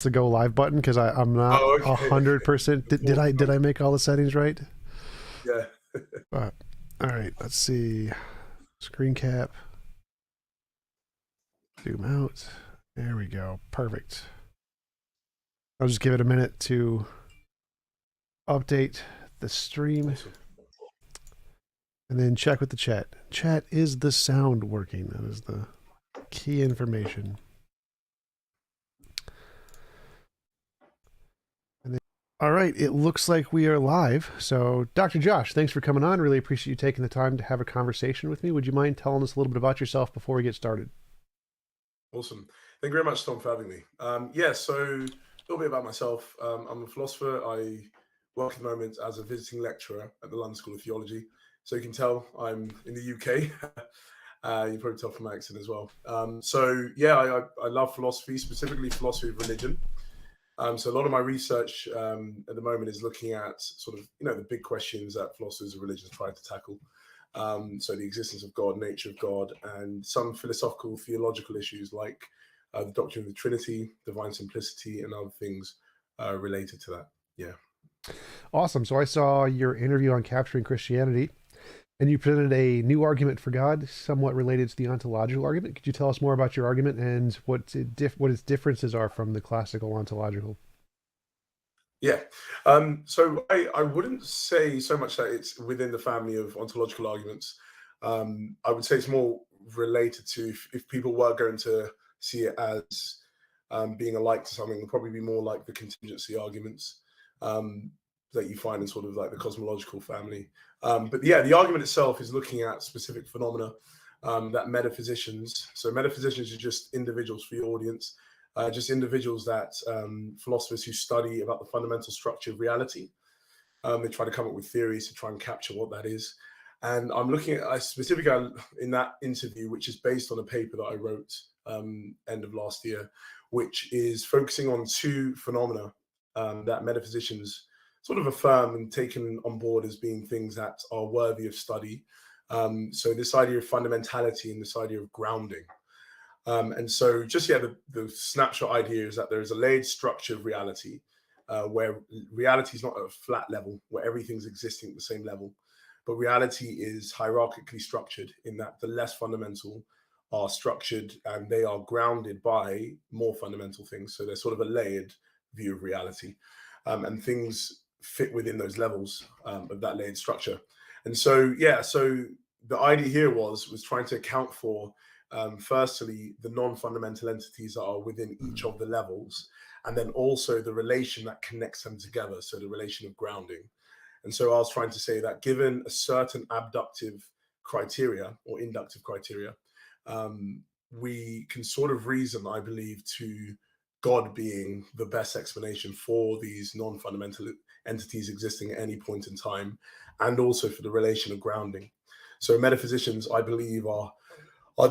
the go live button because I'm not Oh, okay. 100%. Did I make all the settings right? Yeah. All right, let's see. Screen cap. Zoom out. There we go. Perfect. I'll just give it a minute to update the stream. Awesome. And then check with the chat. Chat, is the sound working? That is the key information. All right, it looks like we are live. So, Dr. Josh, thanks for coming on. Really appreciate you taking the time to have a conversation with me. Would you mind telling us a little bit about yourself before we get started? Awesome. Thank you very much, Tom, for having me. So a little bit about myself. I'm a philosopher. I work at the moment as a visiting lecturer at the London School of Theology. So you can tell I'm in the UK. You probably tell from my accent as well. I love philosophy, specifically philosophy of religion. So a lot of my research at the moment is looking at sort of, the big questions that philosophers of religion try to tackle. So the existence of God, nature of God, and some philosophical, theological issues like the doctrine of the Trinity, divine simplicity, and other things related to that. Yeah. Awesome. So I saw your interview on Capturing Christianity, and you presented a new argument for God, somewhat related to the ontological argument. Could you tell us more about your argument and what its differences are from the classical ontological? Yeah. So I wouldn't say so much that it's within the family of ontological arguments. I would say it's more related to if people were going to see it as being alike to something, it'll probably be more like the contingency arguments that you find in sort of like the cosmological family. But yeah, the argument itself is looking at specific phenomena that metaphysicians, so metaphysicians are just individuals for your audience, just individuals that philosophers who study about the fundamental structure of reality. They try to come up with theories to try and capture what that is. And I'm looking at specifically in that interview, which is based on a paper that I wrote end of last year, which is focusing on two phenomena that metaphysicians sort of affirm and taken on board as being things that are worthy of study. So this idea of fundamentality and this idea of grounding. And so the snapshot idea is that there is a layered structure of reality where reality is not at a flat level, where everything's existing at the same level, but reality is hierarchically structured in that the less fundamental are structured and they are grounded by more fundamental things. So there's sort of a layered view of reality, and things fit within those levels of that layered structure. And so the idea here was trying to account for firstly the non-fundamental entities that are within each of the levels, and then also the relation that connects them together, so the relation of grounding. And so I was trying to say that given a certain abductive criteria or inductive criteria, we can sort of reason, I believe, to God being the best explanation for these non-fundamental entities existing at any point in time, and also for the relation of grounding. So metaphysicians, I believe, are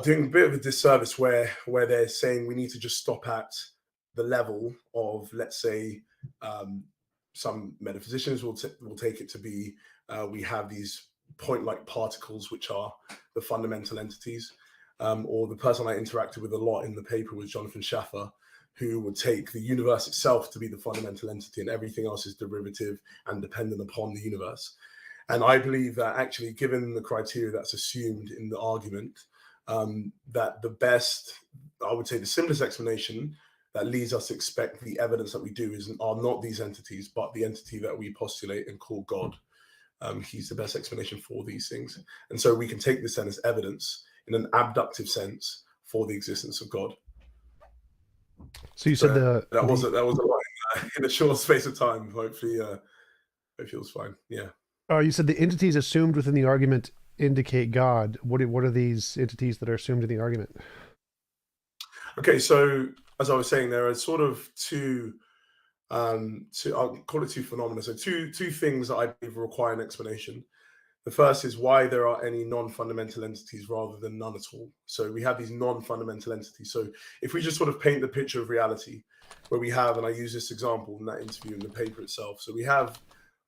doing a bit of a disservice where they're saying we need to just stop at the level of, let's say, some metaphysicians will take it to be we have these point-like particles which are the fundamental entities, or the person I interacted with a lot in the paper was Jonathan Schaffer, who would take the universe itself to be the fundamental entity and everything else is derivative and dependent upon the universe. And I believe that actually, given the criteria that's assumed in the argument, that the best, I would say the simplest explanation that leads us to expect the evidence that we do are not these entities, but the entity that we postulate and call God. He's the best explanation for these things. And so we can take this then as evidence in an abductive sense for the existence of God. So you said that was a lot in a short space of time. Hopefully it feels fine. Yeah. You said the entities assumed within the argument indicate God. What are these entities that are assumed in the argument? Okay, so as I was saying, there are sort of two I'll call it two phenomena. So two things that I believe require an explanation. The first is why there are any non-fundamental entities rather than none at all. So we have these non-fundamental entities. So if we just sort of paint the picture of reality, where we have, and I use this example in that interview in the paper itself. So we have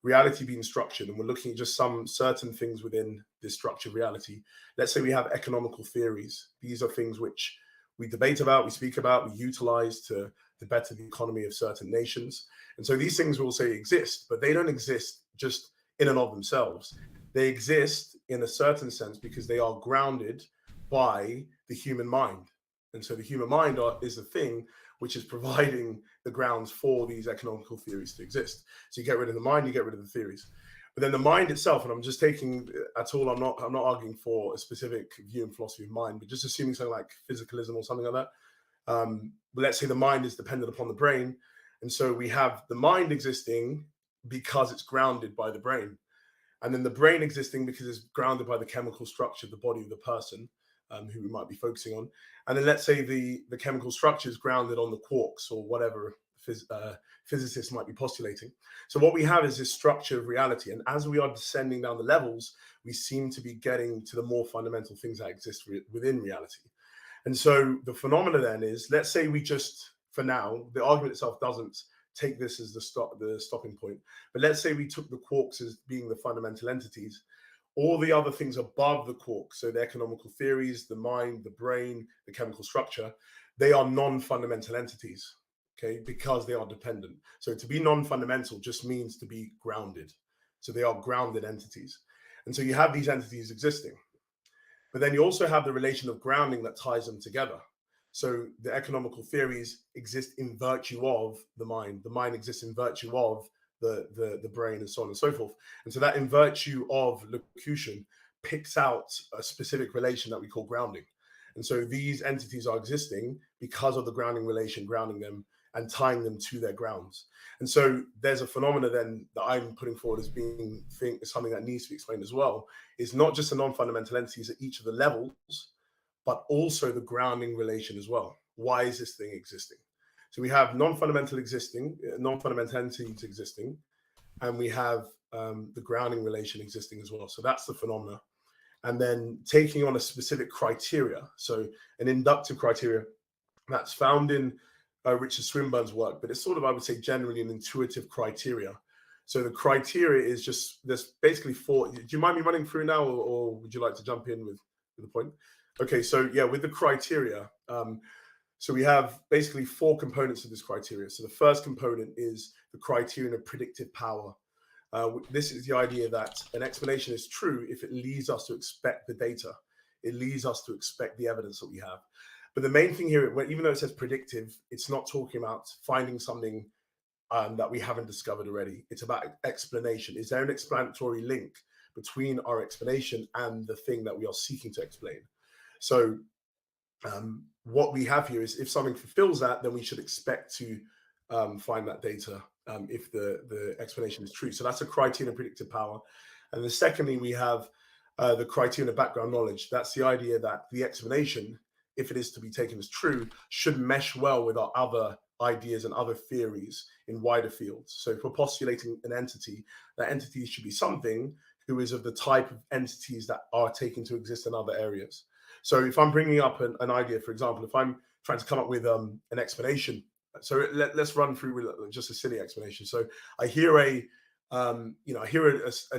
reality being structured, and we're looking at just some certain things within this structured reality. Let's say we have economical theories. These are things which we debate about, we speak about, we utilize to the better the economy of certain nations. And so these things will say exist, but they don't exist just in and of themselves. They exist in a certain sense because they are grounded by the human mind. And so the human mind is the thing which is providing the grounds for these economical theories to exist. So you get rid of the mind, you get rid of the theories. But then the mind itself, and I'm just taking at all, I'm not arguing for a specific view and philosophy of mind, but just assuming something like physicalism or something like that. But let's say the mind is dependent upon the brain. And so we have the mind existing because it's grounded by the brain. And then the brain existing because it's grounded by the chemical structure of the body of the person, who we might be focusing on. And then let's say the chemical structure is grounded on the quarks or whatever physicists might be postulating. So what we have is this structure of reality. And as we are descending down the levels, we seem to be getting to the more fundamental things that exist within reality. And so the phenomena then is, let's say we just, for now, the argument itself doesn't take this as the stopping point. But let's say we took the quarks as being the fundamental entities. All the other things above the quarks, so the economical theories, the mind, the brain, the chemical structure, they are non-fundamental entities, okay, because they are dependent. So to be non-fundamental just means to be grounded. So they are grounded entities. And so you have these entities existing. But then you also have the relation of grounding that ties them together. So the economical theories exist in virtue of the mind. The mind exists in virtue of the brain, and so on and so forth. And so that in virtue of locution picks out a specific relation that we call grounding. And so these entities are existing because of the grounding relation, grounding them and tying them to their grounds. And so there's a phenomena then that I'm putting forward as being something that needs to be explained as well, is not just the non-fundamental entities at each of the levels, but also the grounding relation as well. Why is this thing existing? So we have non-fundamental entities existing, and we have the grounding relation existing as well. So that's the phenomena. And then taking on a specific criteria, so an inductive criteria that's found in Richard Swinburne's work, but it's sort of, I would say, generally an intuitive criteria. So the criteria is just, there's basically four. Do you mind me running through now, or would you like to jump in with the point? Okay, so yeah, with the criteria, so we have basically four components of this criteria. So the first component is the criterion of predictive power. This is the idea that an explanation is true if it leads us to expect the data. It leads us to expect the evidence that we have. But the main thing here, even though it says predictive, it's not talking about finding something that we haven't discovered already. It's about explanation. Is there an explanatory link between our explanation and the thing that we are seeking to explain? So what we have here is, if something fulfills that, then we should expect to find that data if the explanation is true. So that's a criterion of predictive power. And then secondly, we have the criterion of background knowledge. That's the idea that the explanation, if it is to be taken as true, should mesh well with our other ideas and other theories in wider fields. So if we're postulating an entity, that entity should be something who is of the type of entities that are taken to exist in other areas. So if I'm bringing up an idea, for example, if I'm trying to come up with an explanation, so let's run through just a silly explanation. So I hear a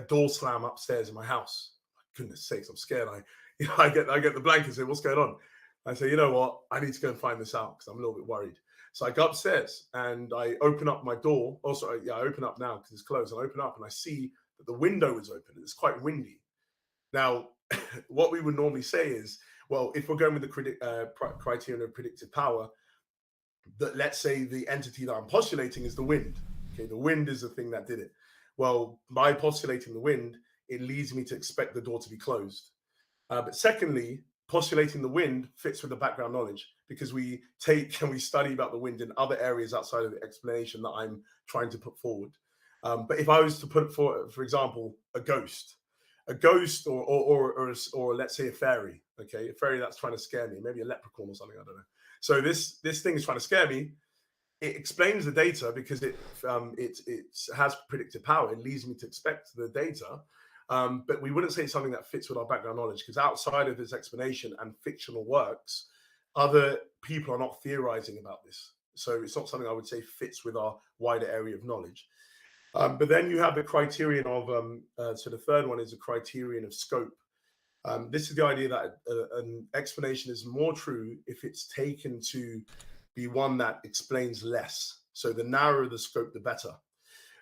door slam upstairs in my house. Goodness sakes, I'm scared. I get the blanket and say, what's going on? I say, you know what? I need to go and find this out because I'm a little bit worried. So I go upstairs and I open up my door. Also, I open up now because it's closed. I open up and I see that the window is open. It's quite windy. Now, what we would normally say is, well, if we're going with the criterion of predictive power, that let's say the entity that I'm postulating is the wind. Okay, the wind is the thing that did it. Well, by postulating the wind, it leads me to expect the door to be closed. But secondly, postulating the wind fits with the background knowledge, because we take and we study about the wind in other areas outside of the explanation that I'm trying to put forward. But if I was to put for example, a ghost, or let's say a fairy, okay, a fairy that's trying to scare me, maybe a leprechaun or something, I don't know. So this thing is trying to scare me. It explains the data because it has predictive power. It leads me to expect the data. But we wouldn't say it's something that fits with our background knowledge, because outside of this explanation and fictional works, other people are not theorizing about this. So it's not something I would say fits with our wider area of knowledge. But then you have the criterion of, so the third one is the criterion of scope. This is the idea that an explanation is more true if it's taken to be one that explains less. So the narrower the scope, the better.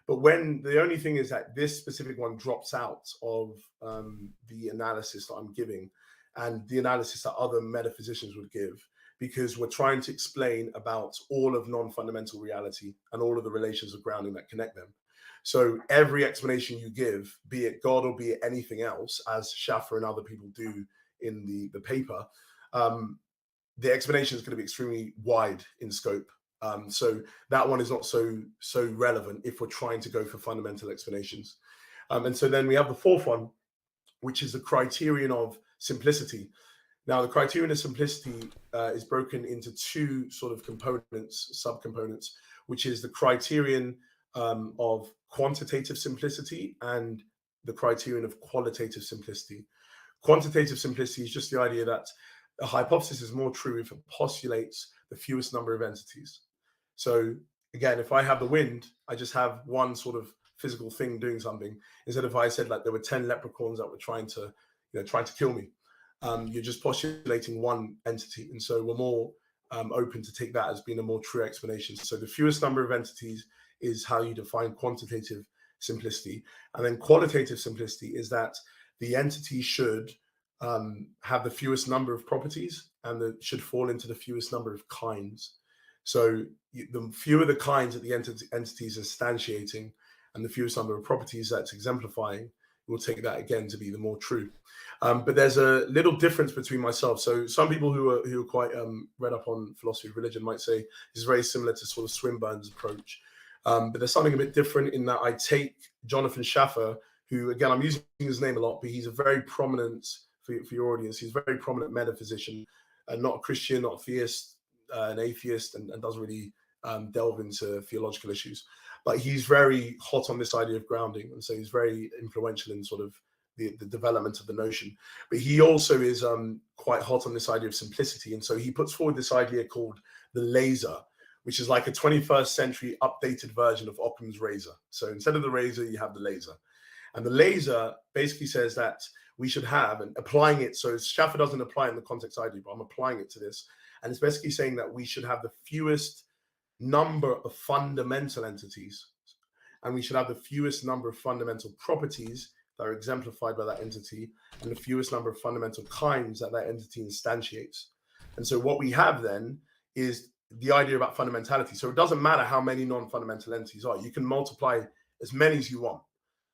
But when the only thing is that this specific one drops out of the analysis that I'm giving and the analysis that other metaphysicians would give, because we're trying to explain about all of non-fundamental reality and all of the relations of grounding that connect them. So every explanation you give, be it God or be it anything else, as Schaffer and other people do in the paper, the explanation is going to be extremely wide in scope. So that one is not so relevant if we're trying to go for fundamental explanations. And so then we have the fourth one, which is the criterion of simplicity. Now, the criterion of simplicity is broken into two sort of components, subcomponents, which is the criterion of quantitative simplicity and the criterion of qualitative simplicity. Quantitative simplicity is just the idea that a hypothesis is more true if it postulates the fewest number of entities. So again, if I have the wind, I just have one sort of physical thing doing something. Instead of if I said like there were 10 leprechauns that were trying to kill me, you're just postulating one entity. And so we're more open to take that as being a more true explanation. So the fewest number of entities is how you define quantitative simplicity. And then qualitative simplicity is that the entity should have the fewest number of properties and that should fall into the fewest number of kinds. So the fewer the kinds that the entities are instantiating and the fewest number of properties that's exemplifying, we'll take that again to be the more true. But there's a little difference between myself. So some people who are quite read up on philosophy of religion might say it's very similar to sort of Swinburne's approach. But there's something a bit different in that I take Jonathan Schaffer, who, again, I'm using his name a lot, but he's a very prominent, for your audience, he's a very prominent metaphysician, not a Christian, not a theist, an atheist, and doesn't really delve into theological issues. But he's very hot on this idea of grounding. And so he's very influential in sort of the development of the notion. But he also is quite hot on this idea of simplicity. And so he puts forward this idea called the laser, which is like a 21st century updated version of Occam's razor. So instead of the razor, you have the laser. And the laser basically says that we should have, and applying it, so Schaffer doesn't apply it in the context I do, but I'm applying it to this. And it's basically saying that we should have the fewest number of fundamental entities, and we should have the fewest number of fundamental properties that are exemplified by that entity, and the fewest number of fundamental kinds that entity instantiates. And so what we have then is the idea about fundamentality. So it doesn't matter how many non-fundamental entities are. You can multiply as many as you want.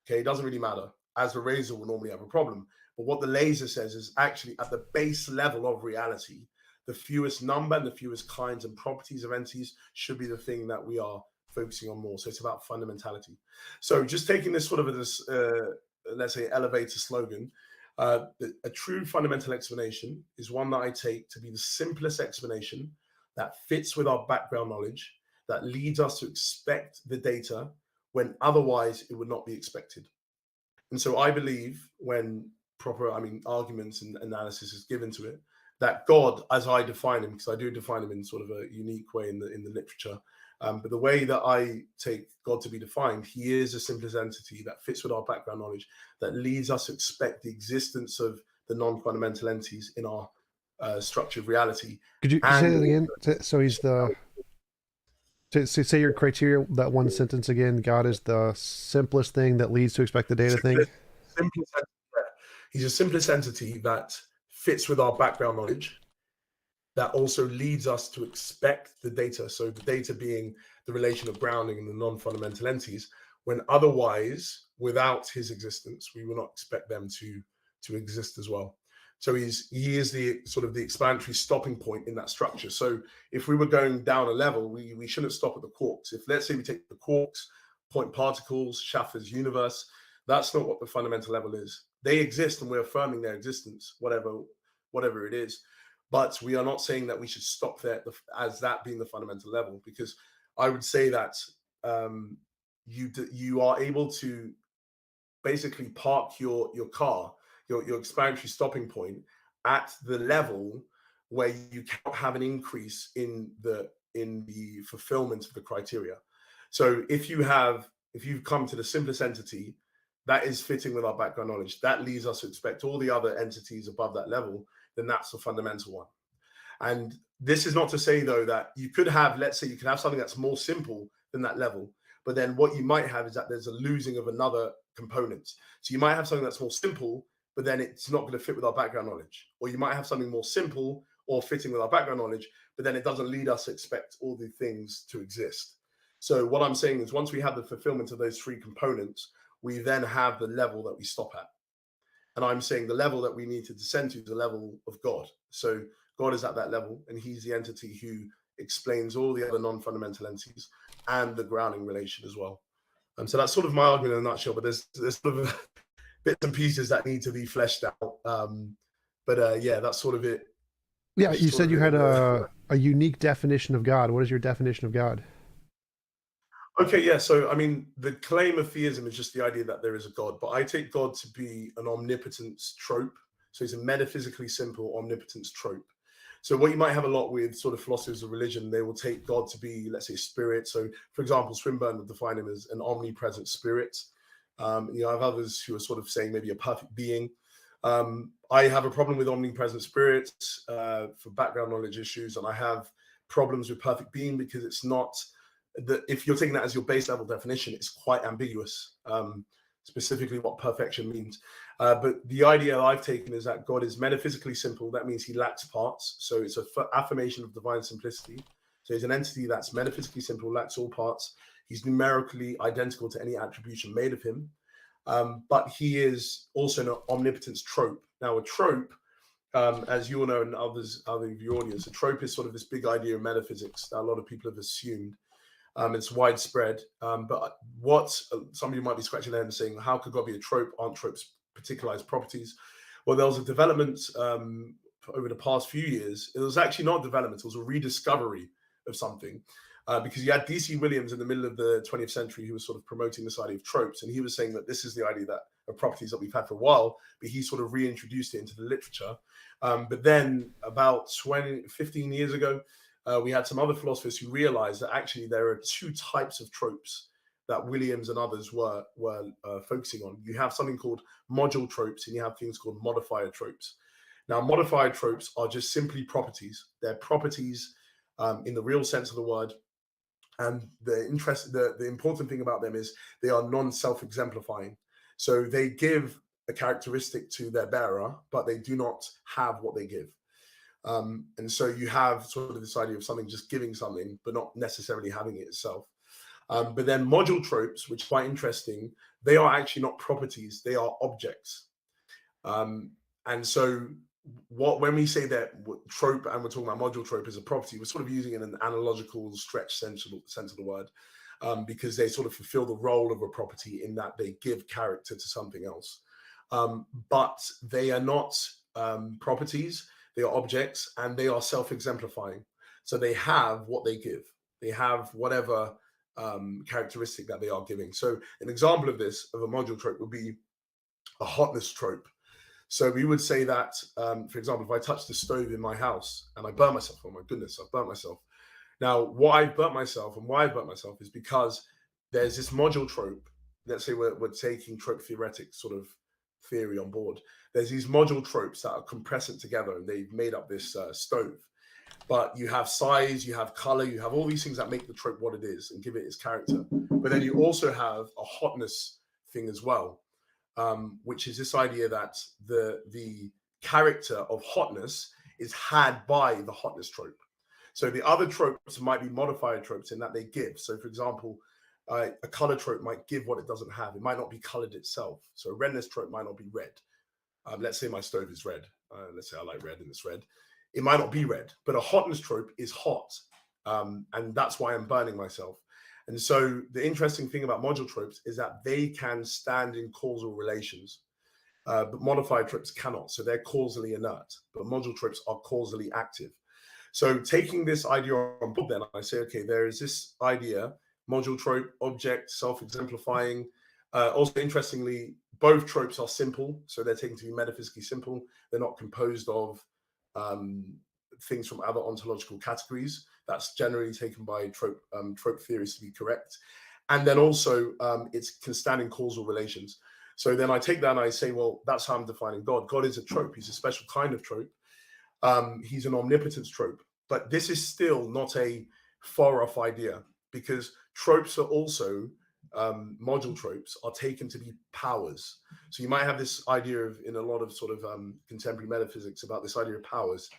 Okay, it doesn't really matter, as the razor will normally have a problem. But what the laser says is actually at the base level of reality, the fewest number and the fewest kinds and properties of entities should be the thing that we are focusing on more. So it's about fundamentality. So just taking this sort of this, let's say, elevator slogan, a true fundamental explanation is one that I take to be the simplest explanation that fits with our background knowledge, that leads us to expect the data when otherwise it would not be expected. And so I believe when proper, arguments and analysis is given to it, that God, as I define him, because I do define him in sort of a unique way in the literature, but the way that I take God to be defined, he is the simplest entity that fits with our background knowledge, that leads us to expect the existence of the non-fundamental entities in our structure of reality. Could you say that again? So he's the... To say your criteria, that one sentence again, God is the simplest thing that leads to expect the data thing. He's a simplest entity that fits with our background knowledge, that also leads us to expect the data. So the data being the relation of grounding and the non-fundamental entities, when otherwise, without his existence, we will not expect them to exist as well. So he is the sort of the explanatory stopping point in that structure. So if we were going down a level, we shouldn't stop at the quarks. If, let's say, we take the quarks, point particles, Schaffer's universe, that's not what the fundamental level is. They exist and we're affirming their existence, whatever it is. But we are not saying that we should stop there as that being the fundamental level, because I would say that you are able to basically park your car, your explanatory stopping point at the level where you cannot have an increase in the fulfillment of the criteria. So if you've come to the simplest entity that is fitting with our background knowledge, that leads us to expect all the other entities above that level, then that's the fundamental one. And This is not to say, though, that you could have, let's say, you can have something that's more simple than that level, but then what you might have is that there's a losing of another component. So you might have something that's more simple, but then it's not going to fit with our background knowledge. Or you might have something more simple or fitting with our background knowledge, but then it doesn't lead us to expect all the things to exist. So what I'm saying is once we have the fulfillment of those three components, we then have the level that we stop at. And I'm saying the level that we need to descend to is the level of God. So God is at that level, and he's the entity who explains all the other non-fundamental entities and the grounding relation as well. So that's sort of my argument in a nutshell, but there's sort of bits and pieces that need to be fleshed out. Yeah, that's sort of it. Yeah, you said you had a unique definition of God. What is your definition of God? Okay, yeah. So, I mean, the claim of theism is just the idea that there is a God, but I take God to be an omnipotence trope. So it's a metaphysically simple omnipotence trope. So what you might have a lot with sort of philosophers of religion, they will take God to be, let's say, spirit. So, for example, Swinburne would define him as an omnipresent spirit. You have others who are sort of saying maybe a perfect being. I have a problem with omnipresent spirits for background knowledge issues, and I have problems with perfect being because it's not that if you're taking that as your base level definition, it's quite ambiguous, specifically what perfection means. But the idea I've taken is that God is metaphysically simple. That means he lacks parts. So it's an affirmation of divine simplicity. So he's an entity that's metaphysically simple, lacks all parts. He's numerically identical to any attribution made of him. But he is also an omnipotence trope. Now, a trope, as you all know, and other of your audience, a trope is sort of this big idea of metaphysics that a lot of people have assumed. It's widespread. But what somebody might be scratching their head and saying, how could God be a trope? Aren't tropes particularized properties? Well, there was a development over the past few years. It was actually not development, it was a rediscovery of something. Because you had D.C. Williams in the middle of the 20th century who was sort of promoting this idea of tropes. And he was saying that this is the idea that of properties that we've had for a while, but he sort of reintroduced it into the literature. But then about 15 years ago, we had some other philosophers who realized that actually there are two types of tropes that Williams and others were focusing on. You have something called module tropes, and you have things called modifier tropes. Now, modifier tropes are just simply properties. They're properties in the real sense of the word. And the important thing about them is they are non-self-exemplifying. So they give a characteristic to their bearer, but they do not have what they give. And so you have sort of this idea of something just giving something, but not necessarily having it itself. But then module tropes, which is quite interesting, they are actually not properties, they are objects. And so when we say that trope and we're talking about module trope as a property, we're sort of using it in an analogical stretch sense of the word, because they sort of fulfill the role of a property in that they give character to something else. But they are not properties, they are objects, and they are self-exemplifying. So they have what they give. They have whatever characteristic that they are giving. So an example of this, of a module trope, would be a hotness trope. So we would say that, for example, if I touch the stove in my house and I burn myself, oh my goodness, I've burnt myself. Now, why I've burnt myself and why I've burnt myself is because there's this module trope. Let's say we're taking trope theoretic sort of theory on board. There's these module tropes that are compressed together and they've made up this stove. But you have size, you have color, you have all these things that make the trope what it is and give it its character. But then you also have a hotness thing as well. Which is this idea that the character of hotness is had by the hotness trope. So the other tropes might be modifier tropes in that they give. So for example, a color trope might give what it doesn't have. It might not be colored itself. So a redness trope might not be red. Let's say my stove is red. Let's say I like red and it's red. It might not be red, but a hotness trope is hot. And that's why I'm burning myself. And so the interesting thing about module tropes is that they can stand in causal relations, but modified tropes cannot. So they're causally inert, but module tropes are causally active. So taking this idea on board, then I say, okay, there is this idea, module trope, object, self-exemplifying. Also, interestingly, both tropes are simple. So they're taken to be metaphysically simple. They're not composed of things from other ontological categories. That's generally taken by trope theorists to be correct. And then also it can stand in causal relations. So then I take that and I say, well, that's how I'm defining God. God is a trope. He's a special kind of trope. He's an omnipotence trope. But this is still not a far off idea, because tropes are also module tropes are taken to be powers. So you might have this idea of, in a lot of sort of contemporary metaphysics, about this idea of powers.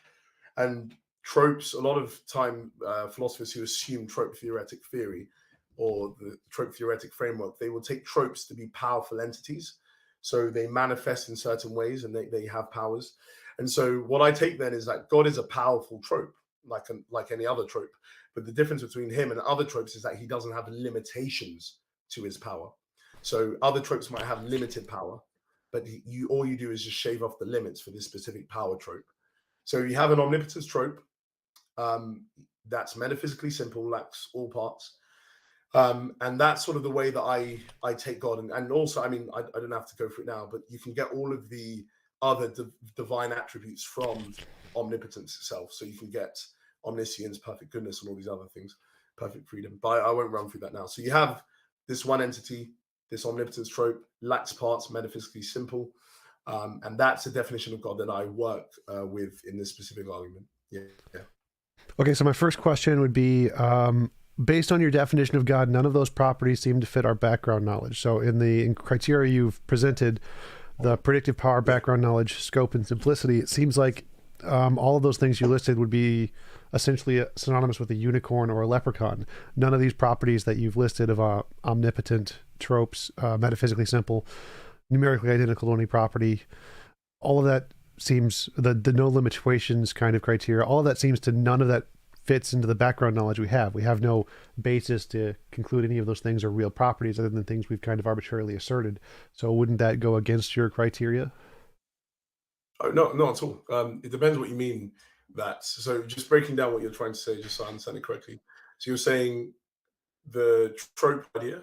And tropes, a lot of time, philosophers who assume trope theoretic theory or the trope theoretic framework, they will take tropes to be powerful entities. So they manifest in certain ways and they have powers. And so what I take then is that God is a powerful trope, like any other trope. But the difference between him and other tropes is that he doesn't have limitations to his power. So other tropes might have limited power, but all you do is just shave off the limits for this specific power trope. So you have an omnipotence trope that's metaphysically simple, lacks all parts. And that's sort of the way that I take God. And also, I mean, I don't have to go through it now, but you can get all of the other divine attributes from omnipotence itself. So you can get omniscience, perfect goodness, and all these other things, perfect freedom. But I won't run through that now. So you have this one entity, this omnipotence trope, lacks parts, metaphysically simple. And that's the definition of God that I work with in this specific argument. Yeah. Okay, so my first question would be, based on your definition of God, none of those properties seem to fit our background knowledge. So in criteria you've presented, the predictive power, background knowledge, scope, and simplicity, it seems like all of those things you listed would be essentially synonymous with a unicorn or a leprechaun. None of these properties that you've listed of omnipotent tropes, metaphysically simple, numerically identical to any property, all of that seems, the no limitations kind of criteria, all of that seems to, none of that fits into the background knowledge we have. We have no basis to conclude any of those things are real properties other than things we've kind of arbitrarily asserted. So wouldn't that go against your criteria? Oh, no, not at all. It depends what you mean that. So just breaking down what you're trying to say, just so I understand it correctly. So you're saying the trope idea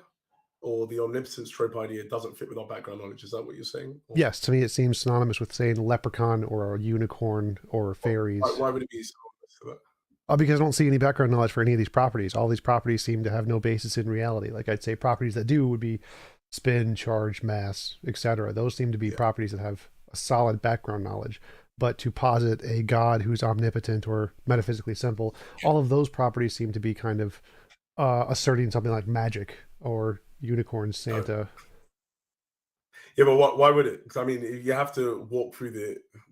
or the omnipotence trope idea doesn't fit with our background knowledge. Is that what you're saying? Or... Yes, to me it seems synonymous with saying leprechaun or a unicorn or fairies. Why would it be synonymous to that? Because I don't see any background knowledge for any of these properties. All these properties seem to have no basis in reality. Like I'd say properties that do would be spin, charge, mass, etc. Those seem to be properties that have a solid background knowledge. But to posit a God who's omnipotent or metaphysically simple, all of those properties seem to be kind of asserting something like magic or unicorn, Santa. Yeah, but why would it? Because I mean, you have to walk through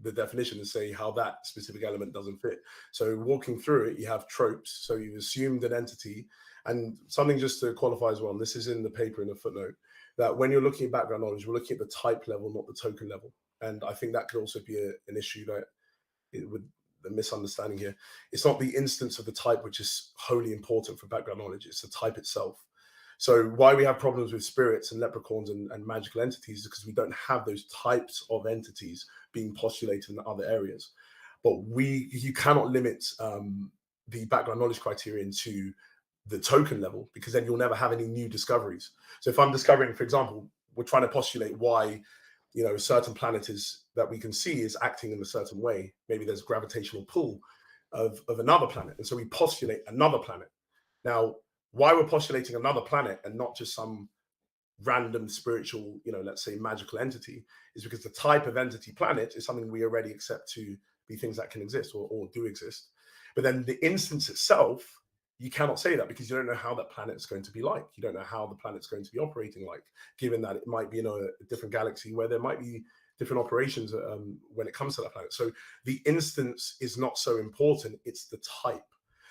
the definition and say how that specific element doesn't fit. So walking through it, you have tropes. So you've assumed an entity, and something just to qualify as well. And this is in the paper in a footnote, that when you're looking at background knowledge, we're looking at the type level, not the token level. And I think that could also be an issue that with the misunderstanding here. It's not the instance of the type which is wholly important for background knowledge. It's the type itself. So why we have problems with spirits and leprechauns and magical entities is because we don't have those types of entities being postulated in other areas. But you cannot limit the background knowledge criterion to the token level, because then you'll never have any new discoveries. So if I'm discovering, for example, we're trying to postulate why, a certain planet that we can see is acting in a certain way. Maybe there's a gravitational pull of another planet. And so we postulate another planet. Now, why we're postulating another planet and not just some random spiritual, let's say magical entity, is because the type of entity planet is something we already accept to be things that can exist or do exist. But then the instance itself, you cannot say that because you don't know how that planet is going to be like. You don't know how the planet's going to be operating like, given that it might be in a different galaxy where there might be different operations when it comes to that planet. So the instance is not so important, it's the type.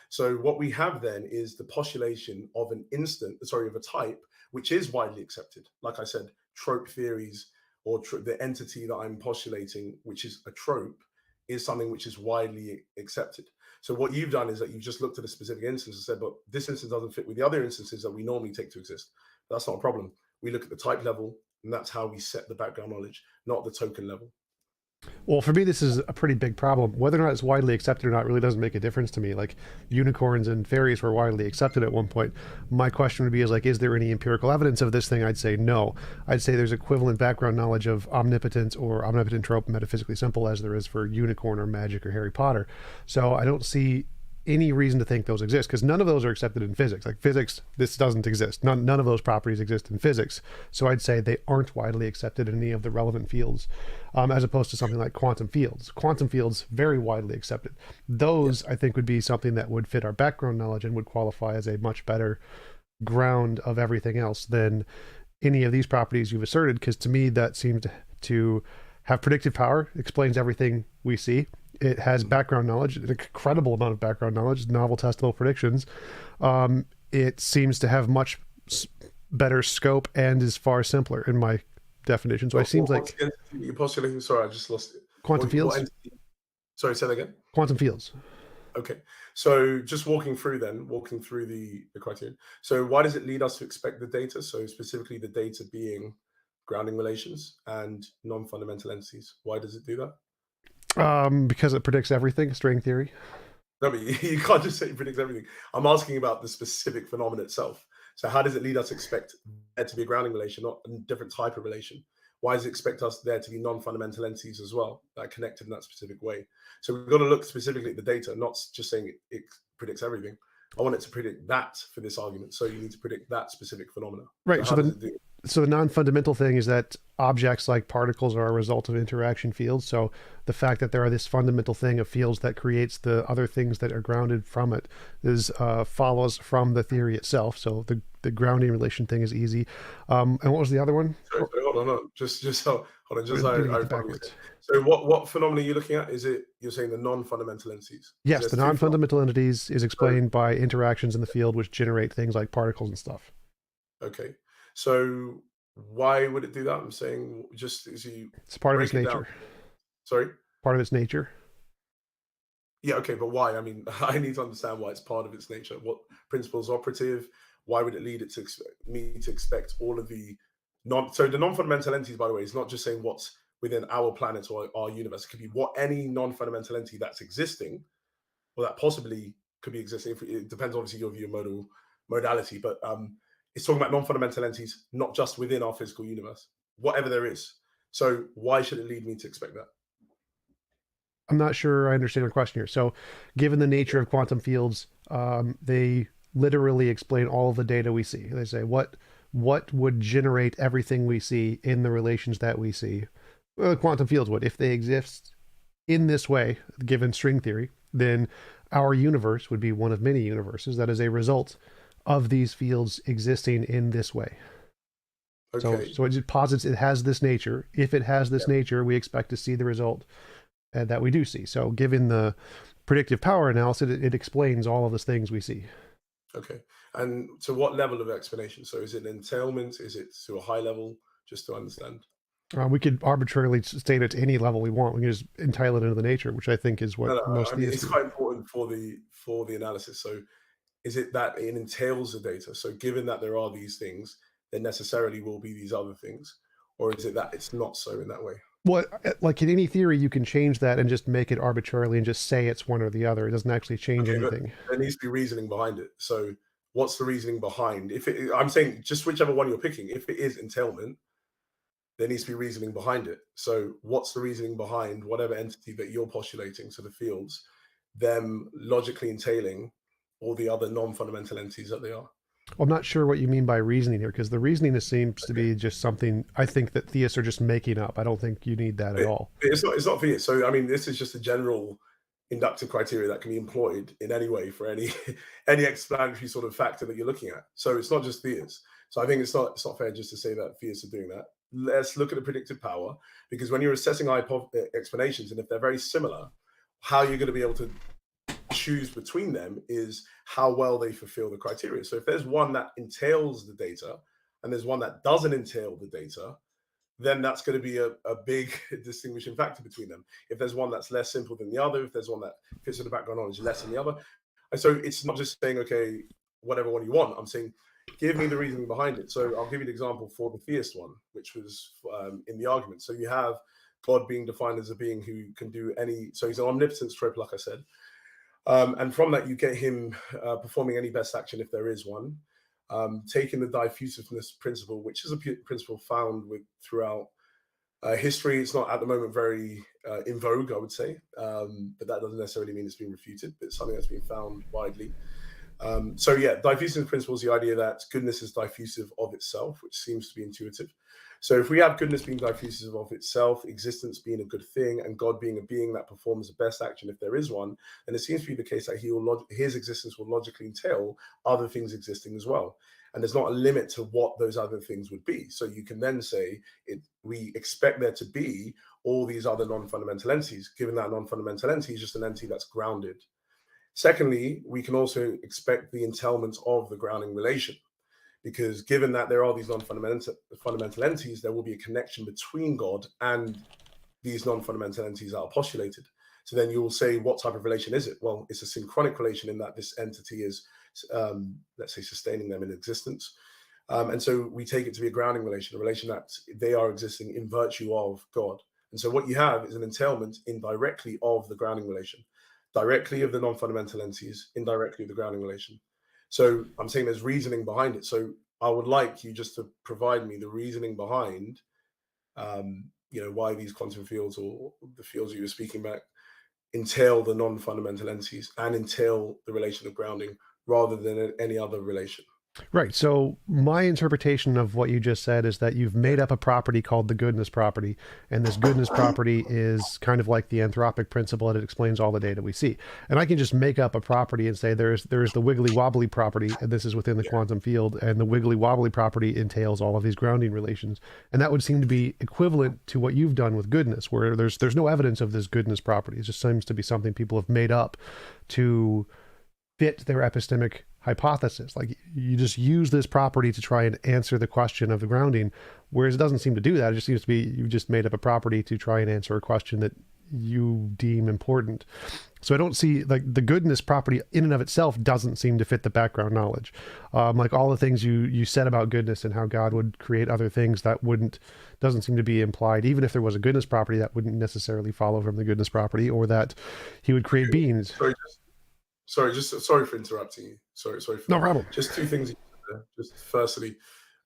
So what we have then is the postulation of of a type, which is widely accepted. Like I said, trope theories or the entity that I'm postulating, which is a trope, is something which is widely accepted. So what you've done is that you've just looked at a specific instance and said, but this instance doesn't fit with the other instances that we normally take to exist. That's not a problem. We look at the type level, and that's how we set the background knowledge, not the token level. Well, for me, this is a pretty big problem. Whether or not it's widely accepted or not really doesn't make a difference to me. Like unicorns and fairies were widely accepted at one point. My question would be is there any empirical evidence of this thing? I'd say no. I'd say there's equivalent background knowledge of omnipotence or omnipotent trope, metaphysically simple, as there is for unicorn or magic or Harry Potter. So I don't see any reason to think those exist, because none of those are accepted in physics. Like physics, this doesn't exist. None of those properties exist in physics. So I'd say they aren't widely accepted in any of the relevant fields, as opposed to something like quantum fields. Quantum fields, very widely accepted. Those, I think, would be something that would fit our background knowledge and would qualify as a much better ground of everything else than any of these properties you've asserted, because to me that seems to have predictive power, explains everything we see. It has background knowledge, an incredible amount of background knowledge, novel testable predictions. It seems to have much better scope and is far simpler in my definition. So it seems like you're postulating. Sorry, I just lost it. Quantum fields. Sorry, say that again. Quantum fields. Okay, so just walking through the criterion. So why does it lead us to expect the data? So specifically the data being grounding relations and non-fundamental entities. Why does it do that? Because it predicts everything, string theory. No, but you can't just say it predicts everything. I'm asking about the specific phenomenon itself. So how does it lead us to expect there to be a grounding relation, not a different type of relation? Why does it expect us there to be non-fundamental entities as well that are connected in that specific way? So we've got to look specifically at the data, not just saying it predicts everything. I want it to predict that for this argument. So you need to predict that specific phenomena. Right. So the non-fundamental thing is that objects like particles are a result of interaction fields. So the fact that there are this fundamental thing of fields that creates the other things that are grounded from it is follows from the theory itself. So the grounding relation thing is easy. And what was the other one? Sorry, hold on. Just hold on. So what phenomena are you looking at? Is it, you're saying the non-fundamental entities? Yes, the non-fundamental entities is explained by interactions in the field which generate things like particles and stuff. Okay. So why would it do that? I'm saying just as you... It's part of its nature. Sorry? Part of its nature. Yeah, okay, but why? I mean, I need to understand why it's part of its nature. What principles operative? Why would it lead it to me to expect all of the so the non-fundamental entities, by the way, is not just saying what's within our planet or our universe. It could be any non-fundamental entity that's existing, or that possibly could be existing. It depends, obviously, your view of modality, but it's talking about non-fundamental entities, not just within our physical universe, whatever there is. So why should it lead me to expect that? I'm not sure I understand your question here. So given the nature of quantum fields, they literally explain all of the data we see. They say what would generate everything we see in the relations that we see. Well, quantum fields would. If they exist in this way, given string theory, then our universe would be one of many universes that is a result of these fields existing in this way. Okay. So it posits it has this nature. If it has this nature, we expect to see the result that we do see. So given the predictive power analysis, it explains all of the things we see. Okay. And to what level of explanation? So is it entailment? Is it to a high level? Just to understand. We could arbitrarily state it to any level we want. We can just entitle it into the nature, which I think is what most theists do. It's quite important for the analysis. So is it that it entails the data? So given that there are these things, there necessarily will be these other things, or is it that it's not so in that way? Well, like in any theory, you can change that and just make it arbitrarily and just say it's one or the other. It doesn't actually change anything. There needs to be reasoning behind it. So what's the reasoning behind? I'm saying just whichever one you're picking, if it is entailment, there needs to be reasoning behind it. So what's the reasoning behind whatever entity that you're postulating, so the fields, them logically entailing all the other non-fundamental entities that they are? Well, I'm not sure what you mean by reasoning here, because the reasoning seems to be just something I think that theists are just making up. I don't think you need that at all. It's not theists. So, I mean, this is just a general inductive criteria that can be employed in any way for any explanatory sort of factor that you're looking at. So it's not just theists. So I think it's not fair just to say that theists are doing that. Let's look at the predictive power, because when you're assessing explanations, and if they're very similar, how you're going to be able to choose between them is how well they fulfill the criteria. So if there's one that entails the data and there's one that doesn't entail the data, then that's going to be a big distinguishing factor between them. If there's one that's less simple than the other, if there's one that fits with the background knowledge less than the other. And so it's not just saying, okay, whatever one you want. I'm saying, give me the reasoning behind it. So I'll give you an example for the theist one, which was in the argument. So you have God being defined as a being who can do any, so he's an omnipotence trope, like I said. And from that, you get him performing any best action if there is one, taking the diffusiveness principle, which is a principle found throughout history. It's not at the moment very in vogue, I would say, but that doesn't necessarily mean it's been refuted. But it's something that's been found widely. So yeah, diffusive principle is the idea that goodness is diffusive of itself, which seems to be intuitive. So if we have goodness being diffusive of itself, existence being a good thing, and God being a being that performs the best action if there is one, then it seems to be the case that his existence will logically entail other things existing as well. And there's not a limit to what those other things would be. So you can then say we expect there to be all these other non-fundamental entities, given that non-fundamental entity is just an entity that's grounded. Secondly, we can also expect the entailment of the grounding relation, because given that there are these non-fundamental entities, there will be a connection between God and these non-fundamental entities that are postulated. So then you will say, what type of relation is it? Well, it's a synchronic relation in that this entity is, let's say, sustaining them in existence. And so we take it to be a grounding relation, a relation that they are existing in virtue of God. And so what you have is an entailment indirectly of the grounding relation, directly of the non-fundamental entities, indirectly of the grounding relation. So I'm saying there's reasoning behind it. So I would like you just to provide me the reasoning behind, why these quantum fields or the fields you were speaking about entail the non-fundamental entities and entail the relation of grounding rather than any other relation. Right. So my interpretation of what you just said is that you've made up a property called the goodness property, and this goodness property is kind of like the anthropic principle, and it explains all the data we see. And I can just make up a property and say there's the wiggly wobbly property, and this is within the quantum field, and the wiggly wobbly property entails all of these grounding relations. And that would seem to be equivalent to what you've done with goodness, where there's no evidence of this goodness property. It just seems to be something people have made up to fit their epistemic hypothesis. Like, you just use this property to try and answer the question of the grounding, whereas it doesn't seem to do that. It just seems to be you've just made up a property to try and answer a question that you deem important. So I don't see, like, the goodness property in and of itself doesn't seem to fit the background knowledge. Like all the things you said about goodness and how God would create other things, that doesn't seem to be implied. Even if there was a goodness property, that wouldn't necessarily follow from the goodness property, or that he would create beings. Sorry for interrupting you. Sorry for no problem. Just two things. Just firstly,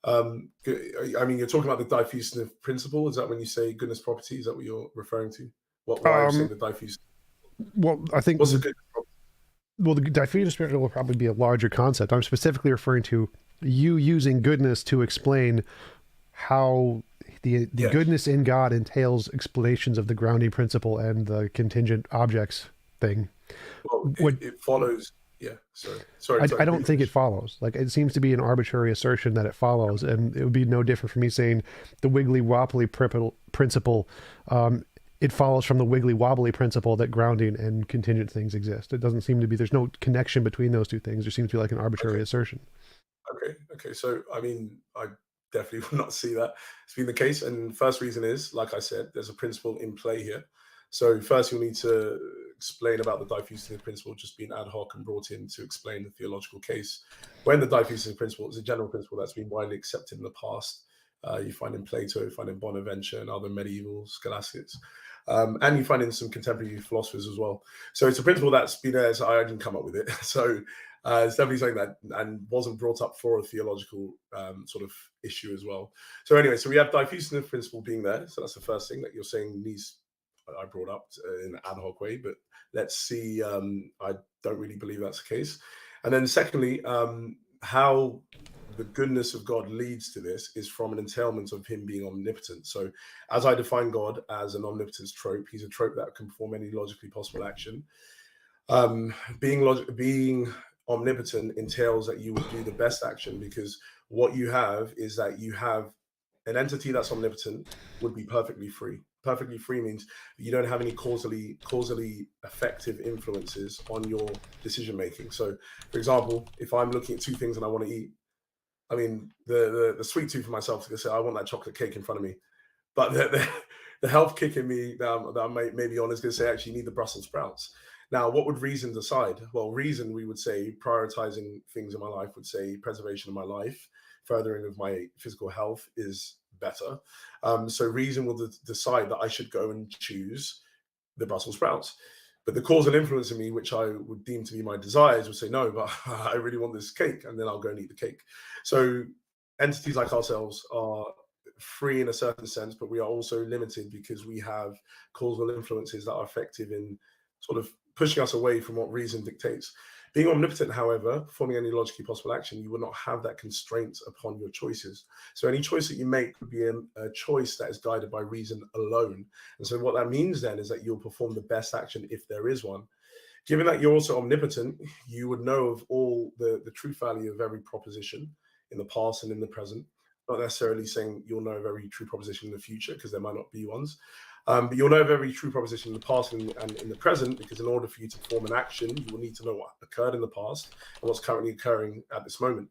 I mean, you're talking about the diffusive principle. Is that when you say goodness property? Is that what you're referring to? Why are you saying the diffusive? Well, I think what's the goodness property? Well, the diffusive principle will probably be a larger concept. I'm specifically referring to you using goodness to explain how the goodness in God entails explanations of the grounding principle and the contingent objects thing. Well, it follows. Yeah, sorry. I don't think it follows. Like, it seems to be an arbitrary assertion that it follows, and it would be no different from me saying the wiggly wobbly principle. It follows from the wiggly wobbly principle that grounding and contingent things exist. It doesn't seem to be. There's no connection between those two things. There seems to be like an arbitrary assertion. Okay. So I mean, I definitely would not see that it's been the case. And first reason is, like I said, there's a principle in play here. So first, you'll need to explain about the diffusive principle just being ad hoc and brought in to explain the theological case. When the diffusive principle is a general principle that's been widely accepted in the past, you find in Plato, you find in Bonaventure and other medieval scholastics, and you find in some contemporary philosophers as well. So it's a principle that's been there. So I didn't come up with it. So it's definitely something that and wasn't brought up for a theological sort of issue as well. So anyway, so we have diffusive principle being there. So that's the first thing that you're saying needs. I brought up in an ad hoc way, but let's see. I don't really believe that's the case. And then secondly, how the goodness of God leads to this is from an entailment of him being omnipotent. So as I define God as an omnipotence trope, he's a trope that can perform any logically possible action. Being omnipotent entails that you would do the best action, because what you have is that you have an entity that's omnipotent would be perfectly free. Perfectly free means you don't have any causally effective influences on your decision making. So, for example, if I'm looking at two things and I want to eat, I mean, the sweet tooth for myself is going to say I want that chocolate cake in front of me, but the health kick in me that I may be on is going to say actually you need the Brussels sprouts. Now, what would reason decide? Well, reason, we would say, prioritizing things in my life would say preservation of my life, furthering of my physical health is better. So reason will decide that I should go and choose the Brussels sprouts. But the causal influence in me, which I would deem to be my desires, would say, no, but I really want this cake, and then I'll go and eat the cake. So entities like ourselves are free in a certain sense, but we are also limited because we have causal influences that are effective in sort of pushing us away from what reason dictates. Being omnipotent, however, performing any logically possible action, you will not have that constraint upon your choices. So any choice that you make would be a choice that is guided by reason alone. And so what that means then is that you'll perform the best action if there is one. Given that you're also omnipotent, you would know of all the truth value of every proposition in the past and in the present. Not necessarily saying you'll know of every true proposition in the future, because there might not be ones. But you'll know of every true proposition in the past and in the present, because in order for you to perform an action, you will need to know what occurred in the past and what's currently occurring at this moment.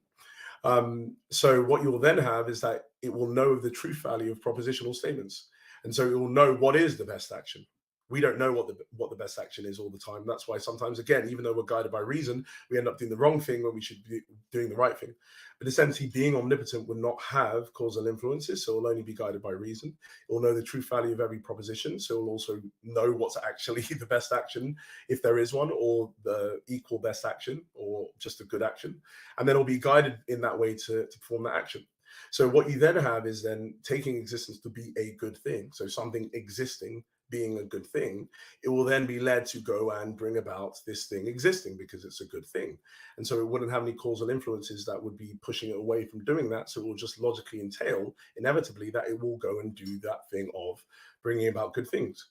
So what you will then have is that it will know the truth value of propositional statements. And so it will know what is the best action. We don't know what the best action is all the time. That's why sometimes, again, even though we're guided by reason, we end up doing the wrong thing when we should be doing the right thing. But essentially, being omnipotent will not have causal influences, so it'll only be guided by reason. It will know the truth value of every proposition, so it'll also know what's actually the best action, if there is one, or the equal best action, or just a good action. And then it'll be guided in that way to perform that action. So what you then have is then taking existence to be a good thing. So something existing being a good thing, it will then be led to go and bring about this thing existing because it's a good thing. And so it wouldn't have any causal influences that would be pushing it away from doing that. So it will just logically entail, inevitably, that it will go and do that thing of bringing about good things.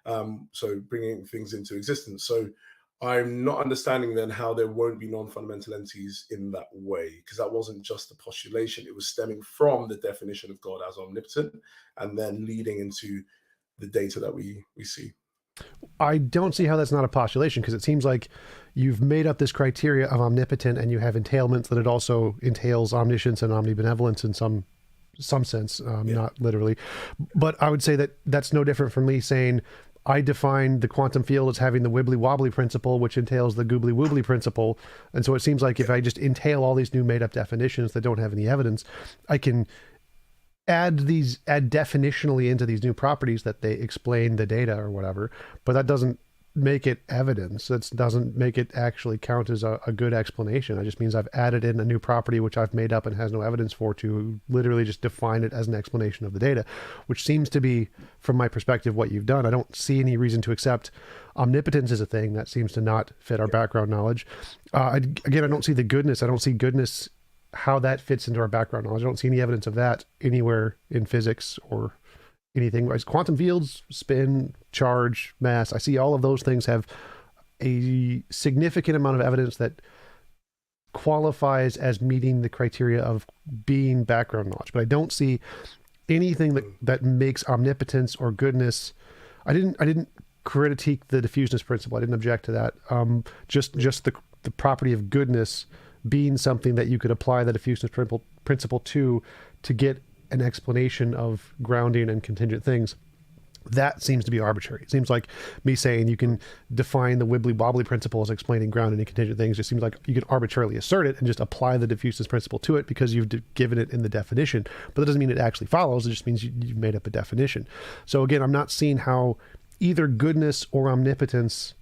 So bringing things into existence. So I'm not understanding then how there won't be non-fundamental entities in that way, because that wasn't just a postulation. It was stemming from the definition of God as omnipotent and then leading into the data that we see. I don't see how that's not a postulation, because it seems like you've made up this criteria of omnipotent and you have entailments that it also entails omniscience and omnibenevolence in some sense, not literally. But I would say that that's no different from me saying I define the quantum field as having the wibbly wobbly principle, which entails the goobly woobly principle. And so it seems like if I just entail all these new made up definitions that don't have any evidence, I can add definitionally into these new properties that they explain the data or whatever, but that doesn't make it evidence. That doesn't make it actually count as a good explanation. It just means I've added in a new property which I've made up and has no evidence for, to literally just define it as an explanation of the data, which seems to be, from my perspective, what you've done. I don't see any reason to accept omnipotence as a thing. That seems to not fit our background knowledge. Again, I don't see the goodness. I don't see goodness, how that fits into our background knowledge. I don't see any evidence of that anywhere in physics or anything. Quantum fields, spin, charge, mass, I see all of those things have a significant amount of evidence that qualifies as meeting the criteria of being background knowledge. But I don't see anything that makes omnipotence or goodness. I didn't critique the diffusionist principle. I didn't object to that. Just the property of goodness being something that you could apply the diffusionist principle to get an explanation of grounding and contingent things. That seems to be arbitrary. It seems like me saying you can define the wibbly wobbly principle as explaining grounding and contingent things. It seems like you can arbitrarily assert it and just apply the diffusionist principle to it because you've given it in the definition. But that doesn't mean it actually follows. It just means you've made up a definition. So again, I'm not seeing how either goodness or omnipotence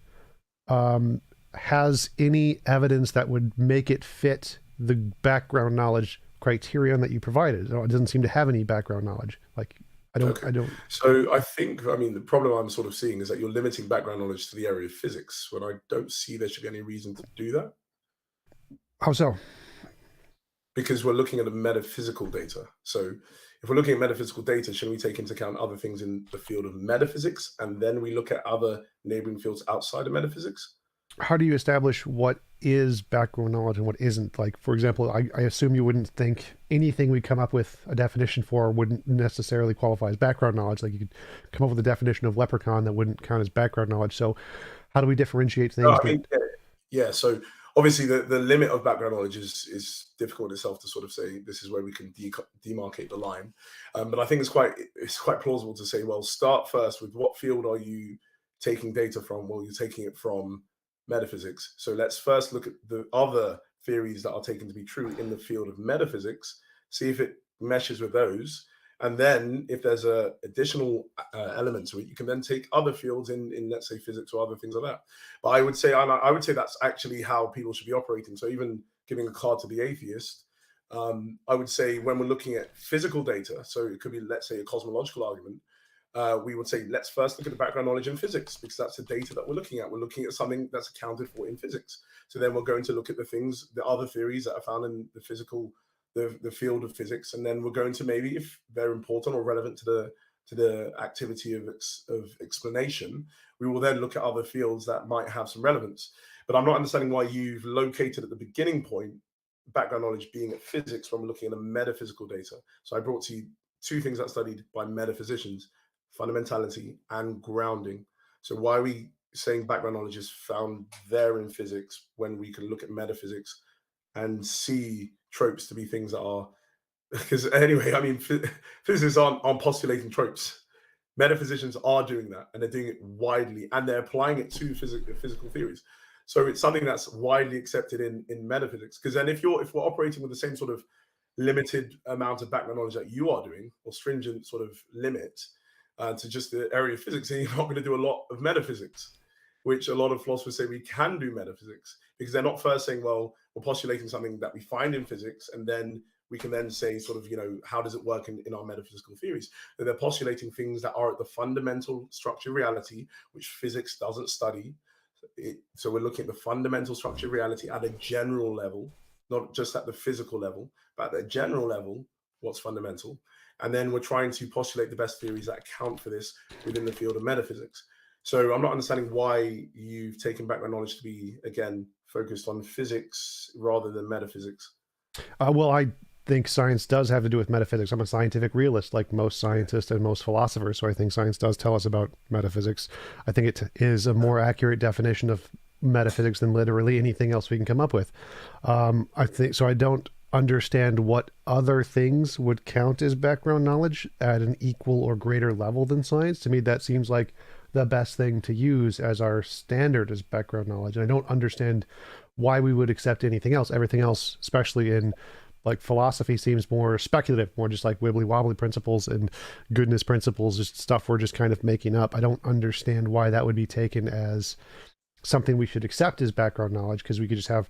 has any evidence that would make it fit the background knowledge criterion that you provided. It doesn't seem to have any background knowledge. Like, I don't. So I mean, the problem I'm sort of seeing is that you're limiting background knowledge to the area of physics, when I don't see there should be any reason to do that. How so? Because we're looking at the metaphysical data. So if we're looking at metaphysical data, shouldn't we take into account other things in the field of metaphysics, and then we look at other neighboring fields outside of metaphysics? How do you establish what is background knowledge and what isn't? Like, for example, I assume you wouldn't think anything we come up with a definition for wouldn't necessarily qualify as background knowledge. Like, you could come up with a definition of leprechaun that wouldn't count as background knowledge. So how do we differentiate things? So obviously the limit of background knowledge is difficult itself to sort of say this is where we can demarcate the line. But I think it's quite plausible to say, well, start first with what field are you taking data from? Well, you're taking it from metaphysics. So let's first look at the other theories that are taken to be true in the field of metaphysics, see if it meshes with those. And then if there's a additional element to it, you can then take other fields in let's say physics or other things like that. But I would say that's actually how people should be operating. So even giving a card to the atheist, I would say when we're looking at physical data, so it could be, let's say, a cosmological argument, we would say, let's first look at the background knowledge in physics, because that's the data that we're looking at. We're looking at something that's accounted for in physics. So then we're going to look at the other theories that are found in the physical, the field of physics. And then we're going to, maybe if they're important or relevant to the activity of explanation, we will then look at other fields that might have some relevance. But I'm not understanding why you've located at the beginning point background knowledge being at physics when we're looking at the metaphysical data. So I brought to you two things that are studied by metaphysicians: fundamentality and grounding. So why are we saying background knowledge is found there in physics when we can look at metaphysics and see tropes to be things that are, because anyway, I mean, physicists aren't postulating tropes. Metaphysicians are doing that, and they're doing it widely, and they're applying it to physical theories. So it's something that's widely accepted in metaphysics. Because then if we're operating with the same sort of limited amount of background knowledge that you are doing, or stringent sort of limit to just the area of physics, then you're not going to do a lot of metaphysics, which a lot of philosophers say we can do metaphysics, because they're not first saying, well, we're postulating something that we find in physics, and then we can then say sort of, how does it work in our metaphysical theories? That they're postulating things that are at the fundamental structure of reality, which physics doesn't study. So we're looking at the fundamental structure of reality at a general level, not just at the physical level, but at the general level, what's fundamental. And then we're trying to postulate the best theories that account for this within the field of metaphysics. So I'm not understanding why you've taken background knowledge to be, again, focused on physics rather than metaphysics. Well, I think science does have to do with metaphysics. I'm a scientific realist, like most scientists and most philosophers, so I think science does tell us about metaphysics. I think it is a more accurate definition of metaphysics than literally anything else we can come up with. I think so. I don't understand what other things would count as background knowledge at an equal or greater level than science. To me, that seems like the best thing to use as our standard as background knowledge. And I don't understand why we would accept anything else. Everything else, especially in like philosophy, seems more speculative, more just like wibbly wobbly principles and goodness principles, just stuff we're just kind of making up. I don't understand why that would be taken as something we should accept as background knowledge, because we could just have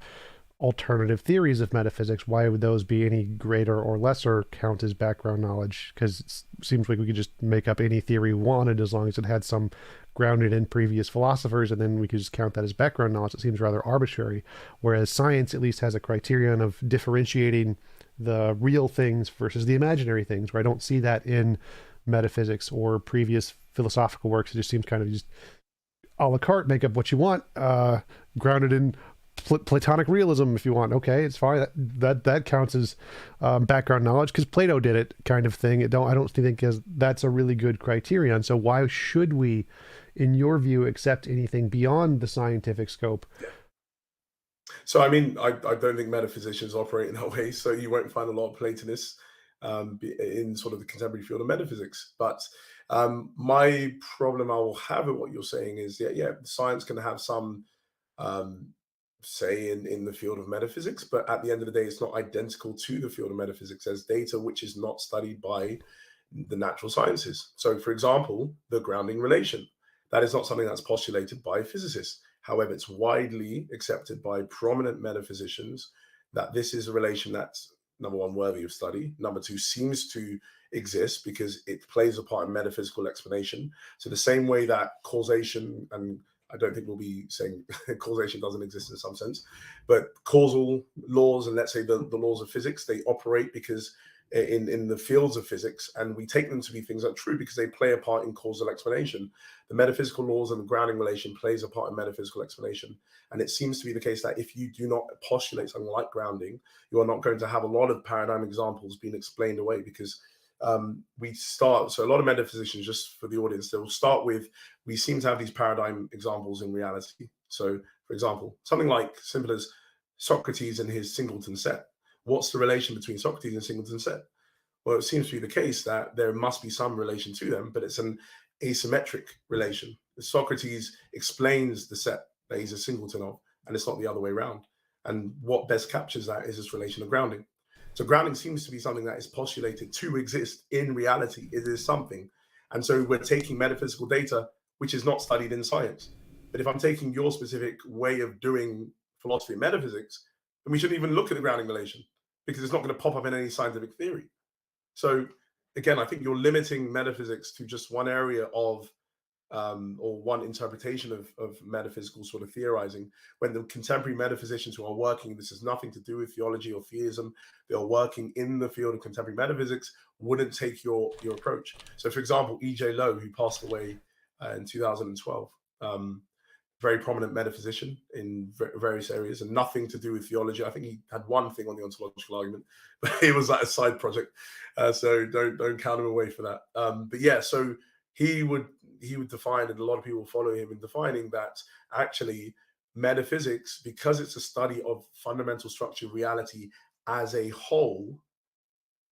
alternative theories of metaphysics. Why would those be any greater or lesser count as background knowledge? Because it seems like we could just make up any theory we wanted as long as it had some grounded in previous philosophers, and then we could just count that as background knowledge. It seems rather arbitrary, whereas science at least has a criterion of differentiating the real things versus the imaginary things, where I don't see that in metaphysics or previous philosophical works. It just seems kind of just a la carte, make up what you want, grounded in Platonic realism if you want. Okay, it's fine. That counts as background knowledge because Plato did it, kind of thing. I don't think that's a really good criterion. So why should we, in your view, accept anything beyond the scientific scope? Yeah. So I mean, I don't think metaphysicians operate in that way. So you won't find a lot of Platonists in sort of the contemporary field of metaphysics. But my problem I will have with what you're saying is, yeah, science can have some say in the field of metaphysics, but at the end of the day, it's not identical to the field of metaphysics as data which is not studied by the natural sciences. So, for example, the grounding relation, that is not something that's postulated by physicists. However, it's widely accepted by prominent metaphysicians that this is a relation that's, number one, worthy of study. Number two, seems to exist because it plays a part in metaphysical explanation. So the same way that causation, and I don't think we'll be saying causation doesn't exist in some sense, but causal laws, and let's say the laws of physics, they operate because in the fields of physics, and we take them to be things that are true because they play a part in causal explanation. The metaphysical laws and the grounding relation plays a part in metaphysical explanation. And it seems to be the case that if you do not postulate something like grounding, you are not going to have a lot of paradigm examples being explained away, because so a lot of metaphysicians, just for the audience, they'll start with, we seem to have these paradigm examples in reality. So, for example, something like simple as Socrates and his singleton set. What's the relation between Socrates and singleton set? Well, it seems to be the case that there must be some relation to them, but it's an asymmetric relation. Socrates explains the set that he's a singleton of, and it's not the other way around. And what best captures that is this relation of grounding. So grounding seems to be something that is postulated to exist in reality. It is something. And so we're taking metaphysical data, which is not studied in science. But if I'm taking your specific way of doing philosophy and metaphysics, then we shouldn't even look at the grounding relation, because it's not going to pop up in any scientific theory. So again, I think you're limiting metaphysics to just one area of or one interpretation of metaphysical sort of theorizing, when the contemporary metaphysicians who are working, this has nothing to do with theology or theism, they are working in the field of contemporary metaphysics, wouldn't take your approach. So for example, E.J. Lowe, who passed away in 2012, very prominent metaphysician in various areas, and nothing to do with theology. I think he had one thing on the ontological argument, but it was like a side project. So don't count him away for that. But yeah, so he would define, and a lot of people follow him in defining that actually metaphysics, because it's a study of fundamental structure of reality as a whole,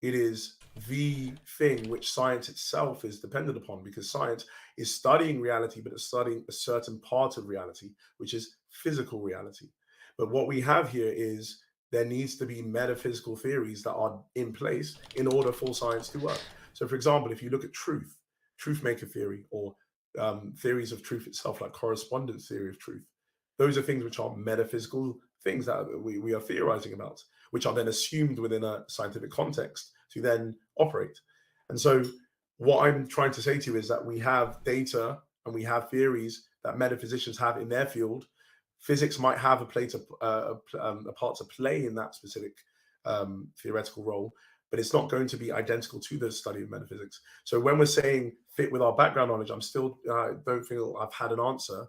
it is the thing which science itself is dependent upon, because science is studying reality, but it's studying a certain part of reality, which is physical reality. But what we have here is there needs to be metaphysical theories that are in place in order for science to work. So for example, if you look at truth maker theory, or theories of truth itself, like correspondence theory of truth, those are things which are metaphysical things that we are theorizing about, which are then assumed within a scientific context to then operate. And so what I'm trying to say to you is that we have data and we have theories that metaphysicians have in their field. Physics might have a part to play in that specific theoretical role, but it's not going to be identical to the study of metaphysics. So when we're saying fit with our background knowledge, I'm still don't feel I've had an answer,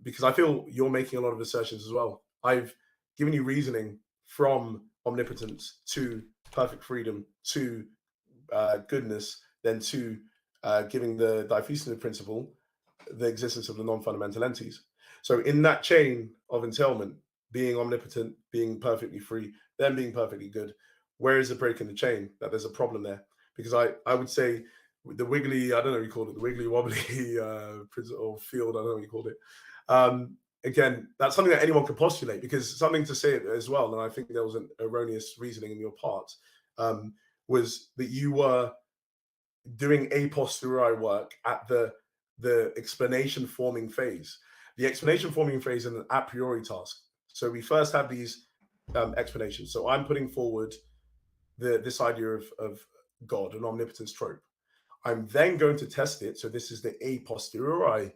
because I feel you're making a lot of assertions as well. I've given you reasoning from omnipotence to perfect freedom to goodness, then to giving the diffusionist principle the existence of the non-fundamental entities. So in that chain of entailment, being omnipotent, being perfectly free, then being perfectly good, where is the break in the chain that there's a problem there? Because I would say the wiggly, I don't know what you called it, the wiggly wobbly or field, I don't know what you called it. Again, that's something that anyone could postulate, because something to say it as well, and I think there was an erroneous reasoning in your part, was that you were doing a posteriori work at the explanation forming phase. The explanation forming phase is an a priori task. So we first have these explanations. So I'm putting forward this idea of God, an omnipotence trope. I'm then going to test it. So this is the a posteriori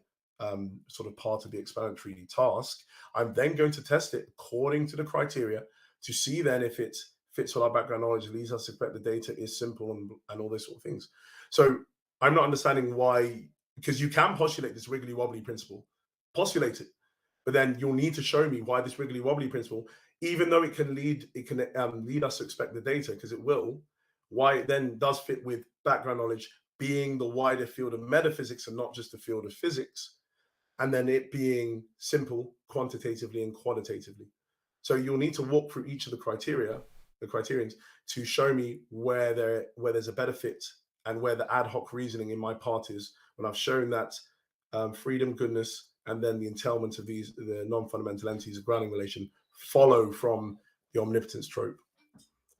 sort of part of the explanatory task. I'm then going to test it according to the criteria to see then if it fits with our background knowledge, leads us to expect the data is simple and all those sort of things. So I'm not understanding why, because you can postulate this wiggly wobbly principle, postulate it, but then you'll need to show me why this wiggly wobbly principle, even though it can lead us to expect the data, because it will, why it then does fit with background knowledge being the wider field of metaphysics and not just the field of physics, and then it being simple quantitatively and qualitatively. So you'll need to walk through each of the criterions to show me where there's a better fit and where the ad hoc reasoning in my part is, when I've shown that freedom, goodness, and then the entailment of the non-fundamental entities of grounding relation follow from the omnipotence trope.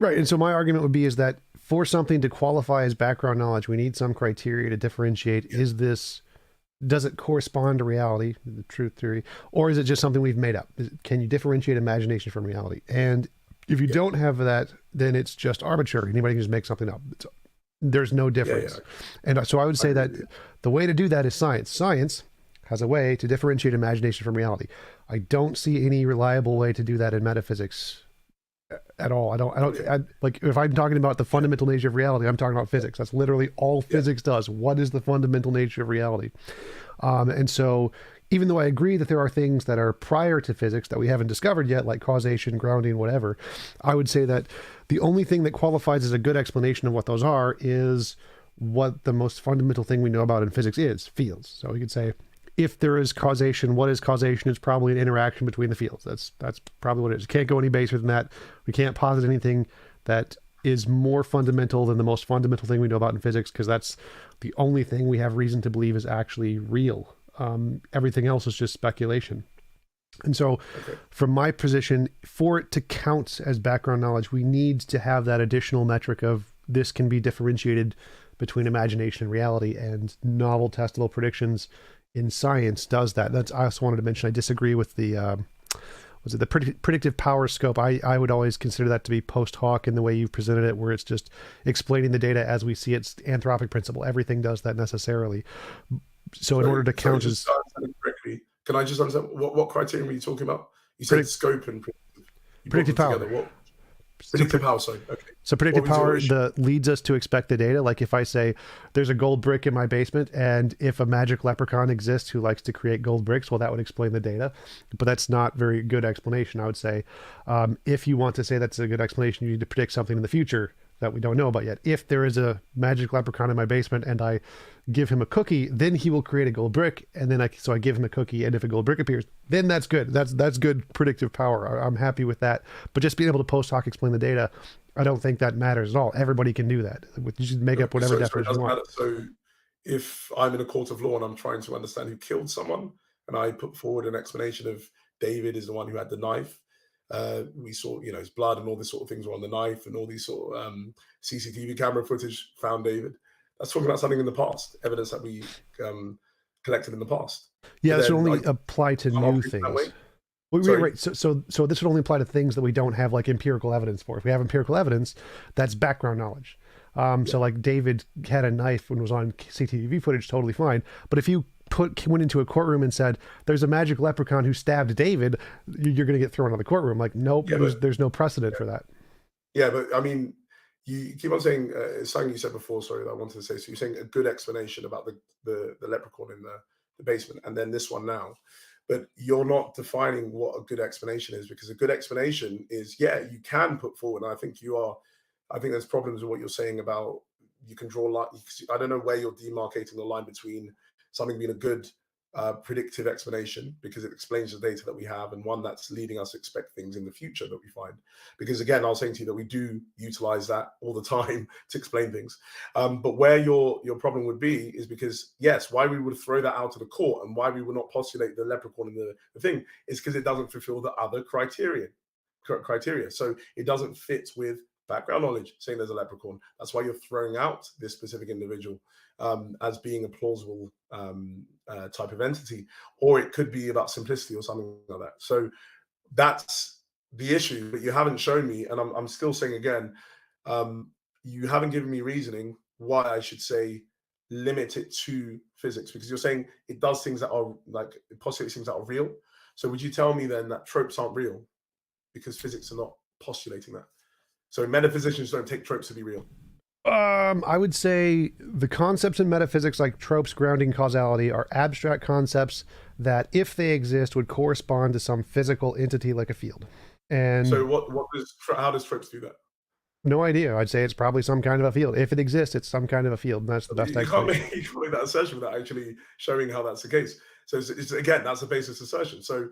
Right. And so my argument would be is that for something to qualify as background knowledge, we need some criteria to differentiate. Yeah. Does it correspond to reality, the truth theory, or is it just something we've made up? Can you differentiate imagination from reality? And if you don't have that, then it's just arbitrary. Anybody can just make something up. There's no difference. And so I would say that the way to do that is science. Science has a way to differentiate imagination from reality. I don't see any reliable way to do that in metaphysics at all. I don't like, if I'm talking about the fundamental nature of reality, I'm talking about physics. That's literally all physics does. What is the fundamental nature of reality? And so even though I agree that there are things that are prior to physics that we haven't discovered yet, like causation, grounding, whatever, I would say that the only thing that qualifies as a good explanation of what those are is what the most fundamental thing we know about in physics is, fields. So we could say, if there is causation, what is causation? It's probably an interaction between the fields. That's probably what it is. You can't go any baser than that. We can't posit anything that is more fundamental than the most fundamental thing we know about in physics, because that's the only thing we have reason to believe is actually real. Everything else is just speculation. And so from my position, for it to count as background knowledge, we need to have that additional metric of this can be differentiated between imagination and reality, and novel testable predictions in science does that. I also wanted to mention, I disagree with the was it the predictive power scope? I would always consider that to be post hoc in the way you've presented it, where it's just explaining the data as we see it. It's the anthropic principle. Everything does that necessarily. So in order to count as... Can I just understand what criterion were you talking about? You said scope and predictive power. Predictive power, sorry. Okay. So predictive power leads us to expect the data. Like if I say there's a gold brick in my basement, and if a magic leprechaun exists who likes to create gold bricks, well, that would explain the data. But that's not very good explanation, I would say. If you want to say that's a good explanation, you need to predict something in the future that we don't know about yet. If there is a magic leprechaun in my basement and I give him a cookie, then he will create a gold brick, and then I give him a cookie, and if a gold brick appears, then that's good. That's good predictive power. I'm happy with that. But just being able to post hoc explain the data, I don't think that matters at all. Everybody can do that. You should make up whatever definition you want. So if I'm in a court of law and I'm trying to understand who killed someone, and I put forward an explanation of David is the one who had the knife, we saw, his blood and all these sort of things were on the knife, and all these sort of CCTV camera footage found David. That's talking about something in the past, evidence that we collected in the past. Yeah, this would only apply to new things. Right. So this would only apply to things that we don't have like empirical evidence for. If we have empirical evidence, that's background knowledge. So like David had a knife and was on CCTV footage, totally fine. But if you went into a courtroom and said there's a magic leprechaun who stabbed David, you're going to get thrown out of the courtroom. Like, nope, there's no precedent for that. Yeah, but I mean, you keep on saying something you said before, sorry, that I wanted to say. So you're saying a good explanation about the leprechaun in the basement, and then this one now. But you're not defining what a good explanation is, because a good explanation is, you can put forward, and I think there's problems with what you're saying about you can draw lines. I don't know where you're demarcating the line between something being a good predictive explanation because it explains the data that we have, and one that's leading us to expect things in the future that we find. Because again, I was saying to you that we do utilize that all the time to explain things. But where your problem would be is because, yes, why we would throw that out to the court and why we would not postulate the leprechaun in the thing is because it doesn't fulfill the other criteria. So it doesn't fit with background knowledge saying there's a leprechaun. That's why you're throwing out this specific individual as being a plausible type of entity, or it could be about simplicity or something like that. So that's the issue, but you haven't shown me, and I'm still saying again, you haven't given me reasoning why I should say limit it to physics, because you're saying it does things that are like, it postulates things that are real. So would you tell me then that tropes aren't real because physics are not postulating that? So metaphysicians don't take tropes to be real. I would say the concepts in metaphysics like tropes, grounding, causality are abstract concepts that, if they exist, would correspond to some physical entity like a field. And so how does tropes do that? No idea. I'd say it's probably some kind of a field. If it exists, it's some kind of a field, and that's the best explanation. You can't make that assertion without actually showing how that's the case. So it's again, that's a basis assertion. So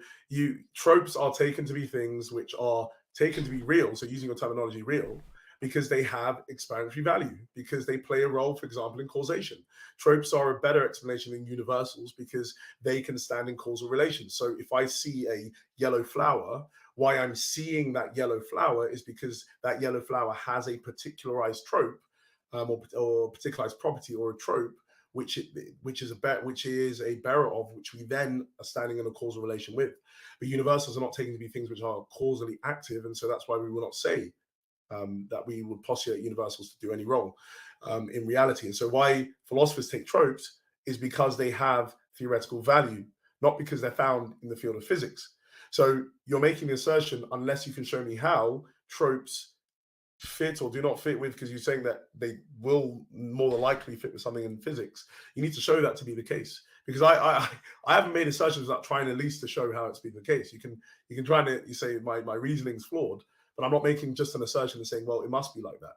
tropes are taken to be things which are taken to be real. So using your terminology, real, because they have explanatory value, because they play a role, for example, in causation. Tropes are a better explanation than universals because they can stand in causal relations. So if I see a yellow flower, why I'm seeing that yellow flower is because that yellow flower has a particularized trope or particularized property or a trope, which is a bearer of, which we then are standing in a causal relation with. But universals are not taken to be things which are causally active, and so that's why we will not say that we would postulate universals to do any wrong in reality. And so why philosophers take tropes is because they have theoretical value, not because they're found in the field of physics. So you're making the assertion, unless you can show me how tropes fit or do not fit with, because you're saying that they will more than likely fit with something in physics. You need to show that to be the case, because I haven't made assertions without trying at least to show how it's been the case. You can try and you say my reasoning's flawed, but I'm not making just an assertion and saying, well, it must be like that.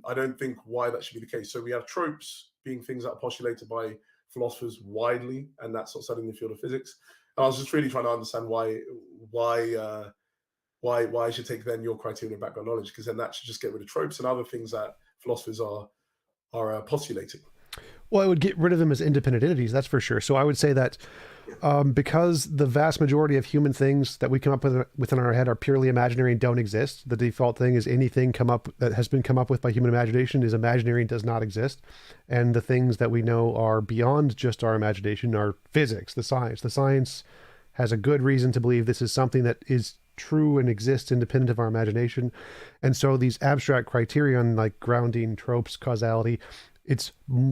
I don't think why that should be the case. So we have tropes being things that are postulated by philosophers widely, and that's not studying the field of physics. And I was just really trying to understand why I should take then your criterion of background knowledge, because then that should just get rid of tropes and other things that philosophers are postulating. Well, I would get rid of them as independent entities, that's for sure. So I would say that because the vast majority of human things that we come up with within our head are purely imaginary and don't exist, the default thing is anything that has been come up with by human imagination is imaginary and does not exist. And the things that we know are beyond just our imagination are physics, the science. The science has a good reason to believe this is something that is true and exists independent of our imagination. And so these abstract criterion like grounding, tropes, causality,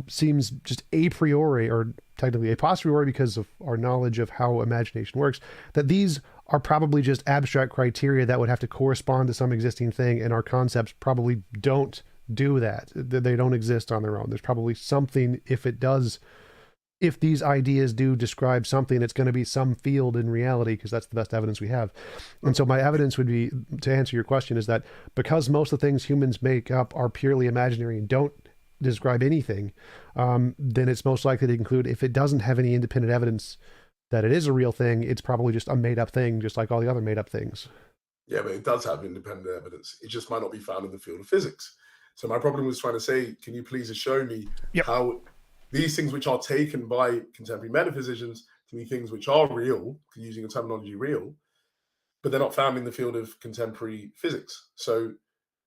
seems just a priori, or technically a posteriori because of our knowledge of how imagination works, that these are probably just abstract criteria that would have to correspond to some existing thing, and our concepts probably don't do that. They don't exist on their own. There's probably something, if these ideas do describe something, it's going to be some field in reality, because that's the best evidence we have. And so my evidence would be, to answer your question, is that because most of the things humans make up are purely imaginary and don't describe anything, then it's most likely to conclude, if it doesn't have any independent evidence that it is a real thing, it's probably just a made-up thing, just like all the other made-up things. Yeah, but it does have independent evidence. It just might not be found in the field of physics. So my problem was trying to say, can you please show me how these things which are taken by contemporary metaphysicians to be things which are real, using a terminology real, but they're not found in the field of contemporary physics. So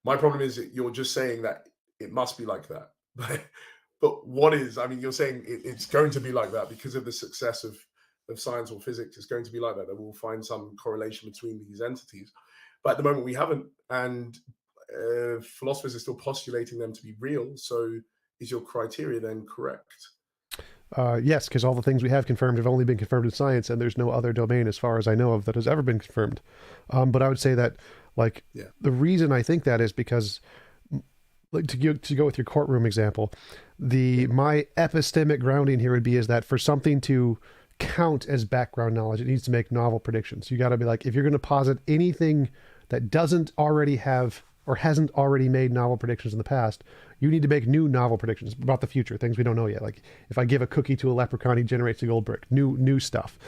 my problem is that you're just saying that it must be like that. But what is, I mean, you're saying it's going to be like that because of the success of science or physics. It's going to be like that. That we'll find some correlation between these entities. But at the moment we haven't, and philosophers are still postulating them to be real. So is your criteria then correct? Yes, because all the things we have confirmed have only been confirmed in science, and there's no other domain, as far as I know of, that has ever been confirmed. But I would say that, the reason I think that is because, like, to go with your courtroom example, my epistemic grounding here would be is that for something to count as background knowledge, it needs to make novel predictions. You got to be like, if you're going to posit anything that doesn't already have or hasn't already made novel predictions in the past, you need to make new novel predictions about the future, things we don't know yet. Like, if I give a cookie to a leprechaun, he generates a gold brick. New stuff.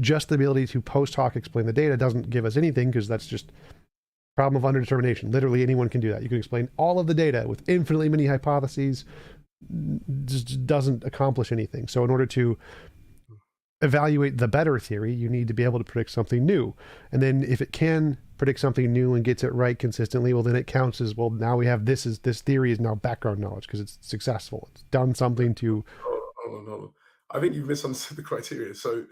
Just the ability to post hoc explain the data doesn't give us anything, because that's just problem of underdetermination. Literally anyone can do that. You can explain all of the data with infinitely many hypotheses. Just doesn't accomplish anything. So in order to evaluate the better theory, you need to be able to predict something new. And then if it can predict something new and gets it right consistently, well, then it counts as, well, now we have this theory is now background knowledge because it's successful. It's done something to... Hold on. I think you've misunderstood the criteria. So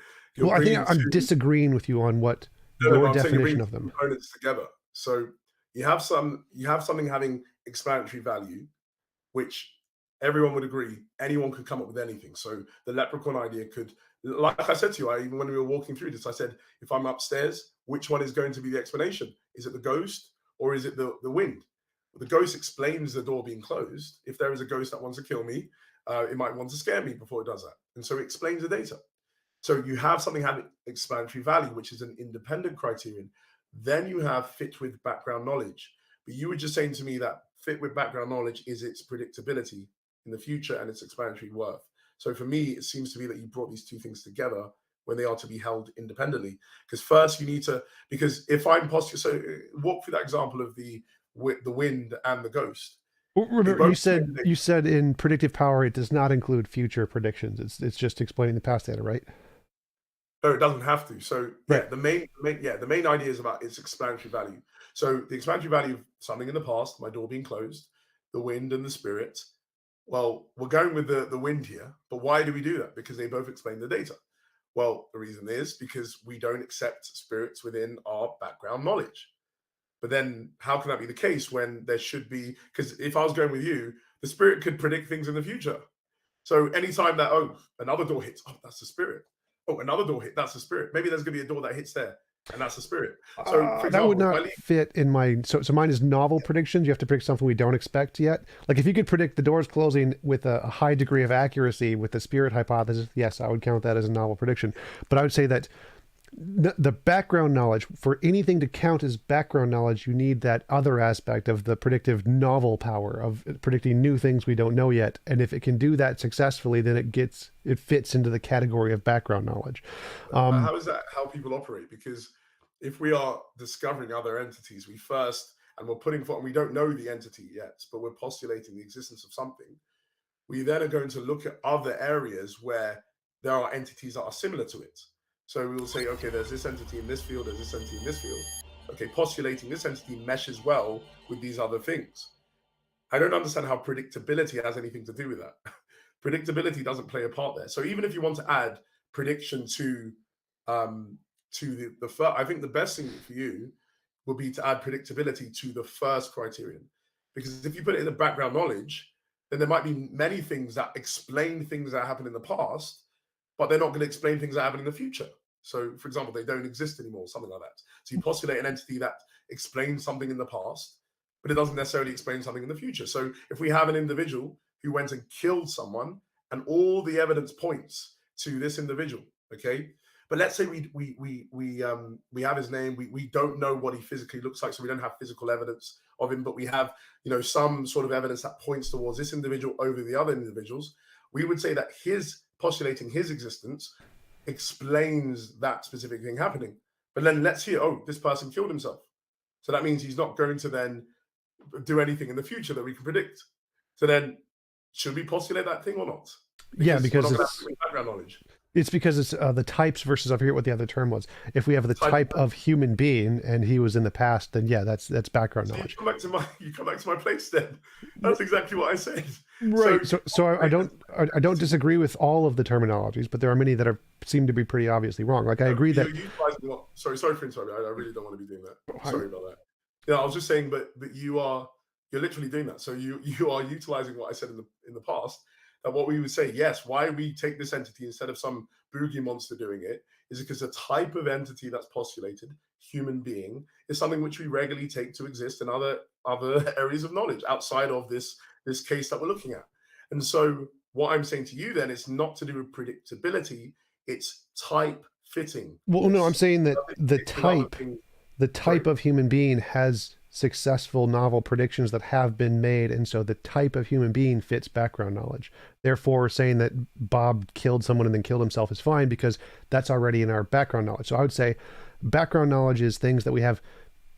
I think I'm disagreeing with you on what your definition of them. Components together. So you have something having explanatory value, which everyone would agree, anyone could come up with anything. So the leprechaun idea could, like I said to you, even when we were walking through this, I said, if I'm upstairs, which one is going to be the explanation? Is it the ghost or is it the wind? The ghost explains the door being closed. If there is a ghost that wants to kill me, it might want to scare me before it does that. And so it explains the data. So you have something having explanatory value, which is an independent criterion. Then you have fit with background knowledge. But you were just saying to me that fit with background knowledge is its predictability in the future and its explanatory worth. So for me, it seems to be that you brought these two things together when they are to be held independently. Because first you need to, because if I'm so walk through that example of the wind and the ghost. Well, remember, you said in predictive power, it does not include future predictions. It's just explaining the past data, right? No, it doesn't have to. So right. The main idea is about its explanatory value. So the explanatory value of something in the past, my door being closed, the wind and the spirit. Well, we're going with the wind here, but why do we do that? Because they both explain the data. Well, the reason is because we don't accept spirits within our background knowledge. But then how can that be the case when there should be, because if I was going with you, the spirit could predict things in the future. So anytime that, another door hits, that's the spirit. Oh, another door hit, that's the spirit. Maybe there's going to be a door that hits there, and that's the spirit. So for example, that would not fit in my, so mine is novel predictions. You have to predict something we don't expect yet. Like if you could predict the doors closing with a high degree of accuracy with the spirit hypothesis, yes, I would count that as a novel prediction. But I would say that the background knowledge, for anything to count as background knowledge, you need that other aspect of the predictive novel power of predicting new things we don't know yet. And if it can do that successfully, then it fits into the category of background knowledge. How is that how people operate? Because if we are discovering other entities, we're putting forward, we don't know the entity yet, but we're postulating the existence of something. We then are going to look at other areas where there are entities that are similar to it. So we will say, okay, there's this entity in this field, there's this entity in this field. Okay, postulating this entity meshes well with these other things. I don't understand how predictability has anything to do with that. Predictability doesn't play a part there. So even if you want to add prediction to to the first. I think the best thing for you would be to add predictability to the first criterion, because if you put it in the background knowledge, then there might be many things that explain things that happened in the past, but they're not going to explain things that happen in the future. So, for example, they don't exist anymore, something like that. So you postulate an entity that explains something in the past, but it doesn't necessarily explain something in the future. So if we have an individual who went and killed someone, and all the evidence points to this individual, okay, but let's say we have his name, we don't know what he physically looks like, so we don't have physical evidence of him, but we have, you know, some sort of evidence that points towards this individual over the other individuals. We would say that his postulating his existence explains that specific thing happening. But then let's hear, oh, this person killed himself. So that means he's not going to then do anything in the future that we can predict. So then, should we postulate that thing or not? Because we're not it's background knowledge. It's because it's the types versus, I forget what the other term was. If we have the type of human being and he was in the past, then yeah, that's background knowledge. You come back to my place then. That's exactly what I said. Right. So I don't disagree with all of the terminologies, but there are many that seem to be pretty obviously wrong. Like I agree that. Sorry for interrupting. I really don't want to be doing that. Sorry about that. Yeah, I was just saying, but you're literally doing that. So you are utilizing what I said in the past. And what we would say, yes, why we take this entity instead of some boogie monster doing it is because the type of entity that's postulated, human being, is something which we regularly take to exist in other areas of knowledge outside of this case that we're looking at. And so what I'm saying to you then is not to do with predictability, it's type fitting. Well, no, I'm saying that the type of human being has successful novel predictions that have been made, and so the type of human being fits background knowledge. Therefore, saying that Bob killed someone and then killed himself is fine because that's already in our background knowledge. So I would say background knowledge is things that we have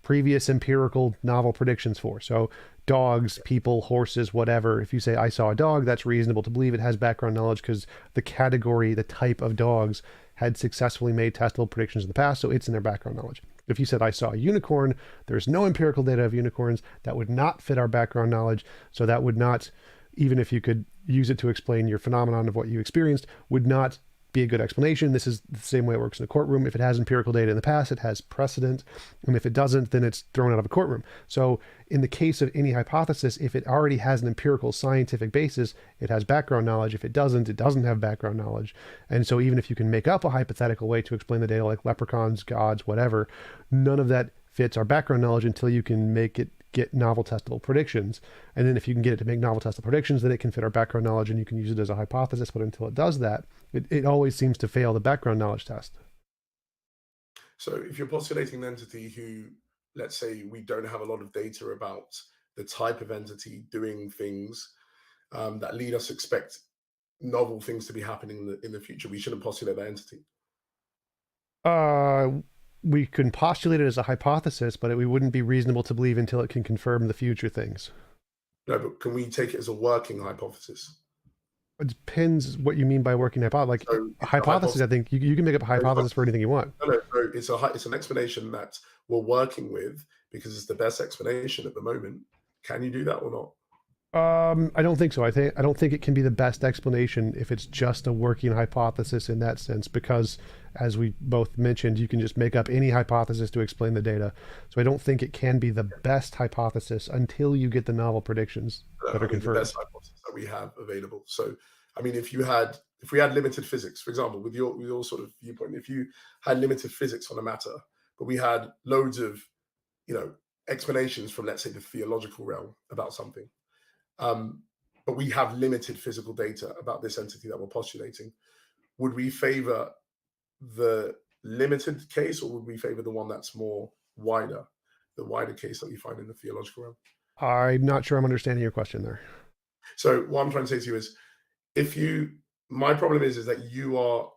previous empirical novel predictions for. So dogs, people, horses, whatever. If you say I saw a dog, that's reasonable to believe it has background knowledge because the category, the type of dogs had successfully made testable predictions in the past, so it's in their background knowledge. If you said, I saw a unicorn, there's no empirical data of unicorns, that would not fit our background knowledge. So that would not, even if you could use it to explain your phenomenon of what you experienced, would not be a good explanation. This is the same way it works in a courtroom. If it has empirical data in the past, it has precedent. And if it doesn't, then it's thrown out of a courtroom. So in the case of any hypothesis, if it already has an empirical scientific basis, it has background knowledge. If it doesn't have background knowledge. And so even if you can make up a hypothetical way to explain the data, like leprechauns, gods, whatever, none of that fits our background knowledge until you can make it get novel testable predictions. And then if you can get it to make novel testable predictions, then it can fit our background knowledge and you can use it as a hypothesis. But until it does that, it always seems to fail the background knowledge test. So if you're postulating an entity who, let's say, we don't have a lot of data about the type of entity doing things that lead us to expect novel things to be happening in the future, we shouldn't postulate that entity. We can postulate it as a hypothesis, but we wouldn't be reasonable to believe until it can confirm the future things. No, but can we take it as a working hypothesis? It depends what you mean by working hypothesis. Like so a hypothesis, I think you can make up a hypothesis for anything you want. No, it's an explanation that we're working with because it's the best explanation at the moment. Can you do that or not? I don't think so. I don't think it can be the best explanation if it's just a working hypothesis in that sense, because as we both mentioned, you can just make up any hypothesis to explain the data. So I don't think it can be the best hypothesis until you get the novel predictions that are confirmed. The best hypothesis that we have available. So, I mean, if we had limited physics, for example, with your sort of viewpoint, if you had limited physics on a matter, but we had loads of, explanations from, let's say, the theological realm about something, but we have limited physical data about this entity that we're postulating, would we favor the limited case or would we favor the one that's more wider, the wider case that you find in the theological realm? I'm not sure I'm understanding your question there. So what I'm trying to say to you is, my problem is that you are,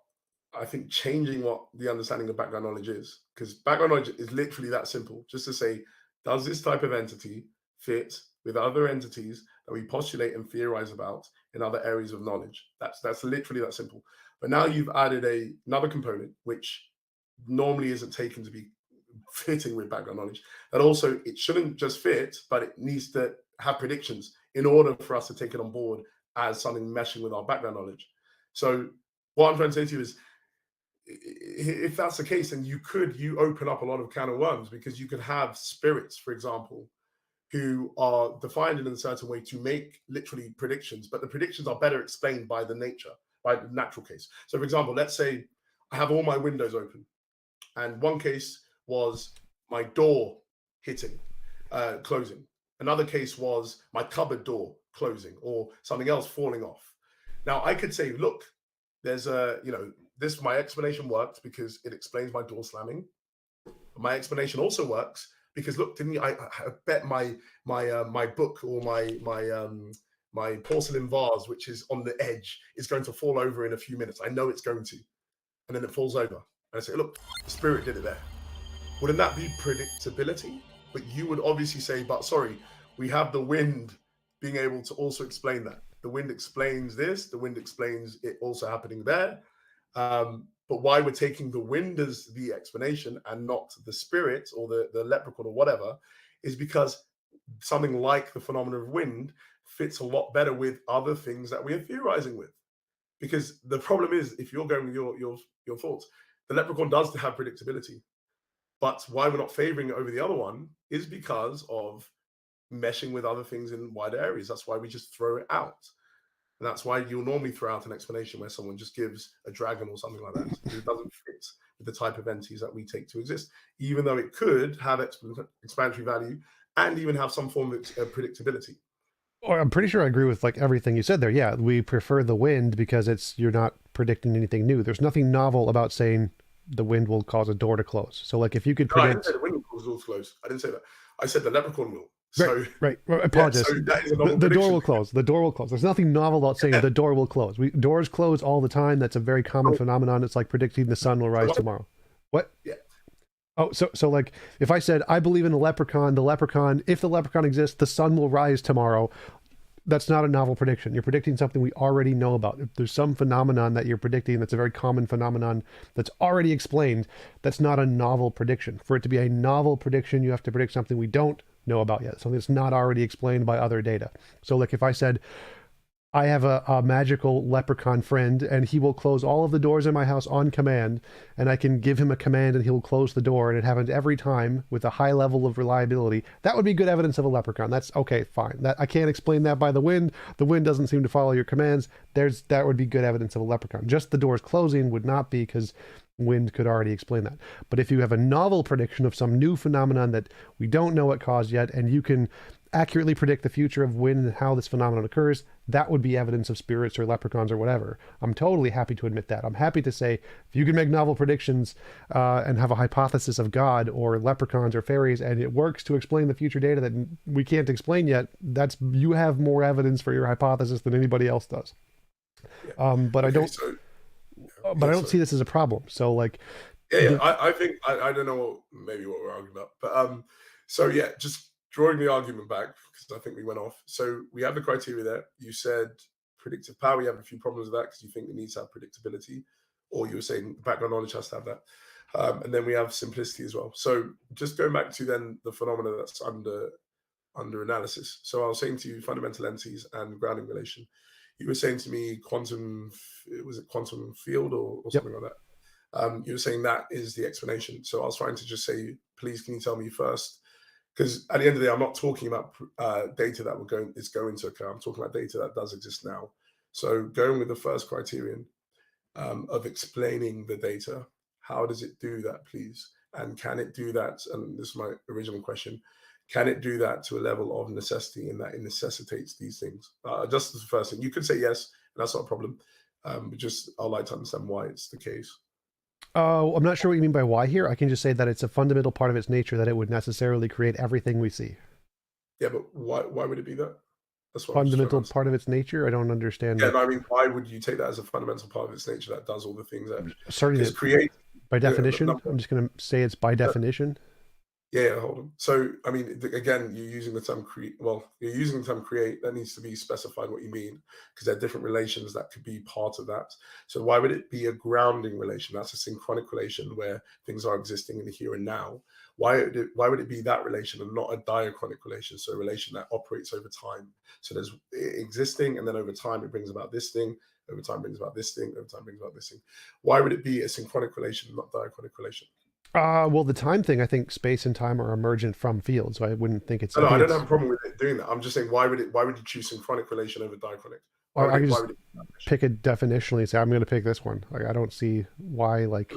I think, changing what the understanding of background knowledge is, because background knowledge is literally that simple, just to say, does this type of entity fit with other entities that we postulate and theorize about in other areas of knowledge? That's literally that simple. But now you've added another component, which normally isn't taken to be fitting with background knowledge, that also it shouldn't just fit, but it needs to have predictions in order for us to take it on board as something meshing with our background knowledge. So what I'm trying to say to you is, if that's the case, then you open up a lot of can of worms, because you could have spirits, for example, who are defined in a certain way to make literally predictions, but the predictions are better explained by the natural case. So, for example, let's say I have all my windows open, and one case was my door hitting, closing. Another case was my cupboard door closing, or something else falling off. Now, I could say, look, there's my explanation works because it explains my door slamming. My explanation also works because, look, didn't I bet my book, or my porcelain vase, which is on the edge, is going to fall over in a few minutes. I know it's going to, and then it falls over. And I say, look, the spirit did it there. Wouldn't that be predictability? But you would obviously say, but sorry, we have the wind being able to also explain that. The wind explains this. The wind explains it also happening there. But why we're taking the wind as the explanation and not the spirit or the leprechaun or whatever is because something like the phenomenon of wind fits a lot better with other things that we are theorizing with. Because the problem is, if you're going with your thoughts, the leprechaun does have predictability. But why we're not favoring it over the other one is because of meshing with other things in wider areas. That's why we just throw it out. And that's why you'll normally throw out an explanation where someone just gives a dragon or something like that. It doesn't fit with the type of entities that we take to exist, even though it could have explanatory value and even have some form of predictability. Or I'm pretty sure I agree with like everything you said there. Yeah, we prefer the wind because you're not predicting anything new. There's nothing novel about saying the wind will cause a door to close. So like if you could predict... No, I didn't say the wind will cause doors to close. I didn't say that. I said the leprechaun will. Right. I apologize. Yeah, so the door will close. The door will close. There's nothing novel about saying the door will close. Doors close all the time. That's a very common phenomenon. It's like predicting the sun will rise tomorrow. What? Yeah. Oh, so like if I said I believe in a leprechaun, if the leprechaun exists, the sun will rise tomorrow. That's not a novel prediction. You're predicting something we already know about. If there's some phenomenon that you're predicting that's a very common phenomenon that's already explained, that's not a novel prediction. For it to be a novel prediction, you have to predict something we don't know about yet, something that's not already explained by other data. So like if I said, I have a magical leprechaun friend and he will close all of the doors in my house on command, and I can give him a command and he'll close the door, and it happens every time with a high level of reliability, that would be good evidence of a leprechaun. That's okay, fine. That I can't explain that by the wind. The wind doesn't seem to follow your commands. That would be good evidence of a leprechaun. Just the doors closing would not be, because wind could already explain that. But if you have a novel prediction of some new phenomenon that we don't know what caused yet, and you can accurately predict the future of when and how this phenomenon occurs, that would be evidence of spirits or leprechauns or whatever. I'm totally happy to admit that. I'm happy to say, if you can make novel predictions and have a hypothesis of God or leprechauns or fairies, and it works to explain the future data that we can't explain yet, you have more evidence for your hypothesis than anybody else does. Yeah. But I don't see this as a problem. So like, I think I don't know maybe what we're arguing about, but just drawing the argument back, because I think we went off. So we have the criteria there. You said predictive power. You have a few problems with that because you think it needs to have predictability, or you were saying background knowledge has to have that. And then we have simplicity as well. So just going back to then the phenomena that's under analysis. So I was saying to you fundamental entities and grounding relation. You were saying to me quantum field or something like that. You were saying that is the explanation. So I was trying to just say, please, can you tell me first? Because at the end of the day, I'm not talking about data that is going to occur. I'm talking about data that does exist now. So going with the first criterion of explaining the data, how does it do that, please? And can it do that? And this is my original question. Can it do that to a level of necessity in that it necessitates these things? Just as the first thing. You could say yes, and that's not a problem. But just I'd like to understand why it's the case. I'm not sure what you mean by why here. I can just say that it's a fundamental part of its nature that it would necessarily create everything we see. Yeah, but why would it be that? That's what fundamental part of its nature? I don't understand. Yeah, no, I mean, why would you take that as a fundamental part of its nature that does all the things that starting is created? By definition? I'm just going to say it's by definition. Yeah, hold on. So, I mean, again, you're using the term create. Well, you're using the term create. That needs to be specified what you mean, because there are different relations that could be part of that. So, why would it be a grounding relation? That's a synchronic relation where things are existing in the here and now. Why would it be that relation and not a diachronic relation? So, a relation that operates over time. So, there's existing, and then over time it brings about this thing. Over time brings about this thing. Over time brings about this thing. Why would it be a synchronic relation, not diachronic relation? Well, the time thing, I think space and time are emergent from fields, so I wouldn't think it's. No, I I think don't have it's. a problem with it doing that. I'm just saying, why would you choose synchronic relation over diachronic? I can Why just would it pick it definitionally and say I'm going to pick this one. Like I don't see why. Like,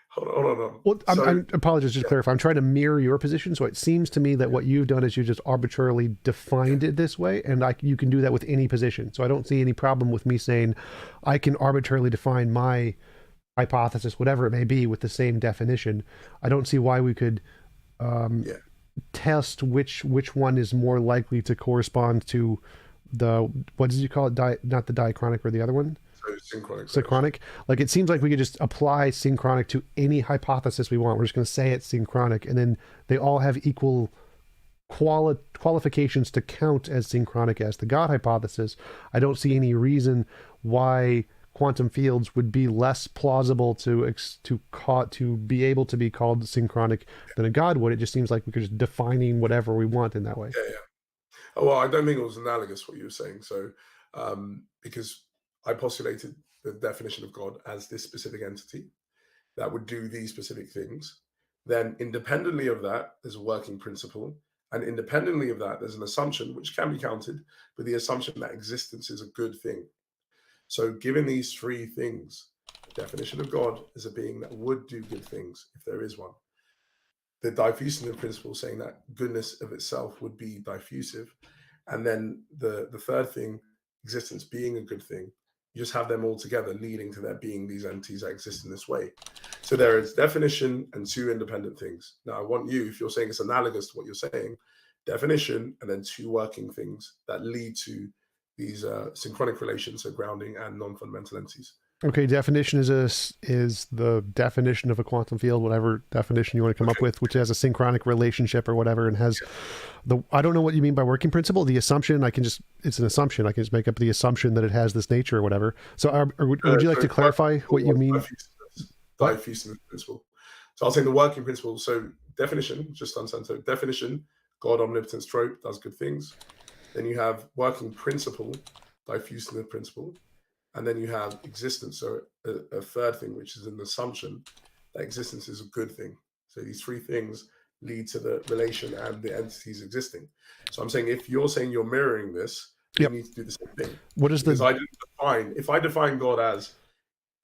hold on. well, So I'm apologies. Just to clarify, I'm trying to mirror your position. So it seems to me that what you've done is you just arbitrarily defined it this way, and you can do that with any position. So I don't see any problem with me saying I can arbitrarily define my hypothesis, whatever it may be, with the same definition. I don't see why we could yeah, test which one is more likely to correspond to the, what did you call it? Not the diachronic, or the other one? so synchronic. Synchronic. Like it seems like we could just apply synchronic to any hypothesis we want. We're just going to say it's synchronic, and then they all have equal qualifications to count as synchronic as the God hypothesis. I don't see any reason why quantum fields would be less plausible to be able to be called synchronic than a God would. It just seems like we're just defining whatever we want in that way. Yeah. Oh, well, I don't think it was analogous what you were saying. So, because I postulated the definition of God as this specific entity that would do these specific things, then independently of that, there's a working principle. And independently of that, there's an assumption which can be counted, but the assumption that existence is a good thing. So, given these three things, the definition of God is a being that would do good things if there is one. The diffusive principle saying that goodness of itself would be diffusive. And then the third thing, existence being a good thing, you just have them all together leading to there being these entities that exist in this way. So there is definition and two independent things. Now, I want you, if you're saying it's analogous to what you're saying, definition and then two working things that lead to these synchronic relations, so grounding and non-fundamental entities. Okay, definition is the definition of a quantum field, whatever definition you want to come up with, which has a synchronic relationship or whatever, and has I don't know what you mean by working principle. The assumption, it's an assumption. I can just make up the assumption that it has this nature or whatever. So would you like to clarify what you mean? Diffusionist principle. So I'll say the working principle. So definition, just understand. So definition, God omnipotence trope does good things. Then you have working principle, diffusionist principle. And then you have existence, so a third thing, which is an assumption that existence is a good thing. So these three things lead to the relation and the entities existing. So I'm saying, if you're saying you're mirroring this, you need to do the same thing. What is because if I define God as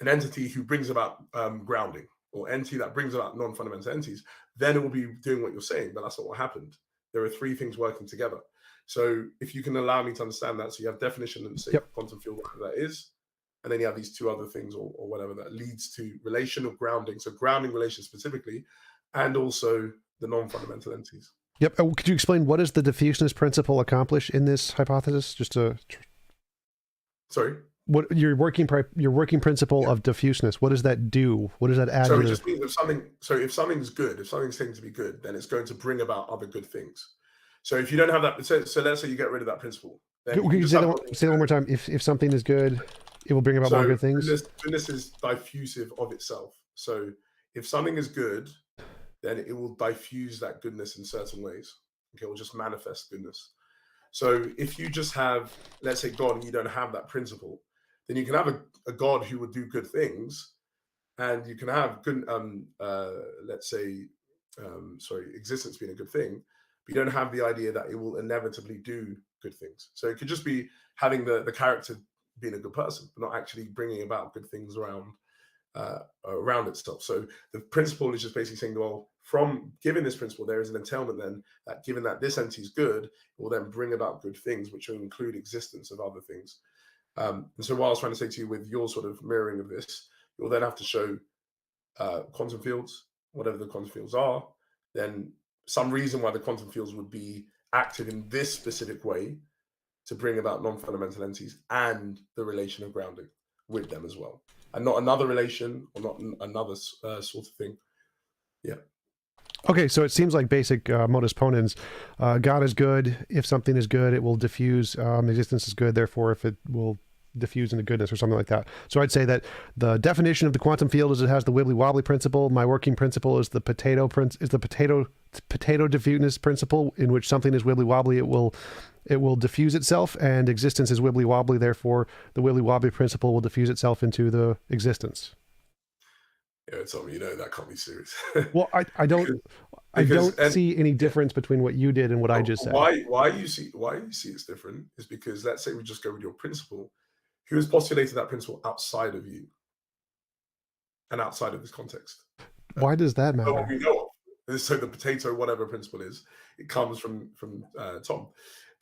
an entity who brings about grounding, or entity that brings about non-fundamental entities, then it will be doing what you're saying, but that's not what happened. There are three things working together. So if you can allow me to understand that, so you have definition and say quantum field, whatever that is, and then you have these two other things or whatever that leads to relation of grounding. So grounding relation specifically, and also the non-fundamental entities. Yep. Could you explain what does the diffusionist principle accomplish in this hypothesis? Just to. Sorry. What your working principle of diffuseness? What does that do? What does that add? So it just means if something's good, if something's taken to be good, then it's going to bring about other good things. So if you don't have that, so let's say you get rid of that principle. Then can you say that one more time? If something is good, it will bring about more good things. Goodness is diffusive of itself. So if something is good, then it will diffuse that goodness in certain ways. Okay, it will just manifest goodness. So if you just have, let's say, God, and you don't have that principle, then you can have a God who would do good things, and you can have good, let's say, existence being a good thing, but you don't have the idea that it will inevitably do good things. So it could just be having the character being a good person, but not actually bringing about good things around itself. So the principle is just basically saying, well, from given this principle, there is an entailment then that given that this entity is good, it will then bring about good things, which will include existence of other things. And so what I was trying to say to you with your sort of mirroring of this, you'll then have to show quantum fields, whatever the quantum fields are, then some reason why the quantum fields would be active in this specific way to bring about non-fundamental entities, and the relation of grounding with them as well, and not another relation or not another sort of thing. Yeah. Okay, so it seems like basic modus ponens. God is good. If something is good, it will diffuse. Existence is good. Therefore, if it will diffuse into goodness or something like that. So I'd say that the definition of the quantum field is it has the wibbly wobbly principle. My working principle is the potato diffusionist principle, in which something is wibbly wobbly, it will diffuse itself, and existence is wibbly wobbly. Therefore, the wibbly wobbly principle will diffuse itself into the existence. Yeah, Tom, you know that can't be serious. Well, I don't see any difference between what you did and what I just said. Why you see it's different is because, let's say we just go with your principle. Who has postulated that principle outside of you and outside of this context? Why does that matter? What we know of. So the potato, whatever principle is, it comes from Tom.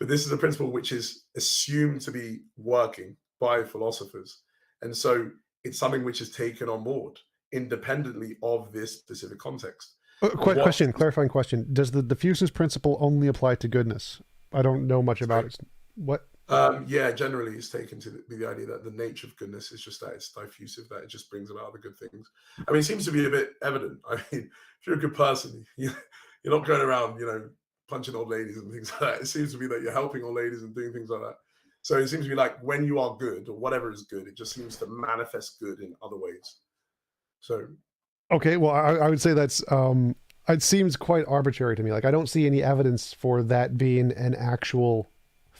But this is a principle which is assumed to be working by philosophers. And so it's something which is taken on board independently of this specific context. Clarifying question. Does the diffusers principle only apply to goodness? I don't know much about it. What? Yeah, generally it's taken to be the idea that the nature of goodness is just that it's diffusive, that it just brings about the good things. I mean, it seems to be a bit evident. I mean, if you're a good person, you're not going around, punching old ladies and things like that. It seems to be that you're helping old ladies and doing things like that. So it seems to be like when you are good, or whatever is good, it just seems to manifest good in other ways. So, okay, well, I would say that's it seems quite arbitrary to me. Like, I don't see any evidence for that being an actual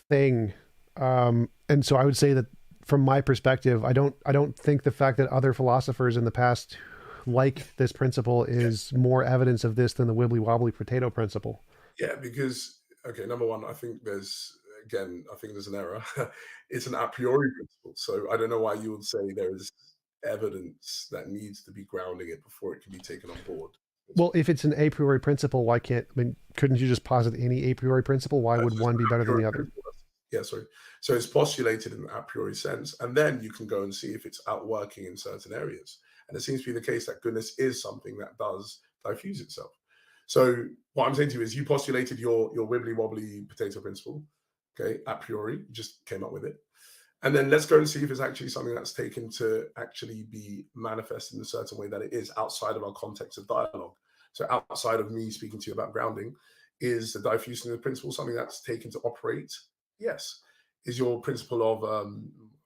thing, and so I would say that from my perspective, I don't think the fact that other philosophers in the past like this principle is more evidence of this than the wibbly wobbly potato principle. Yeah, because number one, I think there's an error. It's an a priori principle, so I don't know why you would say there is evidence that needs to be grounding it before it can be taken on board. Well, if it's an a priori principle, couldn't you just posit any a priori principle? Why would one be better than the other? Yeah, sorry. So it's postulated in an a priori sense, and then you can go and see if it's outworking in certain areas. And it seems to be the case that goodness is something that does diffuse itself. So what I'm saying to you is, you postulated your wibbly wobbly potato principle, okay, a priori, you just came up with it. And then let's go and see if it's actually something that's taken to actually be manifest in a certain way that it is outside of our context of dialogue. So outside of me speaking to you about grounding, is the diffusion principle something that's taken to operate? Yes. Is your principle of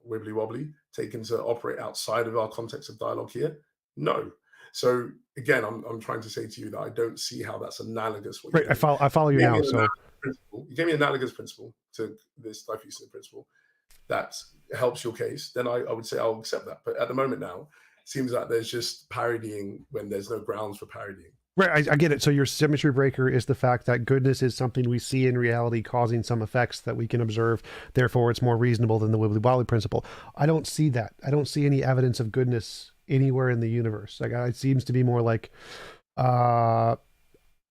wibbly wobbly taken to operate outside of our context of dialogue here? No. So again, I'm trying to say to you that I don't see how that's analogous. Right, I follow you now. So you gave me an analogous principle to this diffusion principle that helps your case, then I would say I'll accept that. But at the moment now, it seems like there's just parodying when there's no grounds for parodying. Right, I get it. So your symmetry breaker is the fact that goodness is something we see in reality causing some effects that we can observe. Therefore, it's more reasonable than the wibbly wobbly principle. I don't see that. I don't see any evidence of goodness anywhere in the universe. Like, it seems to be more like a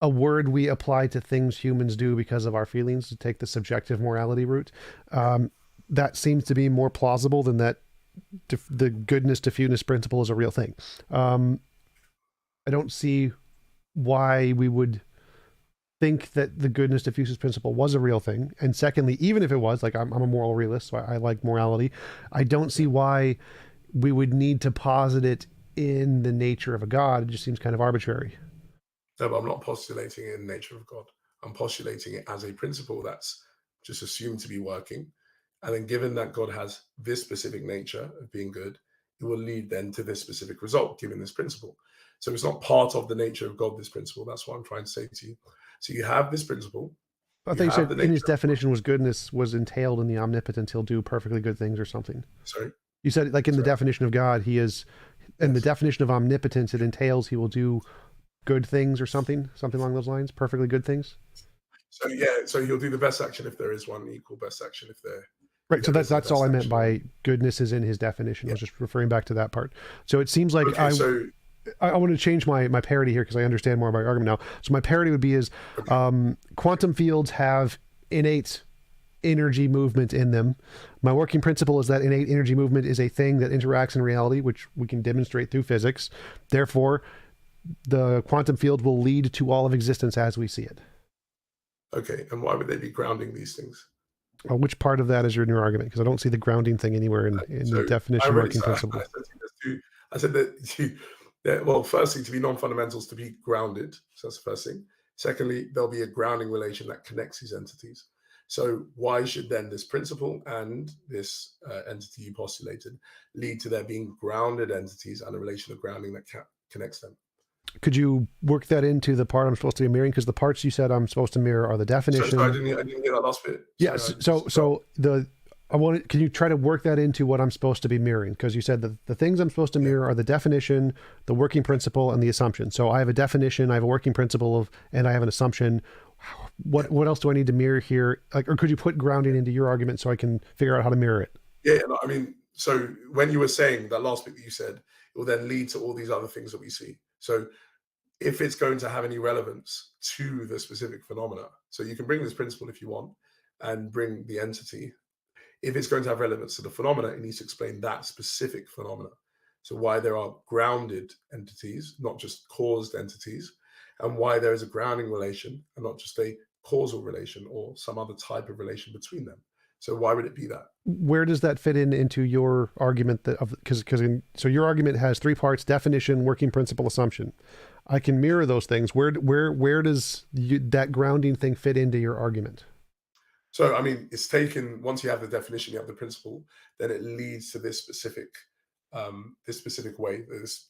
word we apply to things humans do because of our feelings, to take the subjective morality route. That seems to be more plausible than that the goodness diffuseness principle is a real thing. I don't see why we would think that the goodness diffuseness principle was a real thing. And secondly, even if it was, like, I'm a moral realist, so I like morality, I don't see why we would need to posit it in the nature of a God. It just seems kind of arbitrary. No, but I'm not postulating it in the nature of God. I'm postulating it as a principle that's just assumed to be working. And then given that God has this specific nature of being good, it will lead then to this specific result, given this principle. So it's not part of the nature of God, this principle. That's what I'm trying to say to you. So you have this principle. I think you said in his definition was goodness was entailed in the omnipotent, he'll do perfectly good things or something. Sorry? You said, like, in the definition of God, he is, in the definition of omnipotence, it entails he will do good things or something along those lines, perfectly good things. So yeah, so he'll do the best action if there is one, equal best action if there. Right, so that's all I meant by goodness is in his definition. I was just referring back to that part. So it seems like I want to change my parody here because I understand more about your argument now. So my parody would be quantum fields have innate energy movement in them. My working principle is that innate energy movement is a thing that interacts in reality, which we can demonstrate through physics. Therefore, the quantum field will lead to all of existence as we see it. Okay, and why would they be grounding these things? Which part of that is your new argument? Because I don't see the grounding thing anywhere in the definition of working principle. I said that Well, firstly, to be non-fundamentals, to be grounded. So that's the first thing. Secondly, there'll be a grounding relation that connects these entities. So why should then this principle and this entity you postulated lead to there being grounded entities and a relation of grounding that connects them? Could you work that into the part I'm supposed to be mirroring? Because the parts you said I'm supposed to mirror are the definition. Sorry, I didn't hear that last bit. Yes. Can you try to work that into what I'm supposed to be mirroring? Because you said the things I'm supposed to mirror are the definition, the working principle, and the assumption. So I have a definition, I have a working principle and I have an assumption. What else do I need to mirror here? Or could you put grounding into your argument so I can figure out how to mirror it? Yeah, no, I mean, so when you were saying that last bit that you said, it will then lead to all these other things that we see. So if it's going to have any relevance to the specific phenomena, so you can bring this principle if you want and bring the entity. If it's going to have relevance to the phenomena, it needs to explain that specific phenomena. So why there are grounded entities, not just caused entities, and why there is a grounding relation and not just a causal relation or some other type of relation between them. So why would it be that? Where does that fit into your argument so your argument has three parts: definition, working principle, assumption. I can mirror those things. Where does that grounding thing fit into your argument? So, I mean, it's taken, once you have the definition, you have the principle, then it leads to this specific way,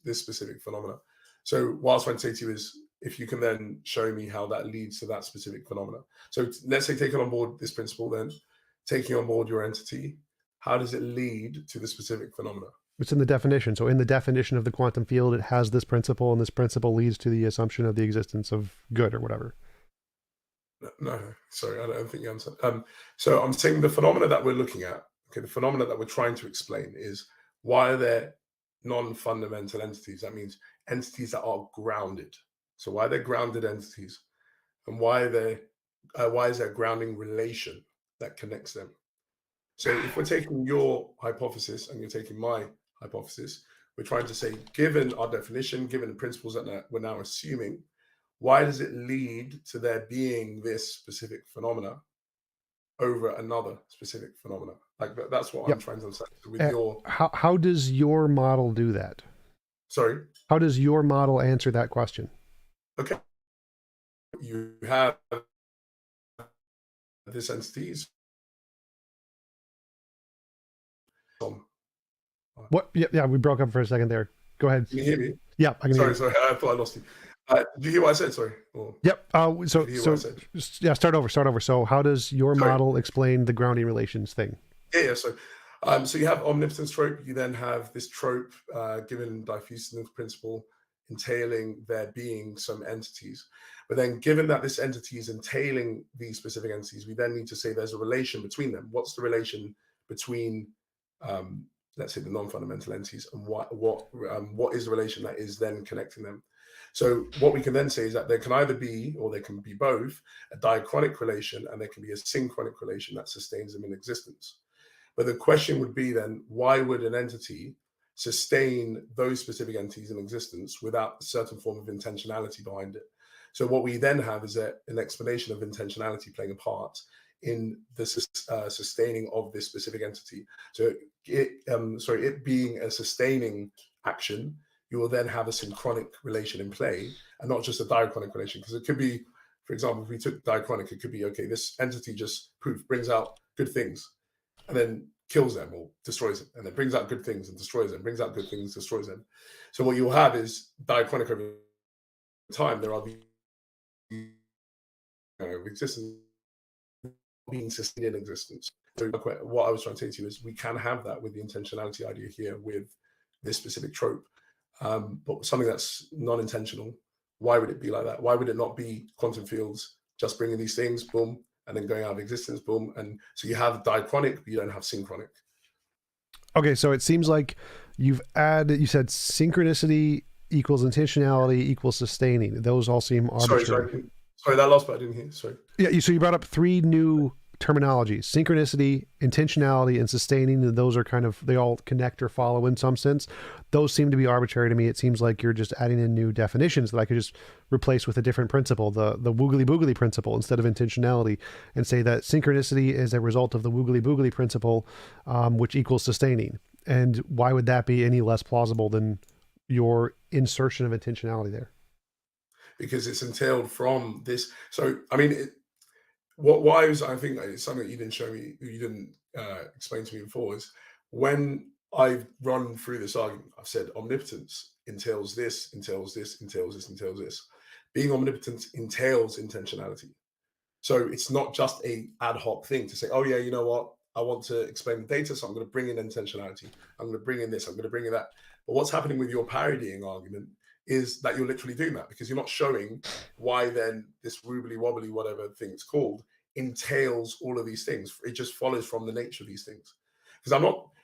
this specific phenomena. So what I was trying to say to you is, if you can then show me how that leads to that specific phenomena. So let's say taking on board this principle, then taking on board your entity, how does it lead to the specific phenomena? It's in the definition. So in the definition of the quantum field, it has this principle, and this principle leads to the assumption of the existence of good or whatever. No, sorry, I don't think you answered. So I'm saying the phenomena that we're looking at, okay, the phenomena that we're trying to explain is why are there non-fundamental entities? That means entities that are grounded. So why are there grounded entities, and why is there a grounding relation that connects them? So if we're taking your hypothesis and you're taking my hypothesis, we're trying to say, given our definition, given the principles that we're now assuming, why does it lead to there being this specific phenomena over another specific phenomena? Like that's what I'm trying to understand. With how does your model do that? Sorry? How does your model answer that question? Okay. You have this entities. What? Yeah, we broke up for a second there. Go ahead. Can you hear me? Yeah, I can hear you. Sorry, I thought I lost you. Did you hear what I said? Sorry. Yep. Start over. So how does your model explain the grounding relations thing? Yeah. So you have omnipotence trope. You then have this trope given diffusionist principle entailing there being some entities. But then given that this entity is entailing these specific entities, we then need to say there's a relation between them. What's the relation between let's say the non-fundamental entities, and what is the relation that is then connecting them? So what we can then say is that there can either be, or there can be both, a diachronic relation, and there can be a synchronic relation that sustains them in existence. But the question would be then, why would an entity sustain those specific entities in existence without a certain form of intentionality behind it? So what we then have is an explanation of intentionality playing a part in the sustaining of this specific entity. So it being a sustaining action, you will then have a synchronic relation in play and not just a diachronic relation. Because it could be, for example, if we took diachronic, it could be, okay, this entity just brings out good things and then kills them or destroys them, and then brings out good things and destroys them, brings out good things, destroys them. So what you'll have is diachronic over time. There are the existence being sustained in existence. So what I was trying to say to you is we can have that with the intentionality idea here with this specific trope. But something that's non-intentional, why would it be like that? Why would it not be quantum fields just bringing these things, boom, and then going out of existence, boom? And so you have diachronic, but you don't have synchronic. Okay, so it seems like you said synchronicity equals intentionality equals sustaining. Those all seem arbitrary. Sorry, that last part I didn't hear. Sorry. Yeah, so you brought up three new terminologies: synchronicity, intentionality, and sustaining. And those are they all connect or follow in some sense. Those seem to be arbitrary to me. It seems like you're just adding in new definitions that I could just replace with a different principle, the woogly boogly principle, instead of intentionality, and say that synchronicity is a result of the woogly boogly principle, which equals sustaining. And why would that be any less plausible than your insertion of intentionality there? Because it's entailed from this. So, I mean, what I was, I think it's something that you didn't show me, you didn't explain to me before, is when I've run through this argument, I've said omnipotence entails this, entails this, entails this, entails this. Being omnipotent entails intentionality. So it's not just a ad hoc thing to say, oh yeah, you know what? I want to explain the data, so I'm going to bring in intentionality. I'm going to bring in this, I'm going to bring in that. But what's happening with your parodying argument is that you're literally doing that, because you're not showing why then this wobbly wobbly, whatever thing it's called, entails all of these things. It just follows from the nature of these things. Because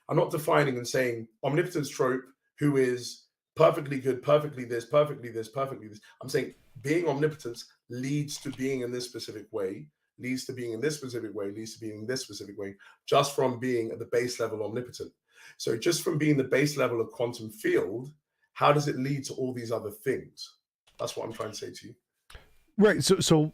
I'm not defining and saying omnipotence trope, who is perfectly good, perfectly this, perfectly this, perfectly this. I'm saying being omnipotent leads to being in this specific way, leads to being in this specific way, leads to being in this specific way, just from being at the base level omnipotent. So just from being the base level of quantum field, how does it lead to all these other things? That's what I'm trying to say to you. Right. So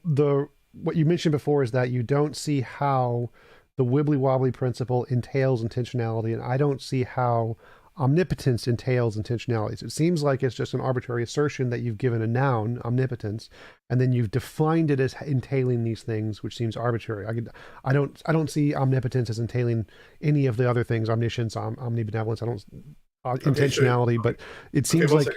what you mentioned before is that you don't see how the wibbly wobbly principle entails intentionality, and I don't see how omnipotence entails intentionality. So it seems like it's just an arbitrary assertion that you've given a noun, omnipotence, and then you've defined it as entailing these things, which seems arbitrary. I don't see omnipotence as entailing any of the other things, omniscience, omnibenevolence. I don't intentionality, but it seems like.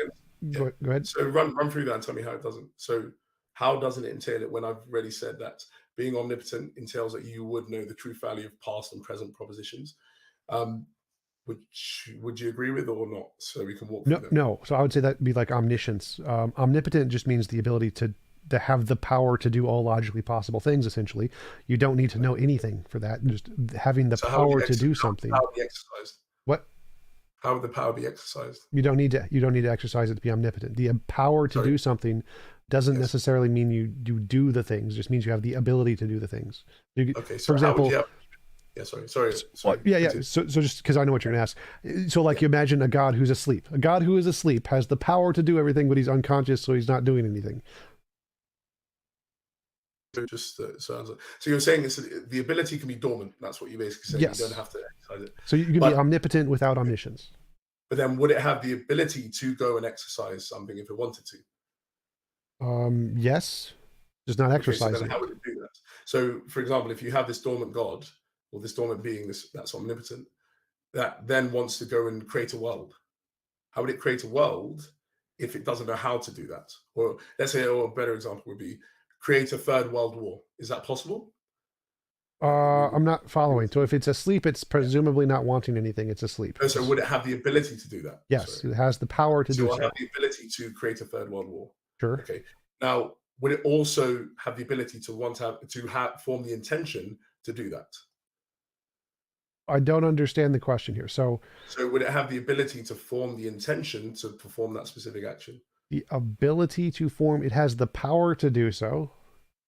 Yeah. Go ahead. So run through that and tell me how it doesn't. So how doesn't it entail it when I've already said that being omnipotent entails that you would know the true value of past and present propositions? Which would you agree with or not? So we can walk through them. No. So I would say that'd be like omniscience. Omnipotent just means the ability to have the power to do all logically possible things. Essentially, you don't need to know anything for that. Just having the power to do something. How would be exercised? What? How would the power be exercised? You don't need to exercise it to be omnipotent. The power to do something doesn't necessarily mean you do the things. It just means you have the ability to do the things. Okay. So for example. Sorry. Yeah. So just because I know what you're going to ask. So like you imagine a God who's asleep. A God who is asleep has the power to do everything, but he's unconscious, so he's not doing anything. Just so you're saying it's the ability can be dormant. That's what you basically say. Yes. You don't have to exercise it. So you can be omnipotent without omniscience. But then would it have the ability to go and exercise something if it wanted to? Yes. Just not exercising. So then how would it do that? So for example, if you have this dormant God or this dormant being that's omnipotent, that then wants to go and create a world, how would it create a world if it doesn't know how to do that? Or let's say, a better example would be create a third world war. Is that possible? I'm not following. So if it's asleep, it's presumably not wanting anything. It's asleep. So would it have the ability to do that? Yes, it has the power to do so. So it have the ability to create a third world war. Sure. Okay. Now, would it also have the ability to form the intention to do that? I don't understand the question here. So would it have the ability to form the intention to perform that specific action? The ability to form, it has the power to do so.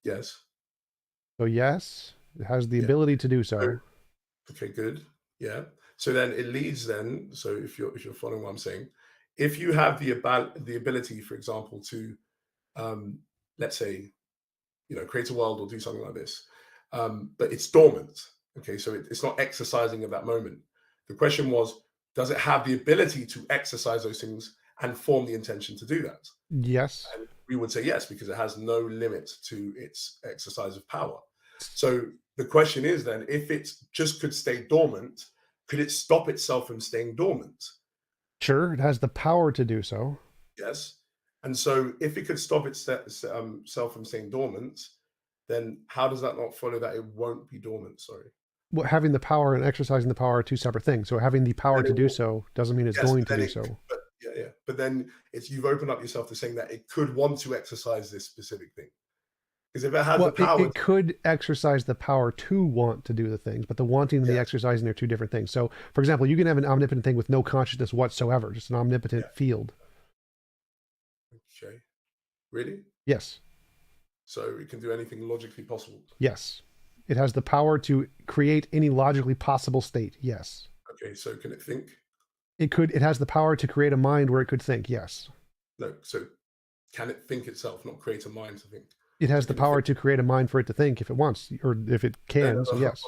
Yes. So yes, it has the ability to do so. Okay, good. Yeah. So then it leads then, so if you're following what I'm saying, if you have the ability, for example, to let's say, create a world or do something like this, but it's dormant. Okay, so it's not exercising at that moment. The question was, does it have the ability to exercise those things and form the intention to do that? Yes. And we would say yes, because it has no limit to its exercise of power. So the question is then, if it just could stay dormant, could it stop itself from staying dormant? Sure, it has the power to do so. Yes. And so if it could stop itself from staying dormant, then how does that not follow that it won't be dormant? Sorry. Well, having the power and exercising the power are two separate things. So having the power to do so doesn't mean it's going to do so. But then you've opened up yourself to saying that it could want to exercise this specific thing. Because if it has the power, it could exercise the power to want to do the things, but the wanting and the exercising are two different things. So, for example, you can have an omnipotent thing with no consciousness whatsoever, just an omnipotent field. Okay. Really? Yes. So it can do anything logically possible? Yes. It has the power to create any logically possible state. Yes. Okay. So can it think? It has the power to create a mind where it could think. Yes. No. So can it think itself, not create a mind to think? It has the power to create a mind for it to think if it wants, or if it can. So yes.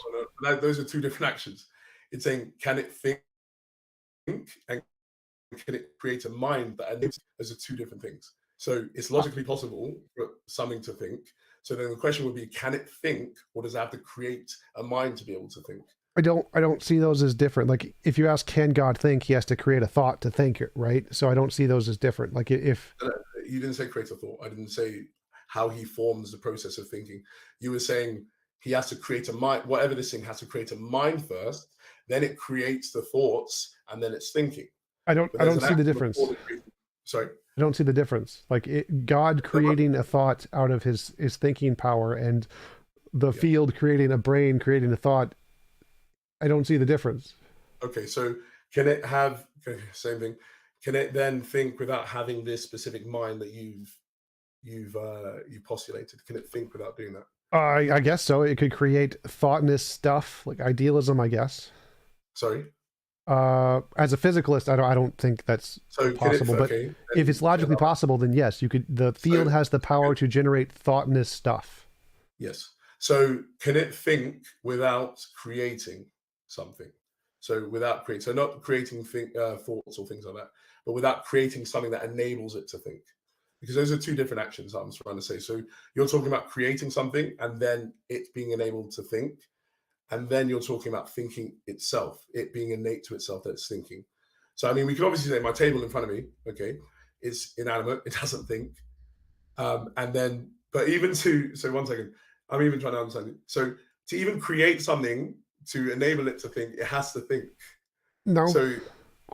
Those are two different actions. It's saying, can it think and can it create a mind that enables? Those are two different things. So it's logically possible for something to think. So then the question would be, can it think, or does it have to create a mind to be able to think? I don't see those as different. Like if you ask, can God think? He has to create a thought to think it, right? So I don't see those as different. Like if you didn't say create a thought, I didn't say how he forms the process of thinking. You were saying he has to create a mind. Whatever this thing has to create a mind first, then it creates the thoughts, and then it's thinking. I don't see the difference. Sorry, I don't see the difference. Like God creating a thought out of his thinking power, and the field creating a brain, creating a thought. I don't see the difference. Okay, so can it have same thing? Can it then think without having this specific mind that you've postulated? Can it think without doing that? I guess so. It could create thoughtness stuff, like idealism, I guess. Sorry. As a physicalist, I don't think that's possible. But if it's logically possible, then yes, you could. The field has the power to generate thoughtness stuff. Yes. So can it think without creating something? So without creating, so not creating thoughts or things like that, but without creating something that enables it to think. Because those are two different actions I'm trying to say. So you're talking about creating something and then it being enabled to think. And then you're talking about thinking itself, it being innate to itself that it's thinking. So, I mean, we can obviously say my table in front of me, okay, is inanimate, it doesn't think. And then, but even to, so one second, I'm even trying to understand it. So to even create something to enable it to think, it has to think. No. So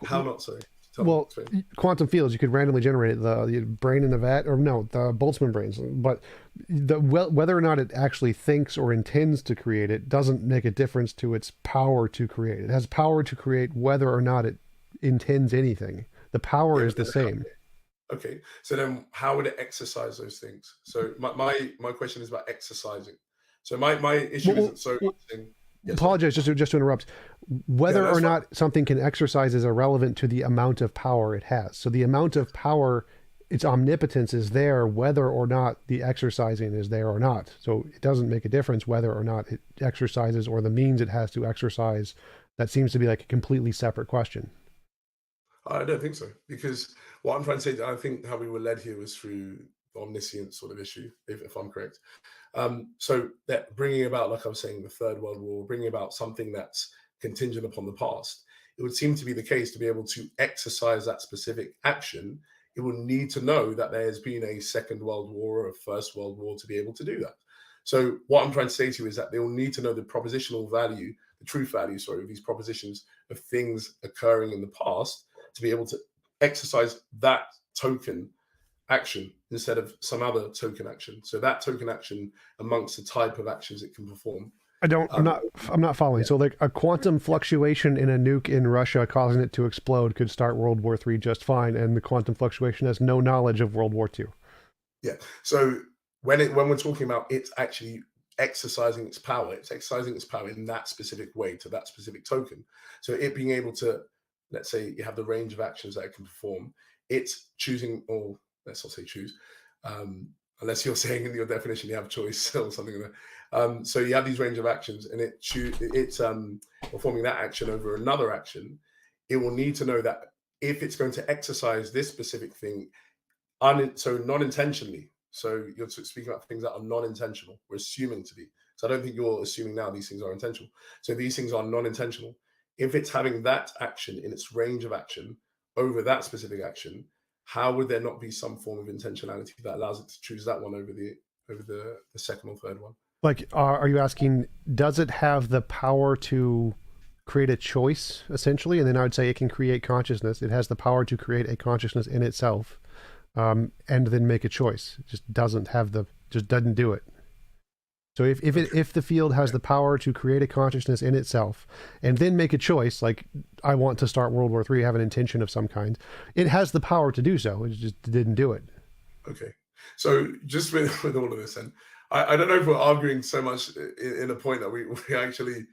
how not so? Well, quantum fields, you could randomly generate the brain in a vat, or no, the Boltzmann brains. But whether or not it actually thinks or intends to create it doesn't make a difference to its power to create. It has power to create whether or not it intends anything. The power is the same. Okay, so then how would it exercise those things? So my question is about exercising. So my issue isn't so much in... Yes, apologize, just to interrupt. Whether or not something can exercise is irrelevant to the amount of power it has. So the amount of power, its omnipotence is there, whether or not the exercising is there or not. So it doesn't make a difference whether or not it exercises or the means it has to exercise. That seems to be like a completely separate question. I don't think so, because what I'm trying to say, I think how we were led here was through the omniscient sort of issue, if I'm correct. So that bringing about, like I was saying, the Third World War, bringing about something that's contingent upon the past, it would seem to be the case to be able to exercise that specific action. It would need to know that there has been a Second World War or a First World War to be able to do that. So what I'm trying to say to you is that they will need to know the propositional value, the truth value, sorry, of these propositions of things occurring in the past to be able to exercise that token action instead of some other token action. So that token action amongst the type of actions it can perform. I'm not following. Yeah. So like a quantum fluctuation in a nuke in Russia causing it to explode could start World War III just fine, and the quantum fluctuation has no knowledge of World War II. Yeah. So when we're talking about it's actually exercising its power, it's exercising its power in that specific way to that specific token. So it being able to, let's say you have the range of actions that it can perform, it's choosing, or let's not say choose, unless you're saying in your definition you have choice or something like that. So you have these range of actions, and it's performing that action over another action. It will need to know that if it's going to exercise this specific thing, so non-intentionally. So you're speaking about things that are non-intentional. We're assuming to be. So I don't think you're assuming now these things are intentional. So these things are non-intentional. If it's having that action in its range of action over that specific action, how would there not be some form of intentionality that allows it to choose that one over the second or third one? Like, are you asking, does it have the power to create a choice, essentially? And then I would say it can create consciousness. It has the power to create a consciousness in itself, and then make a choice. It just doesn't do it. So if the field has the power to create a consciousness in itself and then make a choice, like I want to start World War III, have an intention of some kind, it has the power to do so. It just didn't do it. Okay. So just with all of this, and I don't know if we're arguing so much in a point that we actually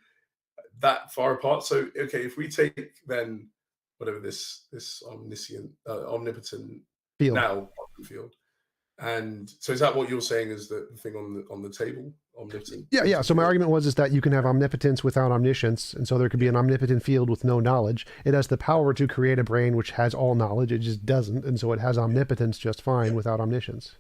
that far apart. So, okay, if we take then whatever this omnipotent field. Now field. And so is that what you're saying is the thing on the table? omnipotent. Yeah. So my argument is that you can have omnipotence without omniscience, and so there could be an omnipotent field with no knowledge. It has the power to create a brain which has all knowledge. It just doesn't, and so it has omnipotence just fine without omniscience.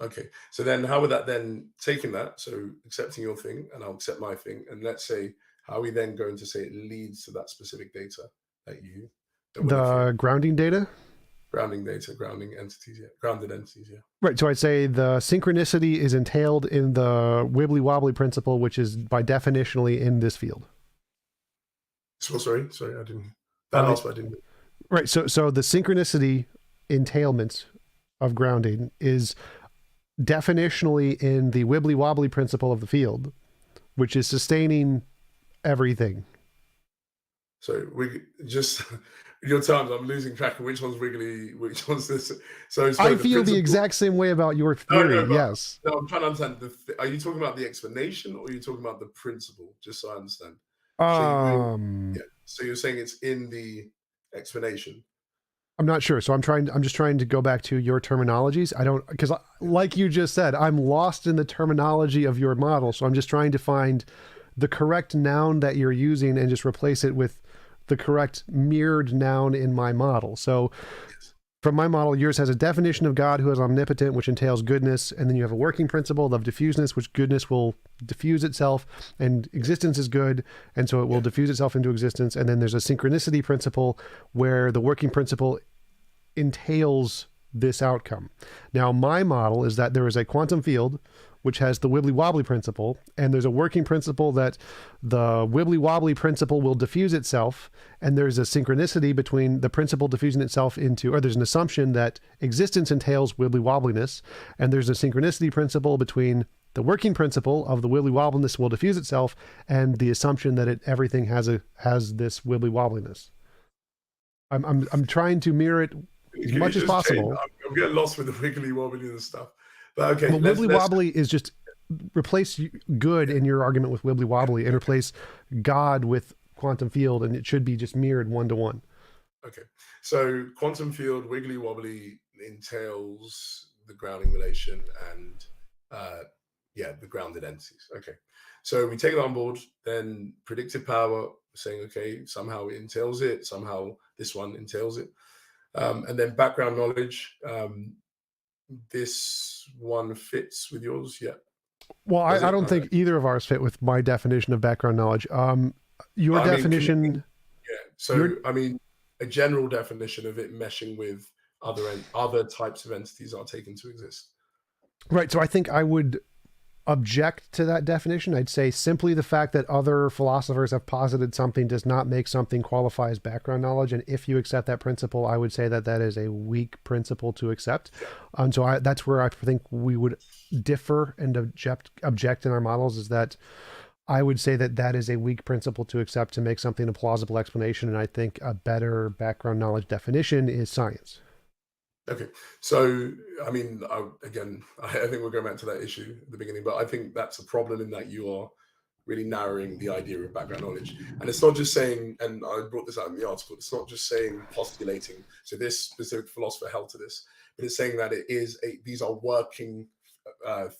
Okay, so then how would that then, taking that, so accepting your thing and I'll accept my thing, and let's say how are we then going to say it leads to that specific data that the grounding data? Grounding data, grounding entities, grounded entities, Right, so I'd say the synchronicity is entailed in the wibbly-wobbly principle, which is by definitionally in this field. So sorry, I didn't, that last part I didn't. Right, so the synchronicity entailment of grounding is definitionally in the wibbly-wobbly principle of the field, which is sustaining everything. So we just... Your terms, I'm losing track of which one's wiggly, which one's this. So I feel the exact same way about your theory. Yes. No, I'm trying to understand. Are you talking about the explanation, or are you talking about the principle? Just so I understand. So you're saying it's in the explanation. I'm not sure. So I'm just trying to go back to your terminologies. Because like you just said, I'm lost in the terminology of your model. So I'm just trying to find the correct noun that you're using and just replace it with the correct mirrored noun in my model. So from my model, yours has a definition of God who is omnipotent, which entails goodness. And then you have a working principle of diffuseness, which goodness will diffuse itself, and existence is good. And so it will diffuse itself into existence. And then there's a synchronicity principle where the working principle entails this outcome. Now, my model is that there is a quantum field which has the wibbly-wobbly principle, and there's a working principle that the wibbly-wobbly principle will diffuse itself, and there's a synchronicity between the principle diffusing itself into, or there's an assumption that existence entails wibbly-wobbliness, and there's a synchronicity principle between the working principle of the wibbly-wobbliness will diffuse itself and the assumption that everything has this wibbly-wobbliness. I'm trying to mirror it as much as possible. I'm getting lost with the wiggly-wobbly and stuff. But okay, well, wibbly-wobbly is just replace good in your argument with wibbly-wobbly and replace God with quantum field, and it should be just mirrored one-to-one. Okay, so quantum field wiggly-wobbly entails the grounding relation and the grounded entities. Okay, so we take it on board. Then predictive power, saying okay, somehow it entails it, somehow this one entails it, and then background knowledge. This one fits with yours, Well, I don't think either of ours fit with my definition of background knowledge. Your definition... I mean, a general definition of it meshing with other types of entities are taken to exist. Right, so I think I would object to that definition. I'd say simply the fact that other philosophers have posited something does not make something qualify as background knowledge. And if you accept that principle, I would say that is a weak principle to accept. So that's where I think we would differ and object in our models, is that I would say that is a weak principle to accept to make something a plausible explanation. And I think a better background knowledge definition is science. Okay, so I mean, I think we'll go back to that issue at the beginning, but I think that's a problem in that you are really narrowing the idea of background knowledge. And it's not just saying, and I brought this out in the article, it's not just saying postulating, so this specific philosopher held to this, but it's saying that these are working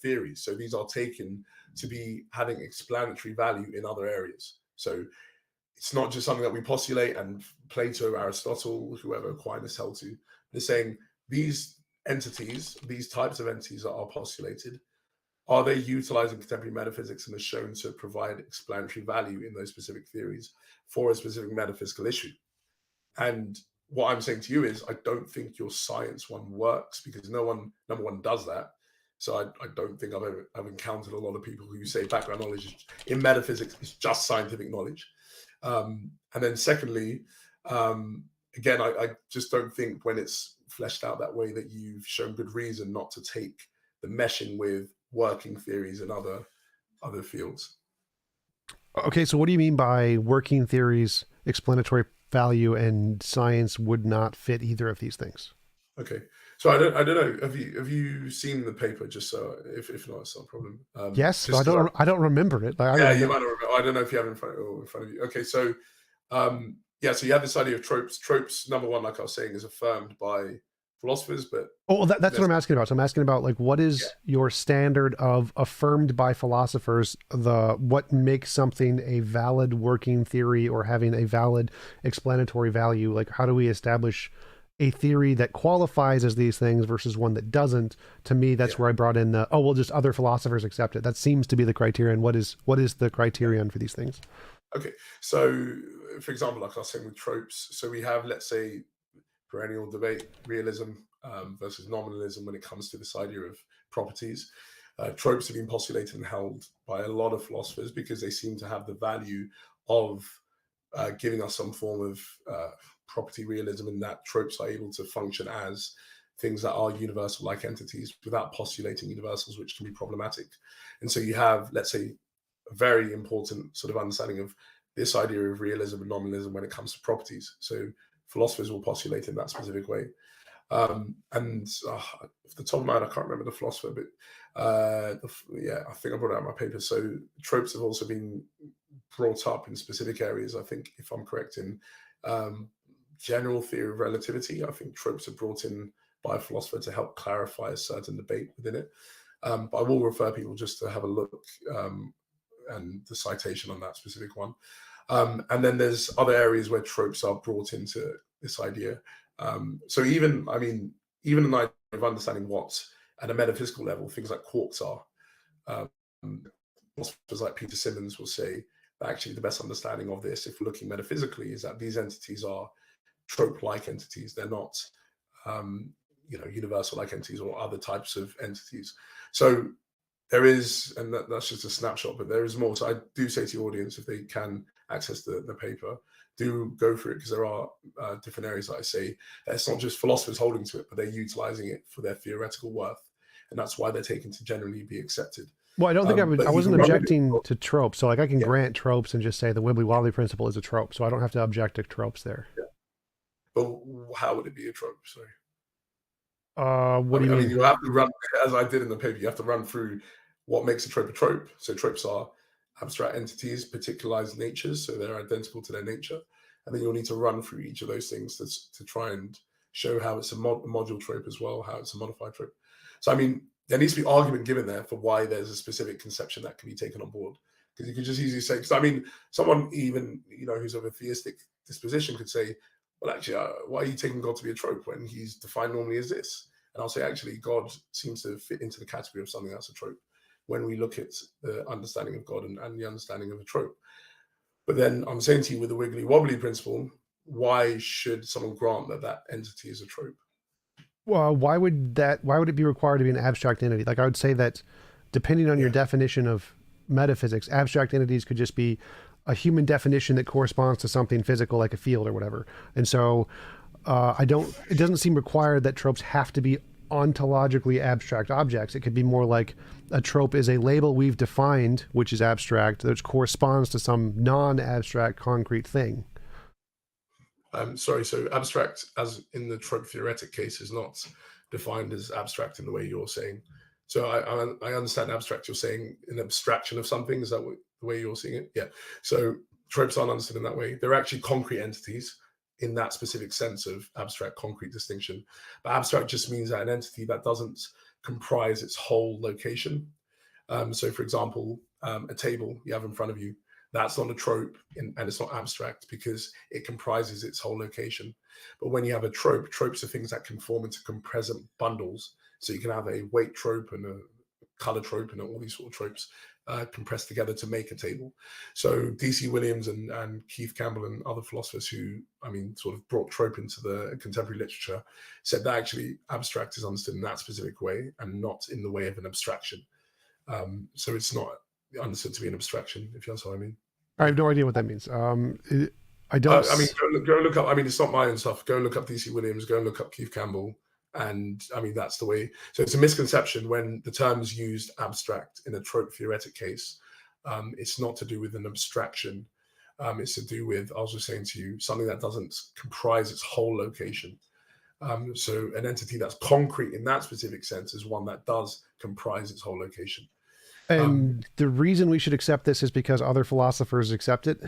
theories. So these are taken to be having explanatory value in other areas. So it's not just something that we postulate, and Plato, Aristotle, whoever Aquinas held to. They're saying these entities, these types of entities that are postulated, are they utilizing contemporary metaphysics and are shown to provide explanatory value in those specific theories for a specific metaphysical issue? And what I'm saying to you is, I don't think your science one works, because number one, does that. So I don't think I've encountered a lot of people who say background knowledge in metaphysics is just scientific knowledge. And then secondly, again, I just don't think when it's fleshed out that way that you've shown good reason not to take the meshing with working theories and other fields. Okay, so what do you mean by working theories, explanatory value, and science would not fit either of these things? Okay, so I don't know. Have you seen the paper? Just so if not, it's not a problem. Yes, but I don't remember it. You might not remember. I don't know if you have it in front of you. Okay, so. So you have this idea of tropes. Tropes, number one, like I was saying, is affirmed by philosophers, but Oh, that's what I'm asking about. So I'm asking about like, what is your standard of affirmed by philosophers, what makes something a valid working theory or having a valid explanatory value? Like, how do we establish a theory that qualifies as these things versus one that doesn't? To me, that's where I brought in just other philosophers accept it. That seems to be the criterion. What is the criterion for these things? Okay, so for example, like I was saying with tropes, so we have, let's say, perennial debate, realism versus nominalism when it comes to this idea of properties. Tropes have been postulated and held by a lot of philosophers because they seem to have the value of giving us some form of property realism, and that tropes are able to function as things that are universal like entities without postulating universals, which can be problematic. And so you have, let's say, a very important sort of understanding of this idea of realism and nominalism when it comes to properties. So philosophers will postulate in that specific way. And off the top of my head, I can't remember the philosopher, but I think I brought it out in my paper. So tropes have also been brought up in specific areas. I think, if I'm correct, in general theory of relativity, I think tropes are brought in by a philosopher to help clarify a certain debate within it. But I will refer people just to have a look and the citation on that specific one. And then there's other areas where tropes are brought into this idea. So even an idea of understanding what, at a metaphysical level, things like quarks are. Philosophers like Peter Simmons will say that actually the best understanding of this, if looking metaphysically, is that these entities are trope-like entities. They're not, universal-like entities or other types of entities. So there is, and that's just a snapshot, but there is more. So I do say to your audience, if they can access the paper, do go for it, because there are different areas that I say that it's not just philosophers holding to it, but they're utilizing it for their theoretical worth. And that's why they're taken to generally be accepted. Well, I don't think I wasn't objecting to tropes. So like I can grant tropes and just say the wibbly-wobbly principle is a trope. So I don't have to object to tropes there. Yeah. But how would it be a trope? Sorry. What do you mean? I mean, you have to run, as I did in the paper, you have to run through what makes a trope a trope. So tropes are abstract entities, particularized natures, so they're identical to their nature. And then you'll need to run through each of those things to try and show how it's a module trope as well, how it's a modifier trope. So, I mean, there needs to be argument given there for why there's a specific conception that can be taken on board. Because you could just easily say, because I mean, someone even, who's of a theistic disposition could say, well, actually, why are you taking God to be a trope when he's defined normally as this? And I'll say, actually, God seems to fit into the category of something that's a trope when we look at the understanding of God and the understanding of a trope. But then I'm saying to you, with the wiggly wobbly principle, why should someone grant that entity is a trope? Well, why would it be required to be an abstract entity? Like I would say that depending on your definition of metaphysics, abstract entities could just be a human definition that corresponds to something physical like a field or whatever. And so it doesn't seem required that tropes have to be ontologically abstract objects. It could be more like a trope is a label we've defined, which is abstract, which corresponds to some non-abstract concrete thing. Sorry, so abstract, as in the trope theoretic case, is not defined as abstract in the way you're saying. So I understand abstract, you're saying an abstraction of something. Is that the way you're seeing it? Yeah. So tropes aren't understood in that way. They're actually concrete entities in that specific sense of abstract concrete distinction. But abstract just means that an entity that doesn't comprise its whole location. So for example, a table you have in front of you, that's not a trope and it's not abstract because it comprises its whole location. But when you have a trope, tropes are things that can form into compresent bundles. So you can have a weight trope and a color trope and all these sort of tropes compressed together to make a table. So D.C. Williams and Keith Campbell and other philosophers who, sort of brought trope into the contemporary literature said that actually abstract is understood in that specific way and not in the way of an abstraction. So it's not understood to be an abstraction, if that's what I mean. I have no idea what that means. I don't. Go look up. It's not my own stuff. Go look up D.C. Williams. Go look up Keith Campbell. And that's the way. So it's a misconception when the term's used abstract in a trope theoretic case. It's not to do with an abstraction. It's to do with, I was just saying to you, something that doesn't comprise its whole location. So an entity that's concrete in that specific sense is one that does comprise its whole location. And the reason we should accept this is because other philosophers accept it.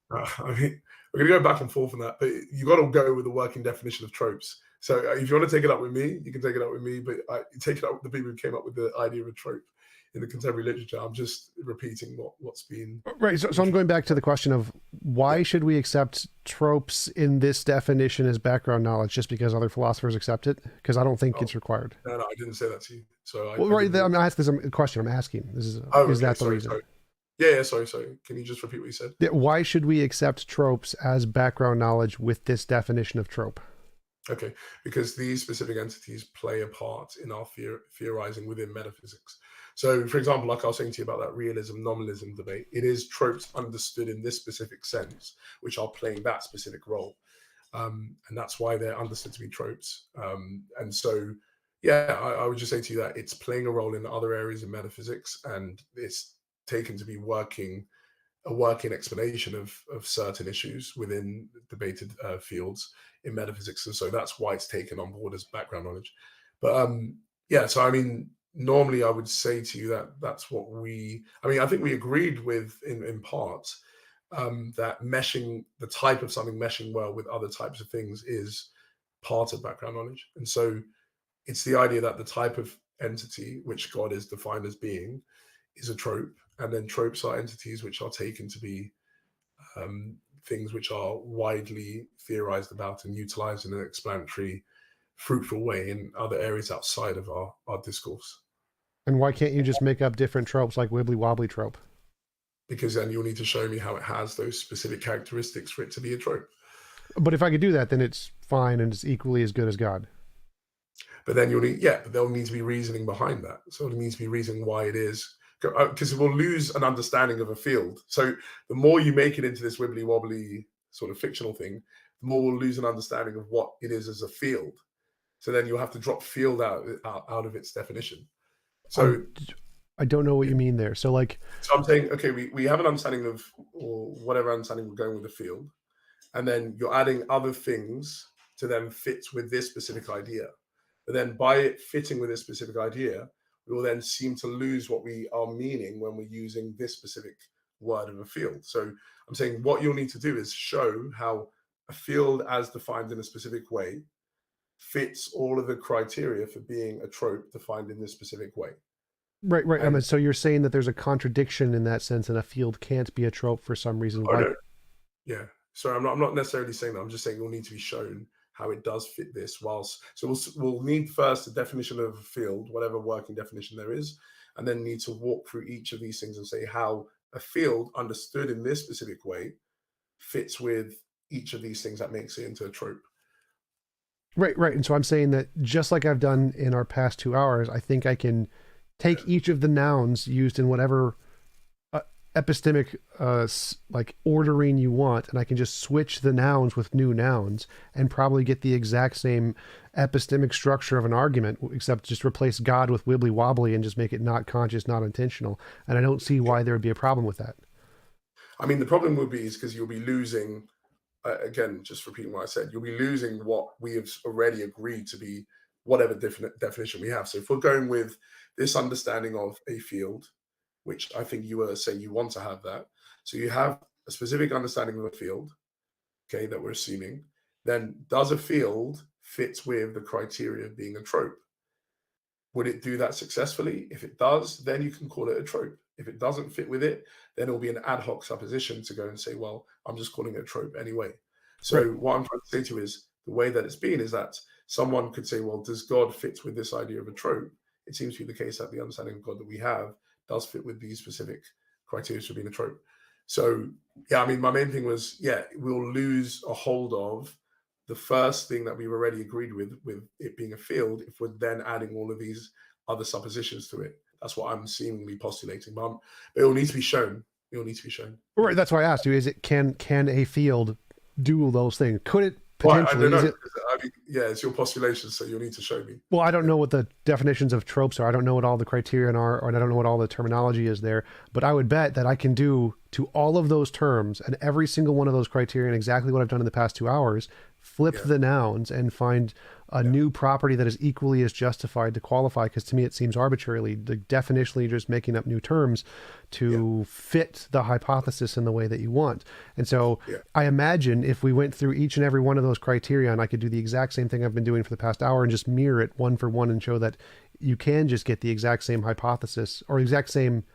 We're going to go back and forth on that, but you got to go with the working definition of tropes. So if you want to take it up with me, you can take it up with me, but take it up with the people who came up with the idea of a trope in the contemporary literature. I'm just repeating what's been... Right, so I'm going back to the question of why should we accept tropes in this definition as background knowledge just because other philosophers accept it? Because I don't think it's required. No, I didn't say that to you. So I'm asking this a question. I'm asking. Is that the reason? Sorry. Yeah, sorry. Can you just repeat what you said? Yeah, why should we accept tropes as background knowledge with this definition of trope? Okay, because these specific entities play a part in our theorizing within metaphysics. So, for example, like I was saying to you about that realism-nominalism debate, it is tropes understood in this specific sense, which are playing that specific role. And that's why they're understood to be tropes. And so, yeah, I would just say to you that it's playing a role in other areas of metaphysics, and it's taken to be a working explanation of certain issues within debated fields in metaphysics. And so that's why it's taken on board as background knowledge. But yeah, so I mean, normally I would say to you that that's what I think we agreed with in part that meshing, the type of something meshing well with other types of things is part of background knowledge. And so it's the idea that the type of entity which God is defined as being is a trope, and then tropes are entities which are taken to be things which are widely theorized about and utilized in an explanatory, fruitful way in other areas outside of our discourse. And why can't you just make up different tropes like wibbly wobbly trope? Because then you'll need to show me how it has those specific characteristics for it to be a trope. But if I could do that, then it's fine and it's equally as good as God. But then there'll need to be reasoning behind that. So there needs to be reasoning why it is, because we'll lose an understanding of a field. So the more you make it into this wibbly wobbly sort of fictional thing, the more we'll lose an understanding of what it is as a field. So then you'll have to drop field out of its definition. So I don't know what you mean there. So I'm saying, okay, we have an understanding of, or whatever understanding we're going with the field, and then you're adding other things to then fit with this specific idea. But then by it fitting with this specific idea, we will then seem to lose what we are meaning when we're using this specific word of a field. So I'm saying what you'll need to do is show how a field as defined in a specific way fits all of the criteria for being a trope defined in this specific way. Right. I mean, so you're saying that there's a contradiction in that sense, and a field can't be a trope for some reason. No. Yeah. So I'm not necessarily saying that. I'm just saying it will need to be shown how it does fit this. So we'll need first a definition of a field, whatever working definition there is, and then need to walk through each of these things and say how a field understood in this specific way fits with each of these things that makes it into a trope. Right. And so I'm saying that just like I've done in our past 2 hours, I think I can take each of the nouns used in whatever epistemic ordering you want, and I can just switch the nouns with new nouns and probably get the exact same epistemic structure of an argument, except just replace God with wibbly wobbly and just make it not conscious, not intentional. And I don't see why there would be a problem with that. I mean, the problem would be is because you'll be losing, again, just repeating what I said, you'll be losing what we have already agreed to be whatever definition we have. So if we're going with this understanding of a field, which I think you were saying you want to have that. So you have a specific understanding of a field, okay, that we're assuming. Then does a field fit with the criteria of being a trope? Would it do that successfully? If it does, then you can call it a trope. If it doesn't fit with it, then it'll be an ad hoc supposition to go and say, well, I'm just calling it a trope anyway. So what I'm trying to say to you is the way that it's been is that someone could say, well, does God fit with this idea of a trope? It seems to be the case that the understanding of God that we have does fit with these specific criteria for being a trope. So, yeah, I mean, my main thing was, we'll lose a hold of the first thing that we've already agreed with it being a field if we're then adding all of these other suppositions to it. That's what I'm seemingly postulating. But it will need to be shown. It will need to be shown. Right. That's why I asked you, can a field do those things? Could it potentially? Well, I don't know. It's your postulation, so you'll need to show me. Well, I don't know what the definitions of tropes are. I don't know what all the criterion are, and I don't know what all the terminology is there. But I would bet that I can do to all of those terms and every single one of those criterion exactly what I've done in the past 2 hours flip Yeah. the nouns and find a new property that is equally as justified to qualify, because to me it seems arbitrarily, definitionally you're just making up new terms to fit the hypothesis in the way that you want. And so I imagine if we went through each and every one of those criteria, and I could do the exact same thing I've been doing for the past hour and just mirror it one for one and show that you can just get the exact same hypothesis or exact same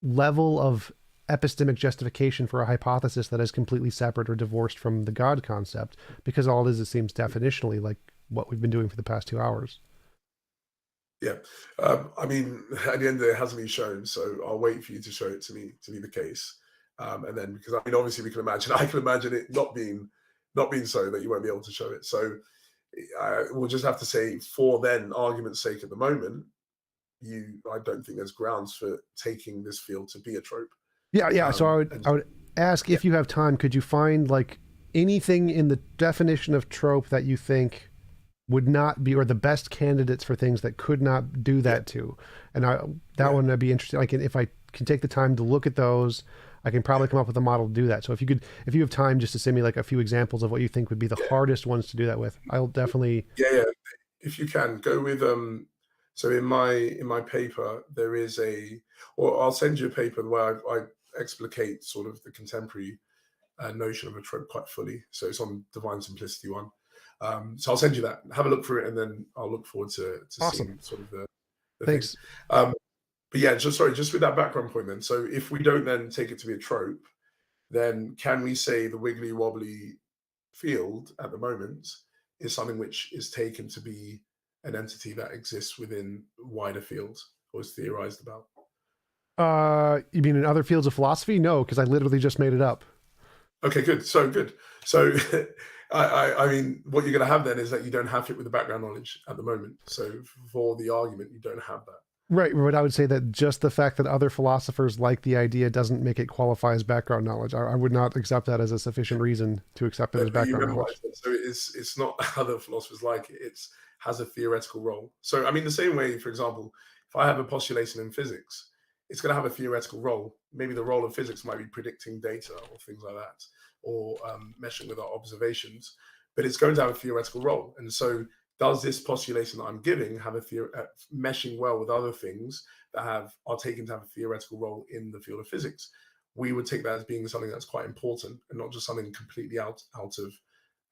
level of epistemic justification for a hypothesis that is completely separate or divorced from the God concept, because all it is, it seems definitionally like what we've been doing for the past 2 hours. Yeah. I mean, at the end of the day, it hasn't been shown, so I'll wait for you to show it to me to be the case. And then, because I mean, obviously I can imagine it not being so, that you won't be able to show it. So we'll just have to say, for then argument's sake at the moment, I don't think there's grounds for taking this field to be a trope. Yeah. So I would ask, if you have time, could you find like anything in the definition of trope that you think would not be, or the best candidates for things that could not do that to? And that one would be interesting. Like, if I can take the time to look at those, I can probably come up with a model to do that. So if you have time just to send me like a few examples of what you think would be the hardest ones to do that with, I'll definitely. Yeah. If you can go with, so in my paper, there is or I'll send you a paper where I explicate sort of the contemporary notion of a trope quite fully. So it's on Divine Simplicity one. So I'll send you that. Have a look through it, and then I'll look forward to seeing sort of the Thanks. Thing. But yeah, just with that background point then. So if we don't then take it to be a trope, then can we say the wiggly wobbly field at the moment is something which is taken to be an entity that exists within wider fields or is theorized about? You mean in other fields of philosophy? No, because I literally just made it up. Okay, good. So I mean, what you're going to have then is that you don't have it with the background knowledge at the moment. So for the argument, you don't have that. Right. But I would say that just the fact that other philosophers like the idea doesn't make it qualify as background knowledge. I would not accept that as a sufficient reason to accept it as background knowledge. So it's not other philosophers like it. It has a theoretical role. So, I mean, the same way, for example, if I have a postulation in physics, it's going to have a theoretical role. Maybe the role of physics might be predicting data or things like that, or meshing with our observations, but it's going to have a theoretical role. And so does this postulation that I'm giving have meshing well with other things that are taken to have a theoretical role in the field of physics? We would take that as being something that's quite important and not just something completely out of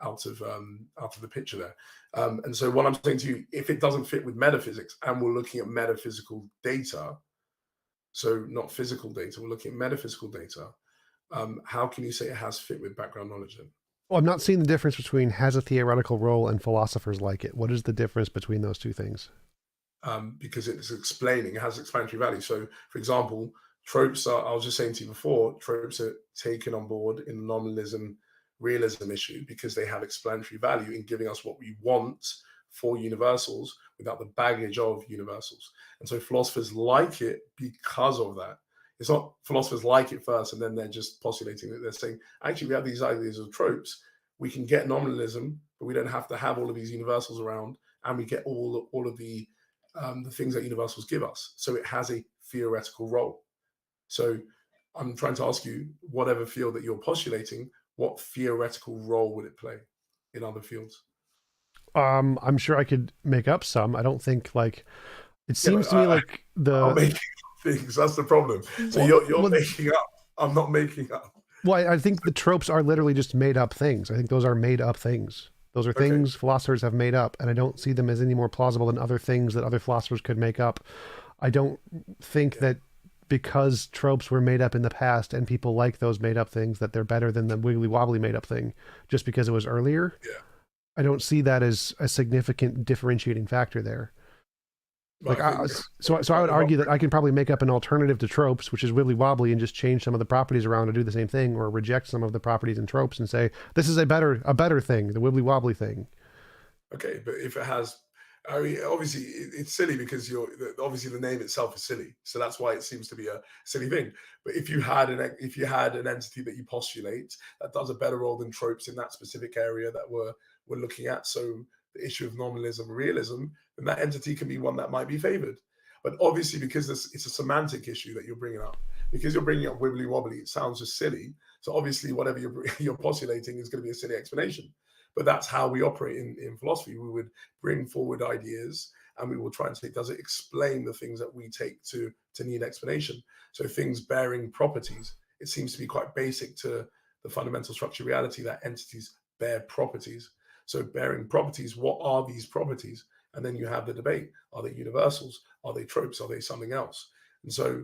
the picture there. And so what I'm saying to you, if it doesn't fit with metaphysics, and we're looking at metaphysical data, so not physical data, we're looking at metaphysical data, how can you say it has fit with background knowledge then? Well, I'm not seeing the difference between has a theoretical role and philosophers like it. What is the difference between those two things? Because it has explanatory value. So, for example, tropes I was just saying to you before, tropes are taken on board in the nominalism, realism issue because they have explanatory value in giving us what we want for universals without the baggage of universals. And so philosophers like it because of that. It's not philosophers like it first and then they're just postulating that. They're saying, actually, we have these ideas of tropes. We can get nominalism, but we don't have to have all of these universals around, and we get all of the things that universals give us. So it has a theoretical role. So I'm trying to ask you, whatever field that you're postulating, what theoretical role would it play in other fields? I'm sure I could make up some. I don't think it seems to me like I'm making up things. That's the problem. So you're making up. I'm not making up. Well, I think the tropes are literally just made up things. I think those are made up things. Those are things philosophers have made up, and I don't see them as any more plausible than other things that other philosophers could make up. I don't think that because tropes were made up in the past and people like those made up things that they're better than the wiggly wobbly made up thing just because it was earlier. Yeah. I don't see that as a significant differentiating factor there. So I would argue that I can probably make up an alternative to tropes, which is wiggly wobbly, and just change some of the properties around to do the same thing, or reject some of the properties in tropes and say this is a better thing, the wiggly wobbly thing. Okay, but if it has, I mean, obviously it's silly because obviously the name itself is silly, so that's why it seems to be a silly thing. But if you had an entity that you postulate that does a better role than tropes in that specific area that we're looking at, so the issue of nominalism, realism, then that entity can be one that might be favored. But obviously, because it's a semantic issue that you're bringing up, because you're bringing up wibbly wobbly, it sounds just silly. So obviously, whatever you're postulating is going to be a silly explanation. but that's how we operate in philosophy. We would bring forward ideas and we will try and say, does it explain the things that we take to need explanation? So things bearing properties, it seems to be quite basic to the fundamental structure of reality that entities bear properties. So bearing properties, what are these properties? And then you have the debate. Are they universals? Are they tropes? Are they something else? And so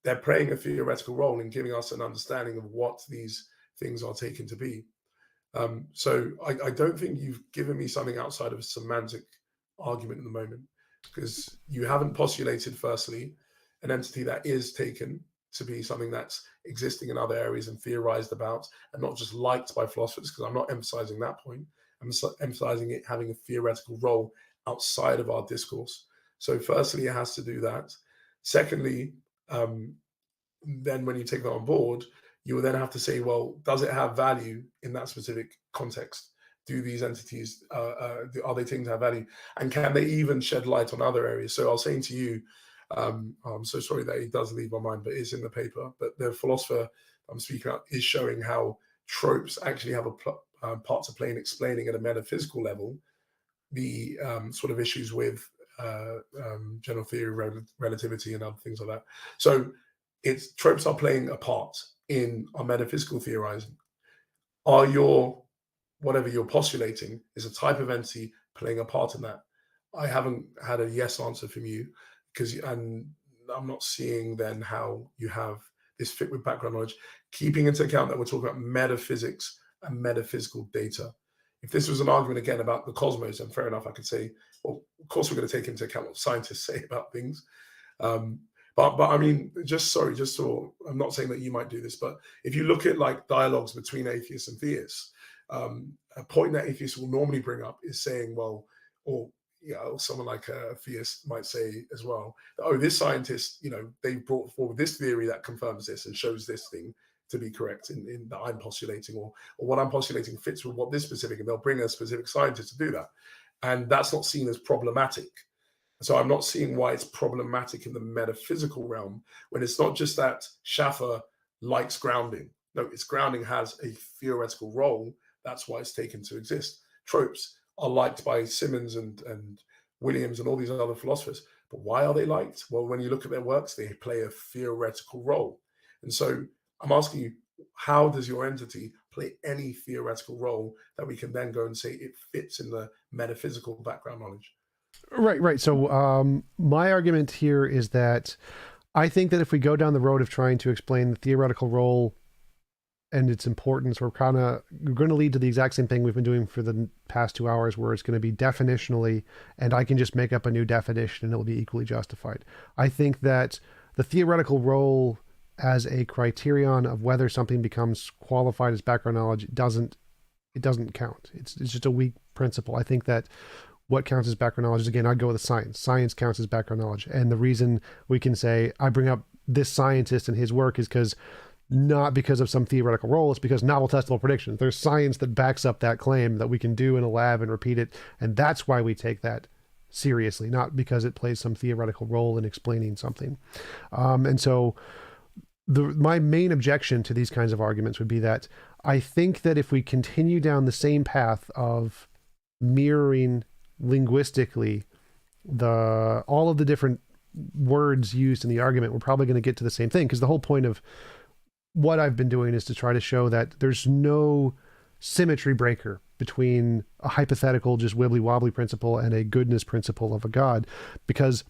they're playing a theoretical role in giving us an understanding of what these things are taken to be. So I don't think you've given me something outside of a semantic argument at the moment, because you haven't postulated, firstly, an entity that is taken to be something that's existing in other areas and theorized about and not just liked by philosophers, because I'm not emphasizing that point. I'm emphasizing it having a theoretical role outside of our discourse. So firstly, it has to do that. Secondly, then when you take that on board, you will then have to say, well, does it have value in that specific context? Do these entities, are they taken to have value? And can they even shed light on other areas? So I was saying to you, I'm so sorry that it does leave my mind, but it's in the paper. But the philosopher I'm speaking about is showing how tropes actually have a part to play in explaining at a metaphysical level the sort of issues with general theory, relativity, and other things like that. So tropes are playing a part in our metaphysical theorizing. Are whatever you're postulating is a type of entity playing a part in that? I haven't had a yes answer from you, and I'm not seeing then how you have this fit with background knowledge, keeping into account that we're talking about metaphysics and metaphysical data. If this was an argument again about the cosmos, and fair enough, I could say, well, of course we're going to take into account what scientists say about things. But I mean, just so I'm not saying that you might do this, but if you look at like dialogues between atheists and theists, a point that atheists will normally bring up is saying, well, or someone like a theist might say as well, oh, this scientist, they brought forward this theory that confirms this and shows this thing to be correct in that I'm postulating, or what I'm postulating fits with what this specific, and they'll bring a specific scientist to do that. And that's not seen as problematic. So I'm not seeing why it's problematic in the metaphysical realm, when it's not just that Schaffer likes grounding. No, its grounding has a theoretical role. That's why it's taken to exist. Tropes are liked by Simmons and Williams and all these other philosophers. But why are they liked? Well, when you look at their works, they play a theoretical role. And so I'm asking you, how does your entity play any theoretical role that we can then go and say it fits in the metaphysical background knowledge? Right. So my argument here is that I think that if we go down the road of trying to explain the theoretical role and its importance, we're going to lead to the exact same thing we've been doing for the past 2 hours, where it's going to be definitionally, and I can just make up a new definition and it'll be equally justified. I think that the theoretical role as a criterion of whether something becomes qualified as background knowledge doesn't count. It's just a weak principle. I think that what counts as background knowledge is, again, I'd go with the science. Science counts as background knowledge. And the reason we can say I bring up this scientist and his work is not because of some theoretical role, it's because novel testable predictions. There's science that backs up that claim that we can do in a lab and repeat it. And that's why we take that seriously, not because it plays some theoretical role in explaining something. And so my main objection to these kinds of arguments would be that I think that if we continue down the same path of mirroring linguistically all of the different words used in the argument, we're probably going to get to the same thing, because the whole point of what I've been doing is to try to show that there's no symmetry breaker between a hypothetical just wibbly wobbly principle and a goodness principle of a God, because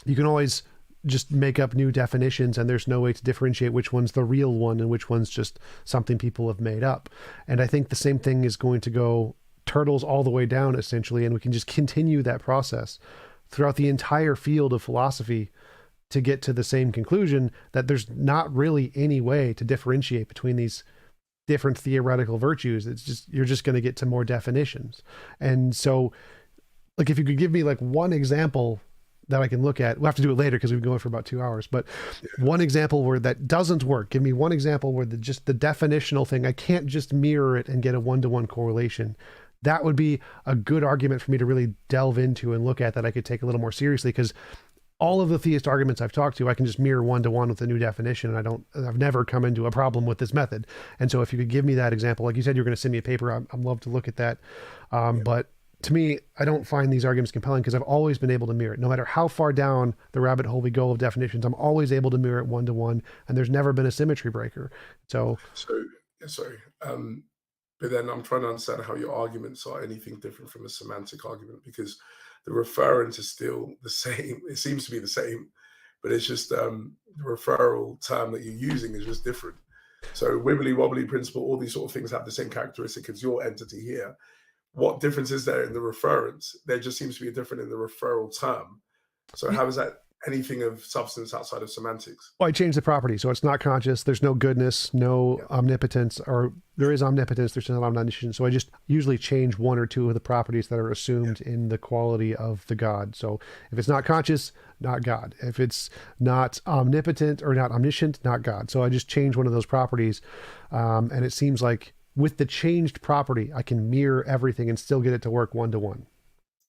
you can always just make up new definitions and there's no way to differentiate which one's the real one and which one's just something people have made up. And I think the same thing is going to go turtles all the way down, essentially, and we can just continue that process throughout the entire field of philosophy to get to the same conclusion, that there's not really any way to differentiate between these different theoretical virtues. It's just, you're just going to get to more definitions. And so, like, if you could give me like one example that I can look at, we'll have to do it later because we've been going for about 2 hours, but one example where that doesn't work. Give me one example where just the definitional thing, I can't just mirror it and get a one-to-one correlation. That would be a good argument for me to really delve into and look at, that I could take a little more seriously, because all of the theist arguments I've talked to, I can just mirror one-to-one with a new definition, and I've never come into a problem with this method. And so if you could give me that example, like you said, you're going to send me a paper, I'd love to look at that. But to me, I don't find these arguments compelling because I've always been able to mirror it. No matter how far down the rabbit hole we go of definitions, I'm always able to mirror it one-to-one, and there's never been a symmetry breaker. So sorry. But then I'm trying to understand how your arguments are anything different from a semantic argument, because the referent is still the same. It seems to be the same, but it's just the referral term that you're using is just different. So wibbly wobbly principle, all these sort of things have the same characteristic as your entity here. What difference is there in the reference? There just seems to be a difference in the referral term. So how is that anything of substance outside of semantics? Well, I changed the property, so it's not conscious. There's no goodness, no omnipotence, or there is omnipotence, there's not omniscience. So I just usually change one or two of the properties that are assumed in the quality of the God. So if it's not conscious, not God. If it's not omnipotent or not omniscient, not God. So I just change one of those properties, and it seems like with the changed property, I can mirror everything and still get it to work one-to-one.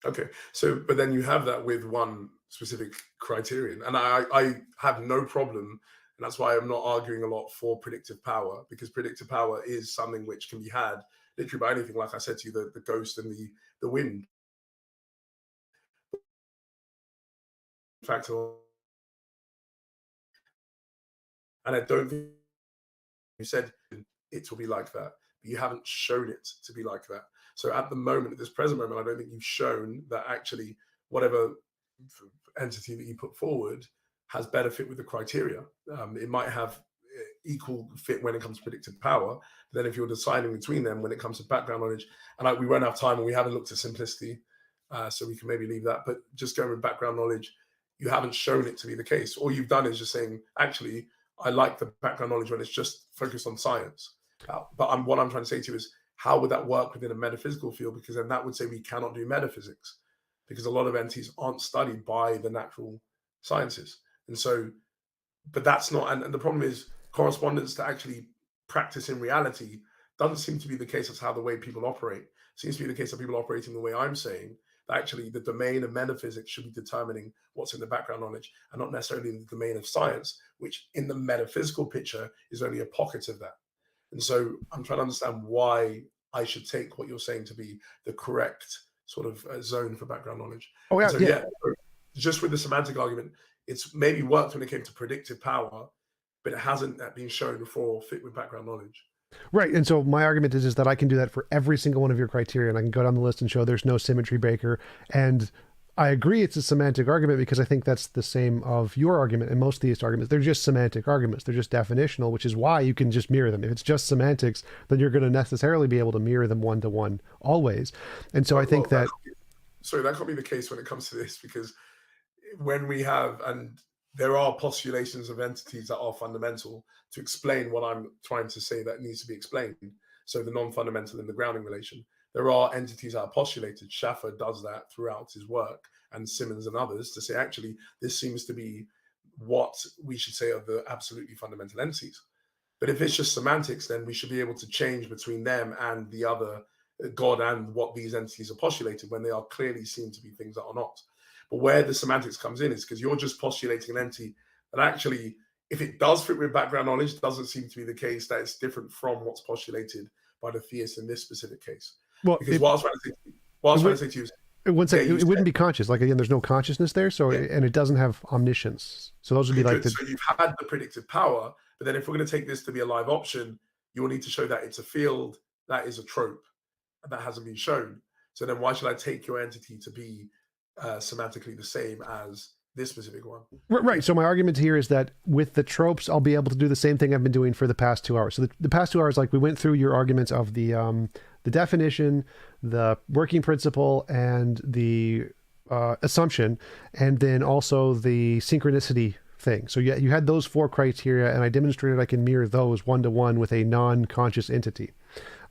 Okay, so but then you have that with one specific criterion, and I have no problem, and that's why I'm not arguing a lot for predictive power, because predictive power is something which can be had literally by anything. Like I said to you, the ghost and the wind. In fact, and I don't think you said it will be like that, but you haven't shown it to be like that. So at the moment, at this present moment, I don't think you've shown that actually whatever entity that you put forward has better fit with the criteria. It might have equal fit when it comes to predictive power, but then if you're deciding between them when it comes to background knowledge, and we won't have time and we haven't looked at simplicity, so we can maybe leave that, but just going with background knowledge, you haven't shown it to be the case. All you've done is just saying, actually, I like the background knowledge when it's just focused on science. But what I'm trying to say to you is, how would that work within a metaphysical field? Because then that would say we cannot do metaphysics, because a lot of entities aren't studied by the natural sciences. And so, but that's not, and the problem is correspondence to actually practice in reality doesn't seem to be the case. That's how the way people operate. It seems to be the case that people operating the way I'm saying, that actually the domain of metaphysics should be determining what's in the background knowledge, and not necessarily in the domain of science, which in the metaphysical picture is only a pocket of that. And so I'm trying to understand why I should take what you're saying to be the correct sort of zone for background knowledge. Oh, yeah, so, just with the semantic argument, it's maybe worked when it came to predictive power, but it hasn't been shown for fit with background knowledge. Right. And so my argument is that I can do that for every single one of your criteria, and I can go down the list and show there's no symmetry breaker. And I agree it's a semantic argument, because I think that's the same of your argument and most theist arguments. They're just semantic arguments. They're just definitional, which is why you can just mirror them. If it's just semantics, then you're going to necessarily be able to mirror them one-to-one always. And so I think that can't be the case when it comes to this, because when we have, and there are postulations of entities that are fundamental to explain what I'm trying to say that needs to be explained. So the non-fundamental and the grounding relation. There are entities that are postulated. Schaffer does that throughout his work, and Simmons and others, to say, actually, this seems to be what we should say are the absolutely fundamental entities. But if it's just semantics, then we should be able to change between them and the other God and what these entities are postulated, when they are clearly seen to be things that are not. But where the semantics comes in is because you're just postulating an entity that actually, if it does fit with background knowledge, doesn't seem to be the case that it's different from what's postulated by the theist in this specific case. Well, because what I was trying to say to you is, it wouldn't be conscious. Like, again, there's no consciousness there, so and it doesn't have omniscience. So those would be like the. So you've had the predictive power, but then if we're going to take this to be a live option, you will need to show that it's a field that is a trope, and that hasn't been shown. So then why should I take your entity to be semantically the same as this specific one? Right. So my argument here is that with the tropes, I'll be able to do the same thing I've been doing for the past 2 hours. So the past 2 hours, like, we went through your arguments of the definition, the working principle, and the assumption, and then also the synchronicity thing. So you had those 4 criteria, and I demonstrated I can mirror those one-to-one with a non-conscious entity.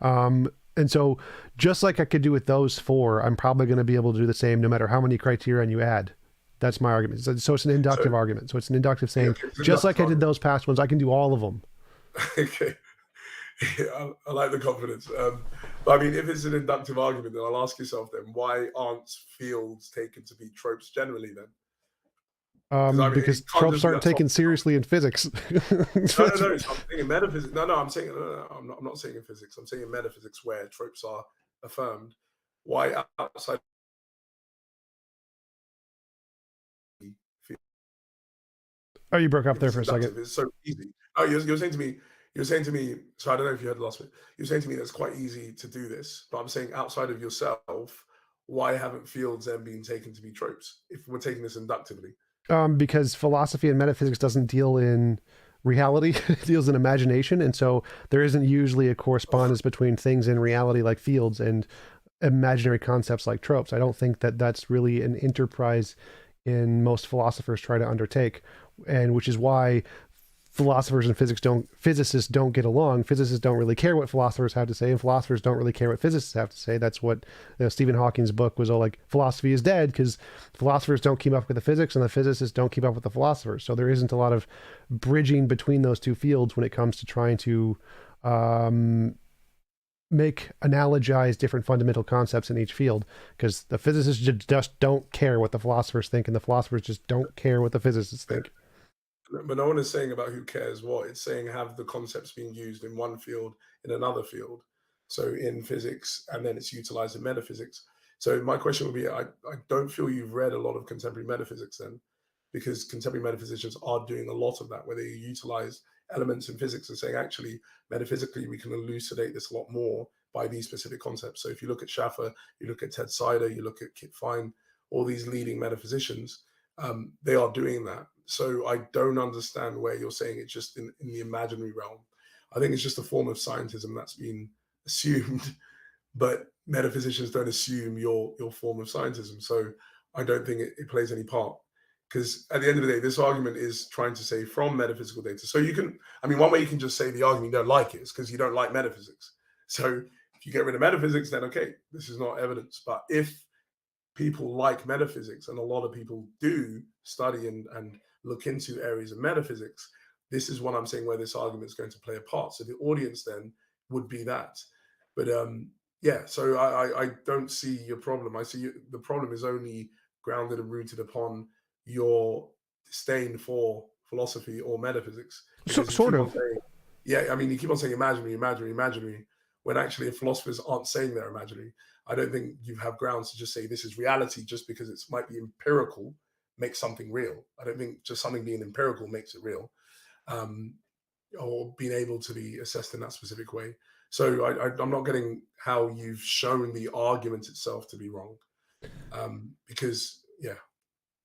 And so just like I could do with those 4, I'm probably going to be able to do the same no matter how many criteria you add. That's my argument. So it's an inductive argument. So it's an inductive saying, just like I did those past ones, I can do all of them. Okay. Yeah, I like the confidence. But I mean, if it's an inductive argument, then I'll ask yourself then, why aren't fields taken to be tropes generally then? Because it can't tropes just be aren't that taken seriously in physics. No. So I'm saying in metaphysics. No, I'm saying no. I'm not saying in physics. I'm saying in metaphysics where tropes are affirmed. Why outside Oh, you broke up if there it's for a second. inductive, it's so easy. Oh, you're saying to me. So I don't know if you heard the last bit. You're saying to me that it's quite easy to do this, but I'm saying outside of yourself, why haven't fields then been taken to be tropes if we're taking this inductively? Because philosophy and metaphysics doesn't deal in reality, it deals in imagination, and so there isn't usually a correspondence between things in reality like fields and imaginary concepts like tropes. I don't think that that's really an enterprise in most philosophers try to undertake, and which is why philosophers and physicists don't get along. Physicists don't really care what philosophers have to say, and philosophers don't really care what physicists have to say. That's what Stephen Hawking's book was all like, philosophy is dead, because philosophers don't keep up with the physics and the physicists don't keep up with the philosophers. So there isn't a lot of bridging between those two fields when it comes to trying to analogize different fundamental concepts in each field, because the physicists just don't care what the philosophers think, and the philosophers just don't care what the physicists think. But no one is saying about who cares what. It's saying have the concepts being used in one field, in another field. So in physics, and then it's utilized in metaphysics. So my question would be, I don't feel you've read a lot of contemporary metaphysics then, because contemporary metaphysicians are doing a lot of that, where they utilize elements in physics and saying, actually, metaphysically, we can elucidate this a lot more by these specific concepts. So if you look at Schaffer, you look at Ted Sider, you look at Kit Fine, all these leading metaphysicians, they are doing that. So I don't understand where you're saying it's just in the imaginary realm. I think it's just a form of scientism that's been assumed, but metaphysicians don't assume your form of scientism. So I don't think it plays any part. Because at the end of the day, this argument is trying to say from metaphysical data. So you can, one way you can just say the argument you don't like it is because you don't like metaphysics. So if you get rid of metaphysics, then okay, this is not evidence. But if people like metaphysics, and a lot of people do study and look into areas of metaphysics, this is what I'm saying where this argument is going to play a part. So the audience then would be that. But yeah, so I don't see your problem. I see the problem is only grounded and rooted upon your disdain for philosophy or metaphysics. Sort of. You keep on saying imaginary, when actually if philosophers aren't saying they're imaginary. I don't think you have grounds to just say this is reality just because it might be empirical makes something real. I don't think just something being empirical makes it real, or being able to be assessed in that specific way. So I'm not getting how you've shown the argument itself to be wrong, because yeah.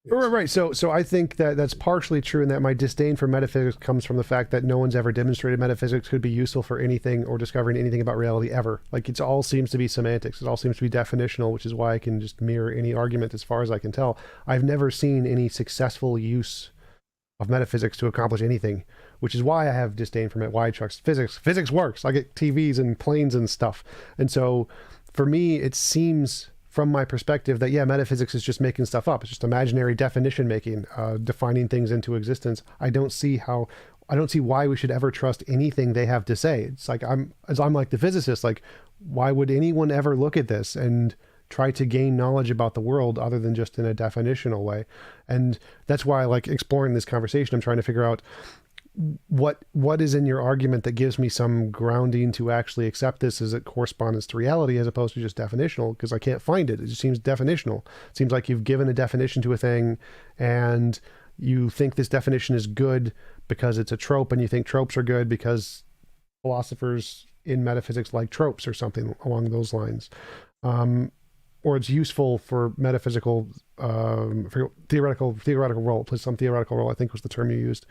Yes. Right. So I think that that's partially true, and that my disdain for metaphysics comes from the fact that no one's ever demonstrated metaphysics could be useful for anything or discovering anything about reality ever. Like, it all seems to be semantics. It all seems to be definitional, which is why I can just mirror any argument as far as I can tell. I've never seen any successful use of metaphysics to accomplish anything, which is why I have disdain for it. Why I trust physics. Physics works. I get TVs and planes and stuff. And so for me, it seems, from my perspective, that metaphysics is just making stuff up. It's just imaginary definition making, defining things into existence. I don't see why we should ever trust anything they have to say. It's like, I'm like the physicist, like, why would anyone ever look at this and try to gain knowledge about the world other than just in a definitional way? And that's why I like exploring this conversation. I'm trying to figure out what is in your argument that gives me some grounding to actually accept this as a correspondence to reality as opposed to just definitional, because I can't find it. It just seems definitional. It seems like you've given a definition to a thing and you think this definition is good because it's a trope, and you think tropes are good because philosophers in metaphysics like tropes or something along those lines. Or it's useful for metaphysical, theoretical role, plays some theoretical role, I think was the term you used.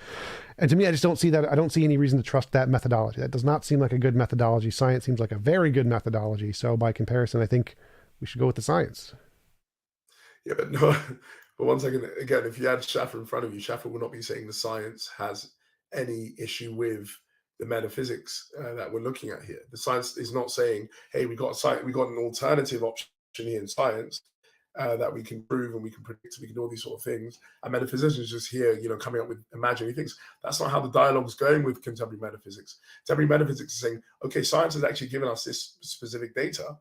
And to me, I just don't see that. I don't see any reason to trust that methodology. That does not seem like a good methodology. Science seems like a very good methodology. So by comparison, I think we should go with the science. Yeah, but no, but one second, again, if you had Schaffer in front of you, Schaffer will not be saying the science has any issue with the metaphysics that we're looking at here. The science is not saying, hey, we got an alternative option here in science that we can prove and we can predict, we can do all these sort of things. And metaphysicians just here, coming up with imaginary things. That's not how the dialogue is going with contemporary metaphysics. Contemporary metaphysics is saying, okay, science has actually given us this specific data.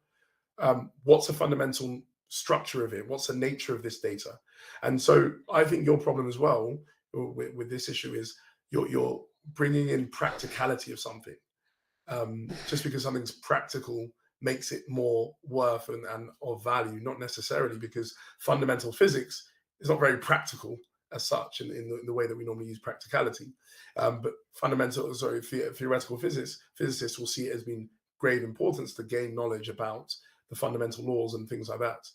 What's a fundamental structure of it? What's the nature of this data? And so I think your problem as well with this issue is you're bringing in practicality of something. Just because something's practical makes it more worth and of value, not necessarily, because fundamental physics is not very practical as such in the way that we normally use practicality. But theoretical physicists will see it as being grave importance to gain knowledge about the fundamental laws and things like that.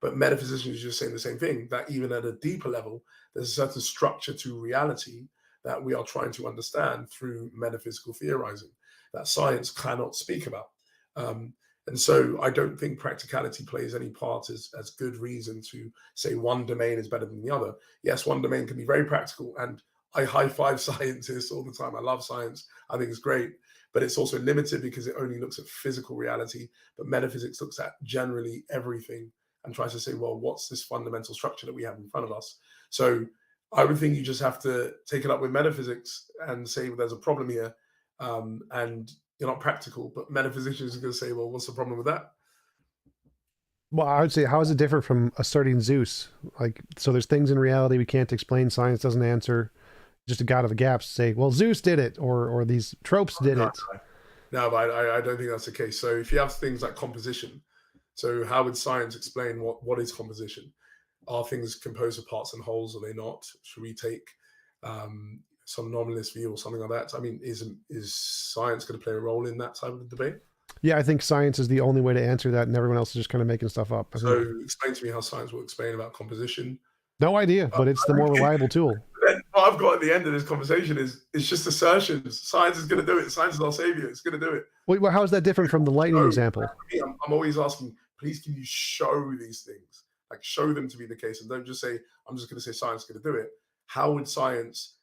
But metaphysicians are just saying the same thing, that even at a deeper level, there's a certain structure to reality that we are trying to understand through metaphysical theorizing that science cannot speak about. And so I don't think practicality plays any part as good reason to say one domain is better than the other. Yes, one domain can be very practical, and I high five scientists all the time. I love science. I think it's great, but it's also limited because it only looks at physical reality. But metaphysics looks at generally everything and tries to say, well, what's this fundamental structure that we have in front of us? So I would think you just have to take it up with metaphysics and say, well, there's a problem here, and you're not practical. But metaphysicians are going to say, well, what's the problem with that? Well, I would say, how is it different from asserting Zeus? Like, so there's things in reality we can't explain, science doesn't answer. Just a god of the gaps say, well, Zeus did it, or these tropes did it. No, but I don't think that's the case. So if you have things like composition, so how would science explain what is composition? Are things composed of parts and wholes? Are they not? Should we take some nominalist view or something like that? I mean, is science going to play a role in that type of debate? Yeah, I think science is the only way to answer that, and everyone else is just kind of making stuff up. So explain to me how science will explain about composition. No idea, but it's the more reliable tool. Then what I've got at the end of this conversation is it's just assertions. Science is going to do it. Science is our savior. It's going to do it. Well, how is that different from the lightning example? I'm always asking, please, can you show these things? Like, show them to be the case, and don't just say, I'm just going to say science is going to do it. How would science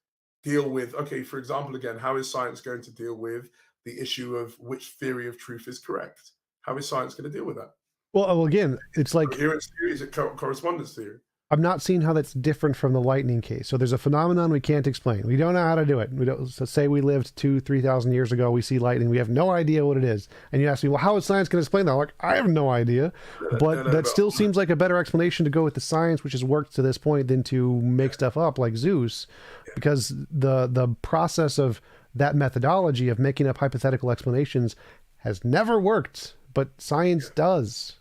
deal with, okay, for example, again, how is science going to deal with the issue of which theory of truth is correct? How is science going to deal with that? Well, again, it's like... Coherence theory, is it correspondence theory? I'm not seeing how that's different from the lightning case. So there's a phenomenon we can't explain. We don't know how to do it. We don't, so say we lived 2,000-3,000 years ago, we see lightning, we have no idea what it is. And you ask me, well, how is science going to explain that? I'm like, I have no idea. But that still seems like a better explanation to go with the science, which has worked to this point, than to make stuff up like Zeus. Because the process of that methodology of making up hypothetical explanations has never worked, but science does.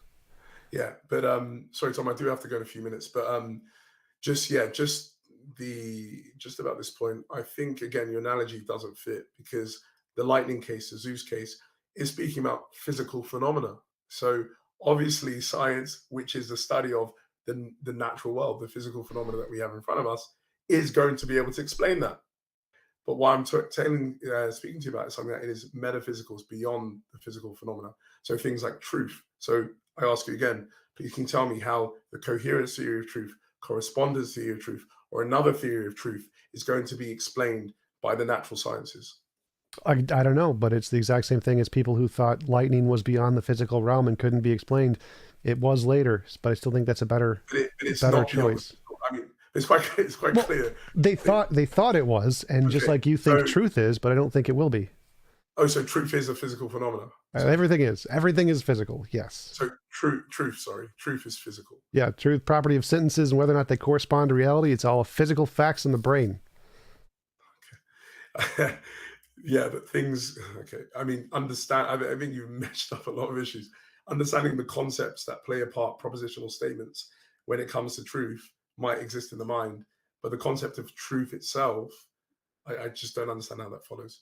Yeah, but sorry, Tom, I do have to go in a few minutes, but just about this point, I think again your analogy doesn't fit, because the lightning case, the Zeus case, is speaking about physical phenomena. So obviously science, which is the study of the natural world, the physical phenomena that we have in front of us, is going to be able to explain that. But what I'm speaking to you about is something that is metaphysical, is beyond the physical phenomena. So things like truth. So I ask you again, please can you tell me how the coherence theory of truth, correspondence theory of truth, or another theory of truth is going to be explained by the natural sciences? I don't know, but it's the exact same thing as people who thought lightning was beyond the physical realm and couldn't be explained. It was later, but I still think that's a better choice. I mean, it's quite clear. They thought it was, and okay, just like you think truth is, but I don't think it will be. Oh, so truth is a physical phenomenon. Everything is physical. Yes. So truth is physical. Yeah, truth, property of sentences, and whether or not they correspond to reality, it's all physical facts in the brain. Okay. Yeah, but things. Okay, I mean, I think you've meshed up a lot of issues. Understanding the concepts that play a part, propositional statements, when it comes to truth, might exist in the mind, but the concept of truth itself, I just don't understand how that follows.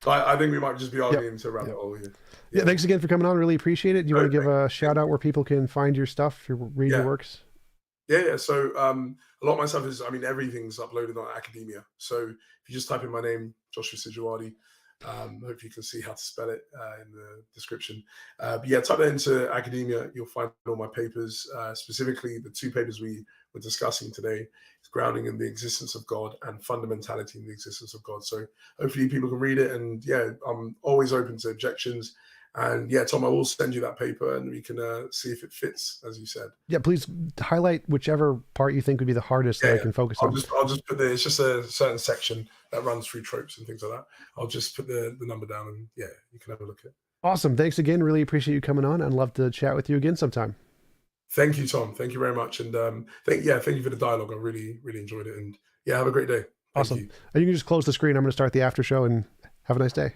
So I think we might just be arguing into a rabbit hole here. Yeah, thanks again for coming on. Really appreciate it. Do you want to give a shout out where people can find your stuff, read your works? Yeah. So a lot of my stuff is, everything's uploaded on academia. So if you just type in my name, Joshua Sijuwade, hope you can see how to spell it in the description. But yeah, type that into academia. You'll find all my papers, specifically the two papers we were discussing today, grounding in the existence of God and fundamentality in the existence of God. So hopefully people can read it. And yeah, I'm always open to objections. And yeah, Tom, I will send you that paper and we can see if it fits, as you said. Yeah, please highlight whichever part you think would be the hardest that I can focus on. I'll just put it's just a certain section that runs through tropes and things like that. I'll just put the number down and yeah, you can have a look at it. Awesome. Thanks again. Really appreciate you coming on. I'd love to chat with you again sometime. Thank you, Tom. Thank you very much. And thank you for the dialogue. I really, really enjoyed it. And yeah, have a great day. Thank Awesome. you. And you can just close the screen. I'm going to start the after show, and have a nice day.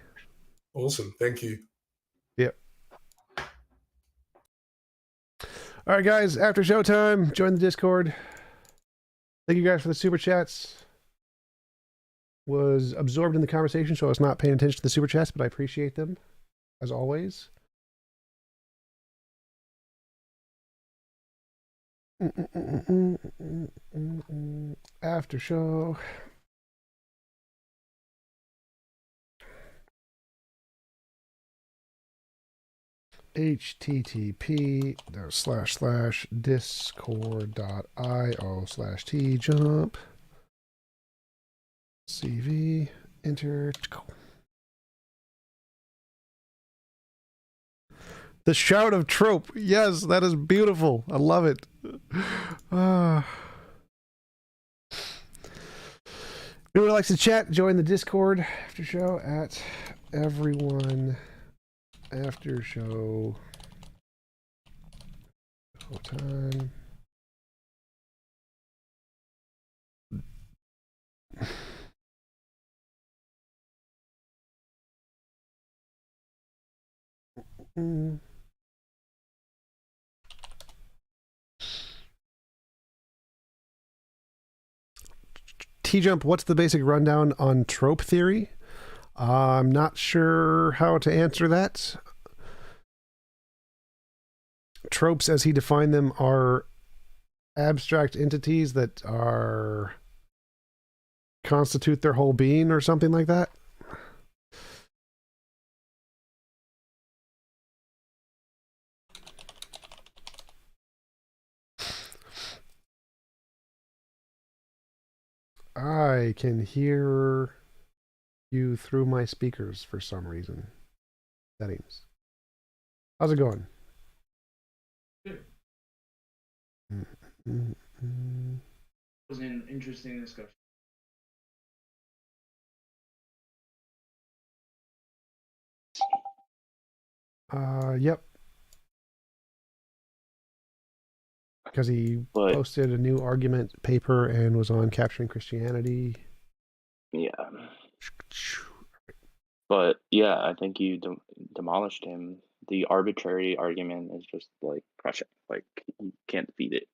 Awesome. Thank you. Yep. All right, guys, after show time, join the Discord. Thank you guys for the super chats. Was absorbed in the conversation, so I was not paying attention to the super chats, but I appreciate them, as always. After show. http://discord.io/tjump CV enter. The shout of trope. Yes, that is beautiful. I love it. Whoever likes to chat, join the Discord after show at everyone after show time. T-Jump, what's the basic rundown on trope theory? I'm not sure how to answer that. Tropes, as he defined them, are abstract entities that are constitute their whole being or something like that. I can hear you through my speakers for some reason. Settings. How's it going? Good. It was an interesting discussion. Yep. Because he posted a new argument paper and was on Capturing Christianity. Yeah. But yeah, I think you demolished him. The arbitrary argument is just like crush it. Like you can't defeat it.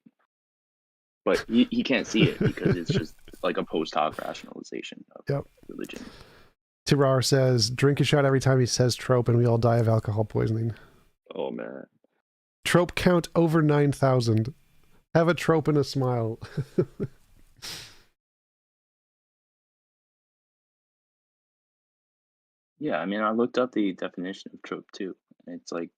But he can't see it because it's just like a post hoc rationalization of religion. Tirar says, drink a shot every time he says trope and we all die of alcohol poisoning. Oh man. Trope count over 9,000. Have a trope and a smile. Yeah, I mean, I looked up the definition of trope too. It's like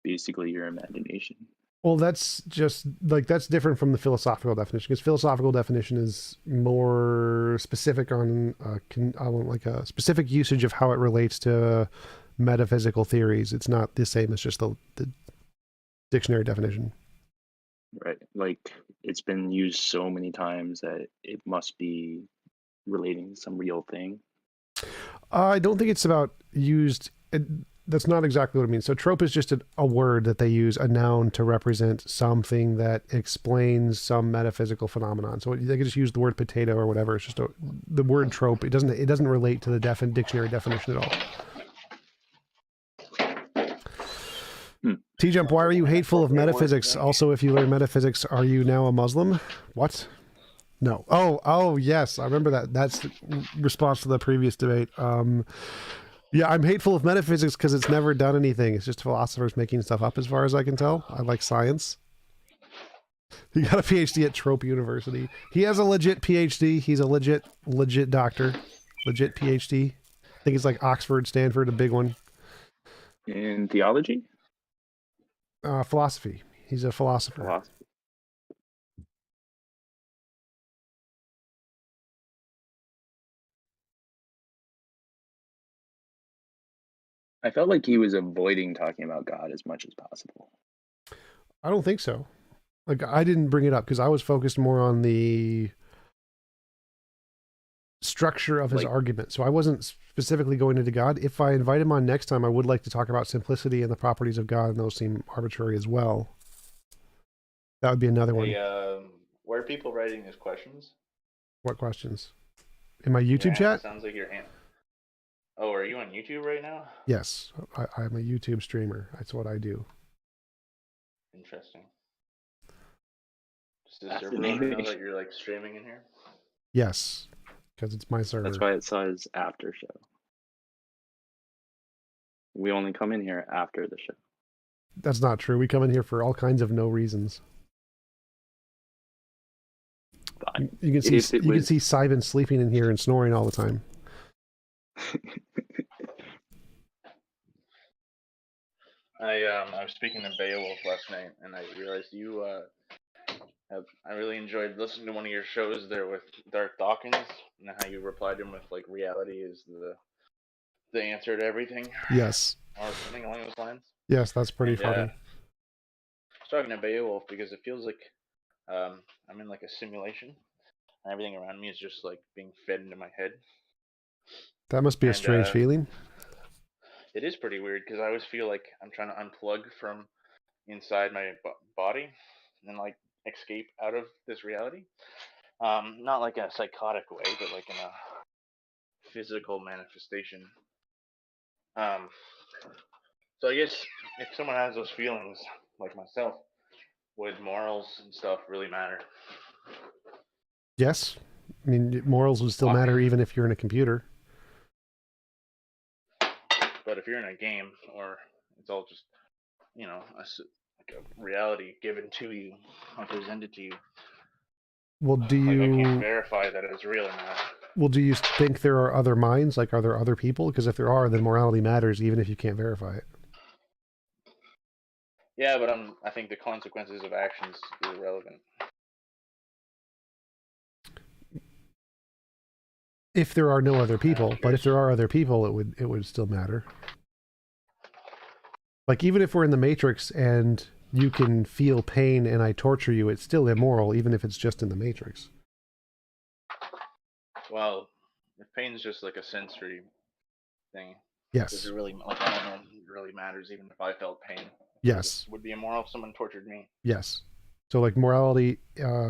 basically your imagination. Well, that's just like that's different from the philosophical definition, because philosophical definition is more specific on like a specific usage of how it relates to metaphysical theories. It's not the same as just the dictionary definition. Right. Like it's been used so many times that it must be relating to some real thing. I don't think it's about used. That's not exactly what it means. So trope is just a word that they use, a noun, to represent something that explains some metaphysical phenomenon. So they could just use the word potato or whatever. It's just the word trope. It doesn't relate to the dictionary definition at all. T-Jump, why are you hateful of metaphysics? Also, if you learn metaphysics, are you now a Muslim? What? No. Oh, yes. I remember that. That's the response to the previous debate. Yeah, I'm hateful of metaphysics because it's never done anything. It's just philosophers making stuff up as far as I can tell. I like science. He got a PhD at Trope University. He has a legit PhD. He's a legit doctor. Legit PhD. I think it's like Oxford, Stanford, a big one. In theology? Philosophy. He's a philosopher. Philosophy. I felt like he was avoiding talking about God as much as possible. I don't think so. Like, I didn't bring it up because I was focused more on the structure of his argument. So I wasn't specifically going into God. If I invite him on next time, I would like to talk about simplicity and the properties of God, and those seem arbitrary as well. That would be another one. Hey, where are people writing these questions? What questions? In my Your YouTube hand chat? sounds like your hand. Oh, are you on YouTube right now? Yes, I'm a YouTube streamer. That's what I do. Interesting. Does the server owner know that you're like streaming in here? Yes, because it's my server. That's why it says after show. We only come in here after the show. That's not true. We come in here for all kinds of no reasons. Fine. You can see Simon sleeping in here and snoring all the time. I was speaking to Beowulf last night, and I realized you I really enjoyed listening to one of your shows there with Dark Dawkins, and how you replied to him with like reality is the answer to everything. Yes. Or something along those lines. Yes, that's pretty funny. I was talking to Beowulf because it feels like I'm in like a simulation, and everything around me is just like being fed into my head. That must be a strange feeling. It is pretty weird because I always feel like I'm trying to unplug from inside my body and like escape out of this reality. Not like in a psychotic way, but like in a physical manifestation. So I guess if someone has those feelings, like myself, would morals and stuff really matter? Yes. I mean, morals would still matter even if you're in a computer. But if you're in a game, or it's all just, you know, like a reality given to you, or presented to you. Well, do you... Like, I can't verify that it's real or not. Well, do you think there are other minds? Like, are there other people? Because if there are, then morality matters, even if you can't verify it. Yeah, but I think the consequences of actions is irrelevant. If there are no other people, but if there are other people, it would still matter. Like, even if we're in the Matrix and you can feel pain and I torture you, it's still immoral, even if it's just in the Matrix. Well, if pain's just like a sensory thing, yes, does it really, like, I don't know, it really matters even if I felt pain. Yes. It would be immoral if someone tortured me. Yes. So, like, morality,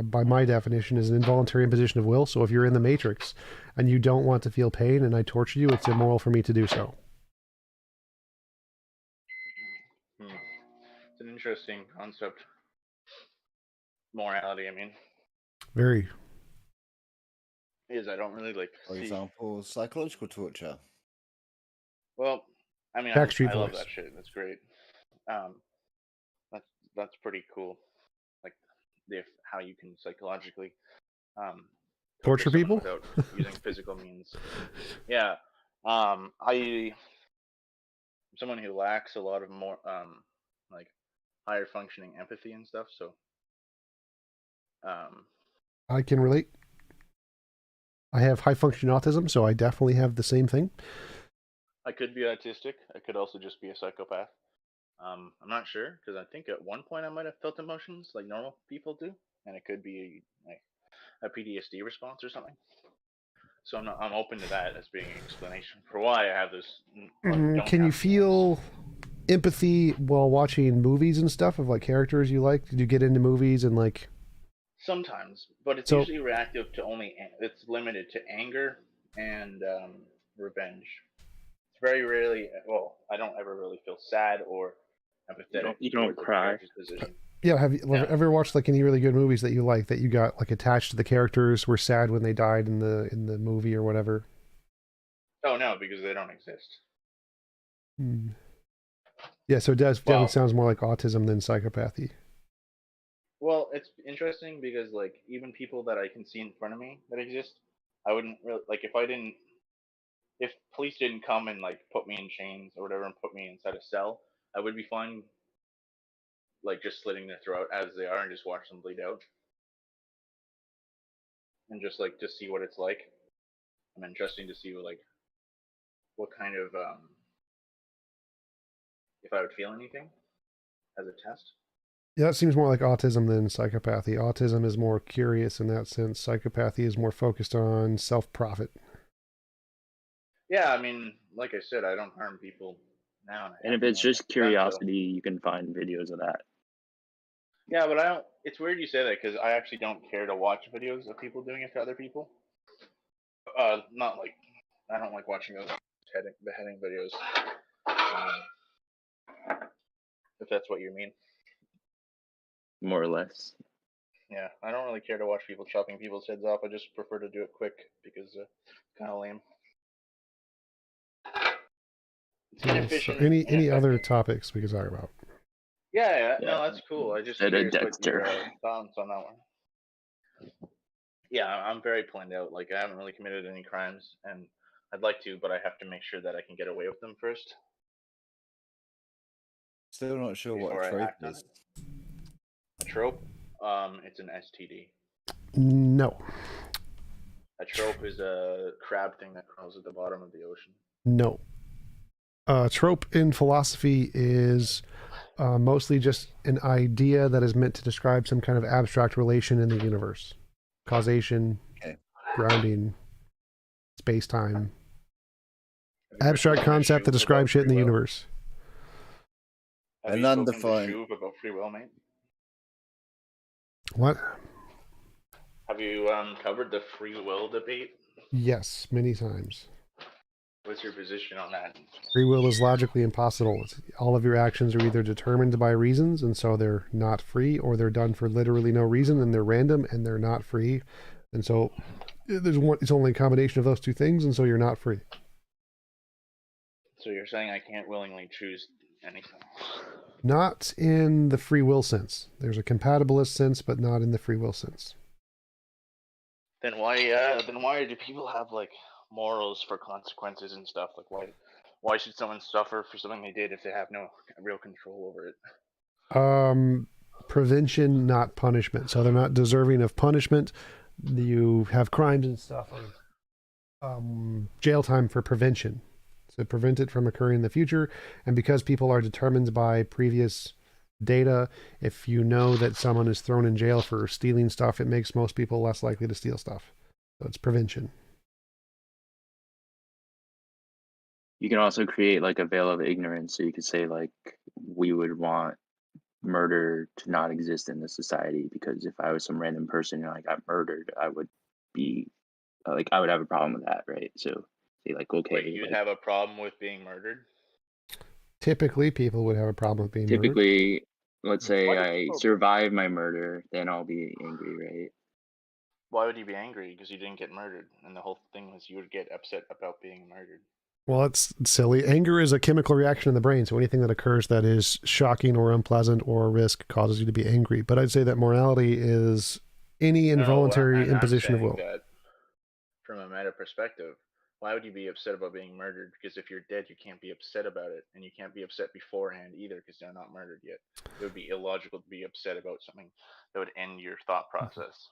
by my definition, is an involuntary imposition of will. So if you're in the Matrix and you don't want to feel pain and I torture you, it's immoral for me to do so. It's an interesting concept. Morality, I mean. Very. I don't really like. For example, psychological torture. Well, I mean, I love that shit. That's great. That's pretty cool. Like, how you can psychologically torture people without using physical means. Yeah. I'm someone who lacks a lot of more like higher functioning empathy and stuff. So. I can relate. I have high function autism, so I definitely have the same thing. I could be autistic. I could also just be a psychopath. I'm not sure, because I think at one point I might have felt emotions like normal people do, and it could be like a PTSD response or something. So I'm open to that as being an explanation for why I have this. Can you feel empathy while watching movies and stuff of like characters you like? Did you get into movies and like? Sometimes, but it's usually reactive to it's limited to anger and revenge. It's very rarely, well, I don't ever really feel sad or empathetic. You don't cry. Yeah, have you ever watched like any really good movies that you like that you got like attached to the characters, were sad when they died in the movie or whatever? Oh no, because they don't exist. Yeah, so it definitely sounds more like autism than psychopathy. Well, it's interesting because like even people that I can see in front of me that exist, I wouldn't really like if police didn't come and like put me in chains or whatever and put me inside a cell, I would be fine like just slitting their throat as they are and just watch them bleed out. And just see what it's like. I'm interested to see what kind of if I would feel anything as a test. Yeah, that seems more like autism than psychopathy. Autism is more curious in that sense. Psychopathy is more focused on self-profit. Yeah, I mean, like I said, I don't harm people now. And if it's just curiosity, you can find videos of that. Yeah, but I don't. It's weird you say that because I actually don't care to watch videos of people doing it to other people. Not like I don't like watching those beheading videos. If that's what you mean. More or less. Yeah, I don't really care to watch people chopping people's heads off. I just prefer to do it quick because it's kind of lame. It's inefficient. So any other topics we can talk about? Yeah, no, that's cool. I just curious what your thoughts on that one. Yeah, I'm very planned out. Like I haven't really committed any crimes, and I'd like to, but I have to make sure that I can get away with them first. Still not sure what a trope is. A trope? It's an STD. No. A trope is a crab thing that crawls at the bottom of the ocean. No. Trope in philosophy is mostly just an idea that is meant to describe some kind of abstract relation in the universe. Causation, grounding, space-time. Abstract concept that describes shit in the universe. Have you spoken to Shuv about free will, mate? What? Have you covered the free will debate? Yes, many times. What's your position on that? Free will is logically impossible. All of your actions are either determined by reasons, and so they're not free, or they're done for literally no reason, and they're random, and they're not free. And so it's only a combination of those two things, and so you're not free. So you're saying I can't willingly choose anything? Not in the free will sense. There's a compatibilist sense, but not in the free will sense. Then why do people have like morals for consequences and stuff? Like why should someone suffer for something they did if they have no real control over it? Prevention, not punishment. So they're not deserving of punishment. You have crimes and stuff, or jail time for prevention. To prevent it from occurring in the future. And because people are determined by previous data, if you know that someone is thrown in jail for stealing stuff, it makes most people less likely to steal stuff. So it's prevention. You can also create like a veil of ignorance. So you could say like, we would want murder to not exist in this society, because if I was some random person and I got murdered, I would be like, I would have a problem with that, right? So like, okay. Wait, you'd have a problem with being murdered? Typically, people would have a problem with being murdered. Typically, let's say I survive my murder, then I'll be angry, right? Why would you be angry? Because you didn't get murdered, and the whole thing was you would get upset about being murdered. Well, it's silly. Anger is a chemical reaction in the brain, so anything that occurs that is shocking or unpleasant or a risk causes you to be angry. But I'd say that morality is any involuntary imposition of will. From a meta perspective, why would you be upset about being murdered? Because if you're dead, you can't be upset about it, and you can't be upset beforehand either because they're not murdered yet. It would be illogical to be upset about something that would end your thought process.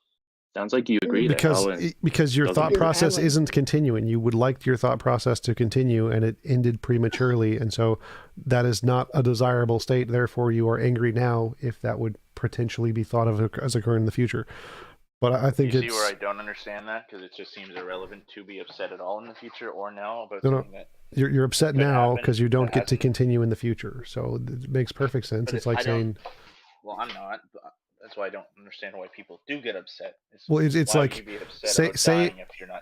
Sounds like you agree. Because your thought process isn't continuing. You would like your thought process to continue, and it ended prematurely, and so that is not a desirable state. Therefore, you are angry now if that would potentially be thought of as occurring in the future. But I think you see where I don't understand that, because it just seems irrelevant to be upset at all in the future or now about something that you're upset now because you don't get to continue in the future. So it makes perfect sense. But it's like saying, well, I'm not. That's why I don't understand why people do get upset. It's like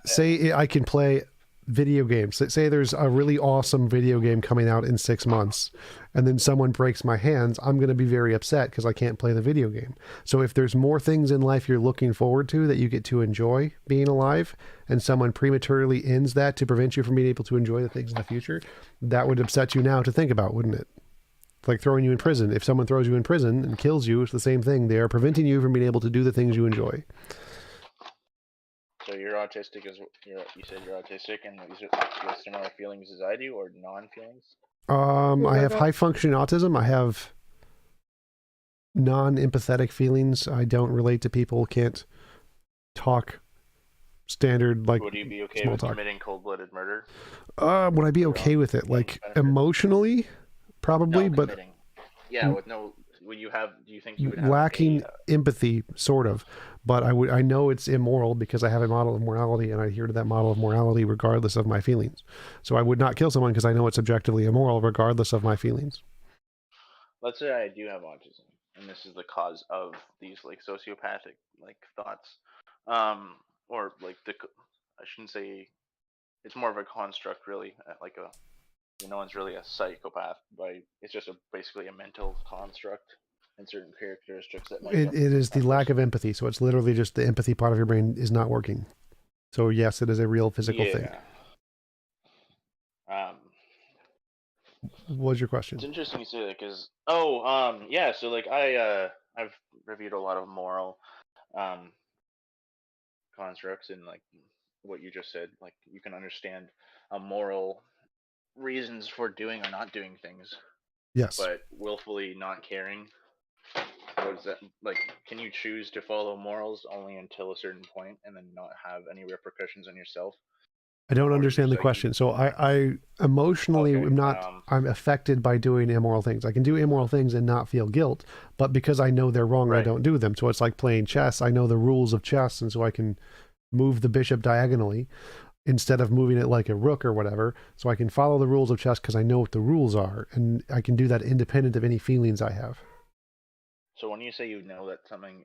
say I can play video games. Say there's a really awesome video game coming out in 6 months, and then someone breaks my hands, I'm going to be very upset because I can't play the video game. So if there's more things in life you're looking forward to that you get to enjoy being alive, and someone prematurely ends that to prevent you from being able to enjoy the things in the future, that would upset you now to think about, wouldn't it? Like throwing you in prison. If someone throws you in prison and kills you, it's the same thing. They are preventing you from being able to do the things you enjoy. So you're autistic, you said you're autistic, and you have similar feelings as I do, or non-feelings? I have high-functioning autism. I have non-empathetic feelings. I don't relate to people, can't talk standard, like, would you be okay with committing cold-blooded murder? Would I be okay with it? Like, emotionally? Probably, no, but... Yeah, with no... do you think you would have lacking empathy, sort of, but I know it's immoral because I have a model of morality, and I adhere to that model of morality regardless of my feelings. So I would not kill someone because I know it's objectively immoral regardless of my feelings. Let's say I do have autism, and this is the cause of these like sociopathic like thoughts, or like I shouldn't say, it's more of a construct really, like no one's really a psychopath, but it's just basically a mental construct and certain characteristics that make it is the lack of empathy. So it's literally just the empathy part of your brain is not working. So yes, it is a real physical thing. What was your question? It's interesting you say that because yeah, so like I've reviewed a lot of moral constructs, and like what you just said, like you can understand moral reasons for doing or not doing things. Yes. But willfully not caring, what is that like? Can you choose to follow morals only until a certain point and then not have any repercussions on yourself? I don't understand the question. So I emotionally am not, I'm affected by doing immoral things. I can do immoral things and not feel guilt, but because I know they're wrong, I don't do them. So it's like playing chess. I know the rules of chess, and so I can move the bishop diagonally instead of moving it like a rook or whatever. So I can follow the rules of chess because I know what the rules are, and I can do that independent of any feelings I have. So when you say you know that something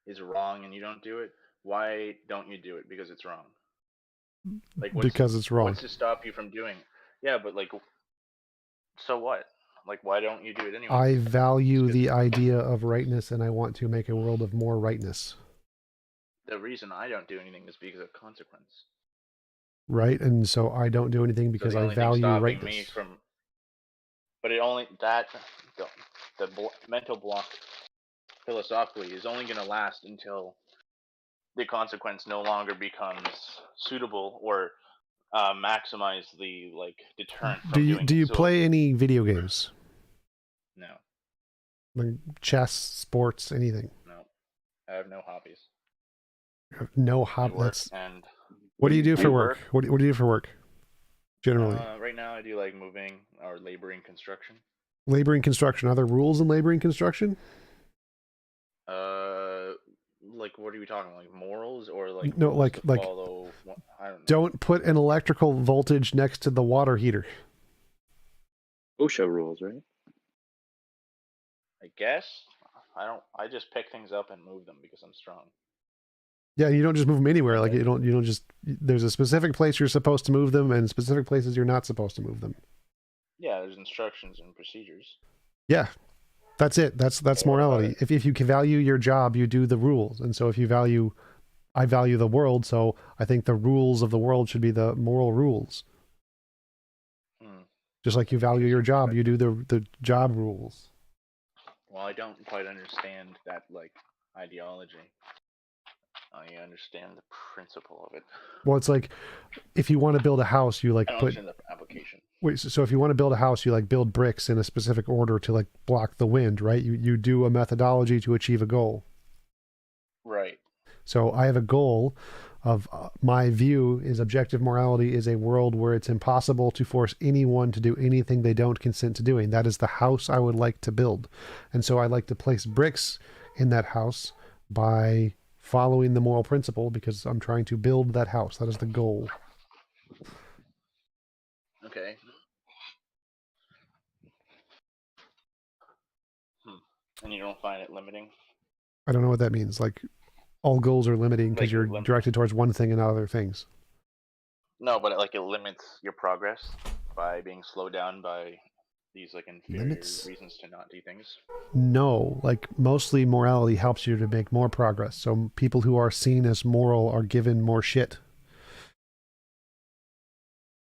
is wrong and you don't do it, why don't you do it? Because it's wrong. Like because it's wrong. What's to stop you from doing? Yeah, but like, so what? Like, why don't you do it anyway? I value the idea of rightness, and I want to make a world of more rightness. The reason I don't do anything is because of consequence. Right, and so I don't do anything because I value rightness. Me from, but it only the mental block philosophically is only going to last until the consequence no longer becomes suitable or maximize the like deterrent. Do you play any video games? No. Like chess, sports, anything? No, I have no hobbies. No hobbies. And what do you do for work? What do you do for work? Generally. Right now, I do like moving or laboring construction. Laboring construction. Are there rules in laboring construction? Like what are we talking? Like morals or like no, like follow? I don't know. Don't put an electrical voltage next to the water heater. OSHA rules, right? I guess I just pick things up and move them because I'm strong. Yeah, you don't just move them anywhere. Like you don't just. There's a specific place you're supposed to move them, and specific places you're not supposed to move them. Yeah, there's instructions and procedures. Yeah, that's it. That's morality. If you can value your job, you do the rules. And so if you value, I value the world, so I think the rules of the world should be the moral rules. Just like you value your job, you do the job rules. Well, I don't quite understand that like ideology. I understand the principle of it. Well, it's like if you want to build a house, you like I don't understand the application. Wait, so if you want to build a house, you like build bricks in a specific order to like block the wind, right? You do a methodology to achieve a goal. Right. So I have a goal of my view is objective morality is a world where it's impossible to force anyone to do anything they don't consent to doing. That is the house I would like to build. And so I like to place bricks in that house by following the moral principle because I'm trying to build that house. That is the goal. Okay. And you don't find it limiting? I don't know what that means. Like, all goals are limiting because you're directed towards one thing and not other things. No, but like it limits your progress by being slowed down by these like inferior reasons to not do things. No, like mostly morality helps you to make more progress. So people who are seen as moral are given more shit.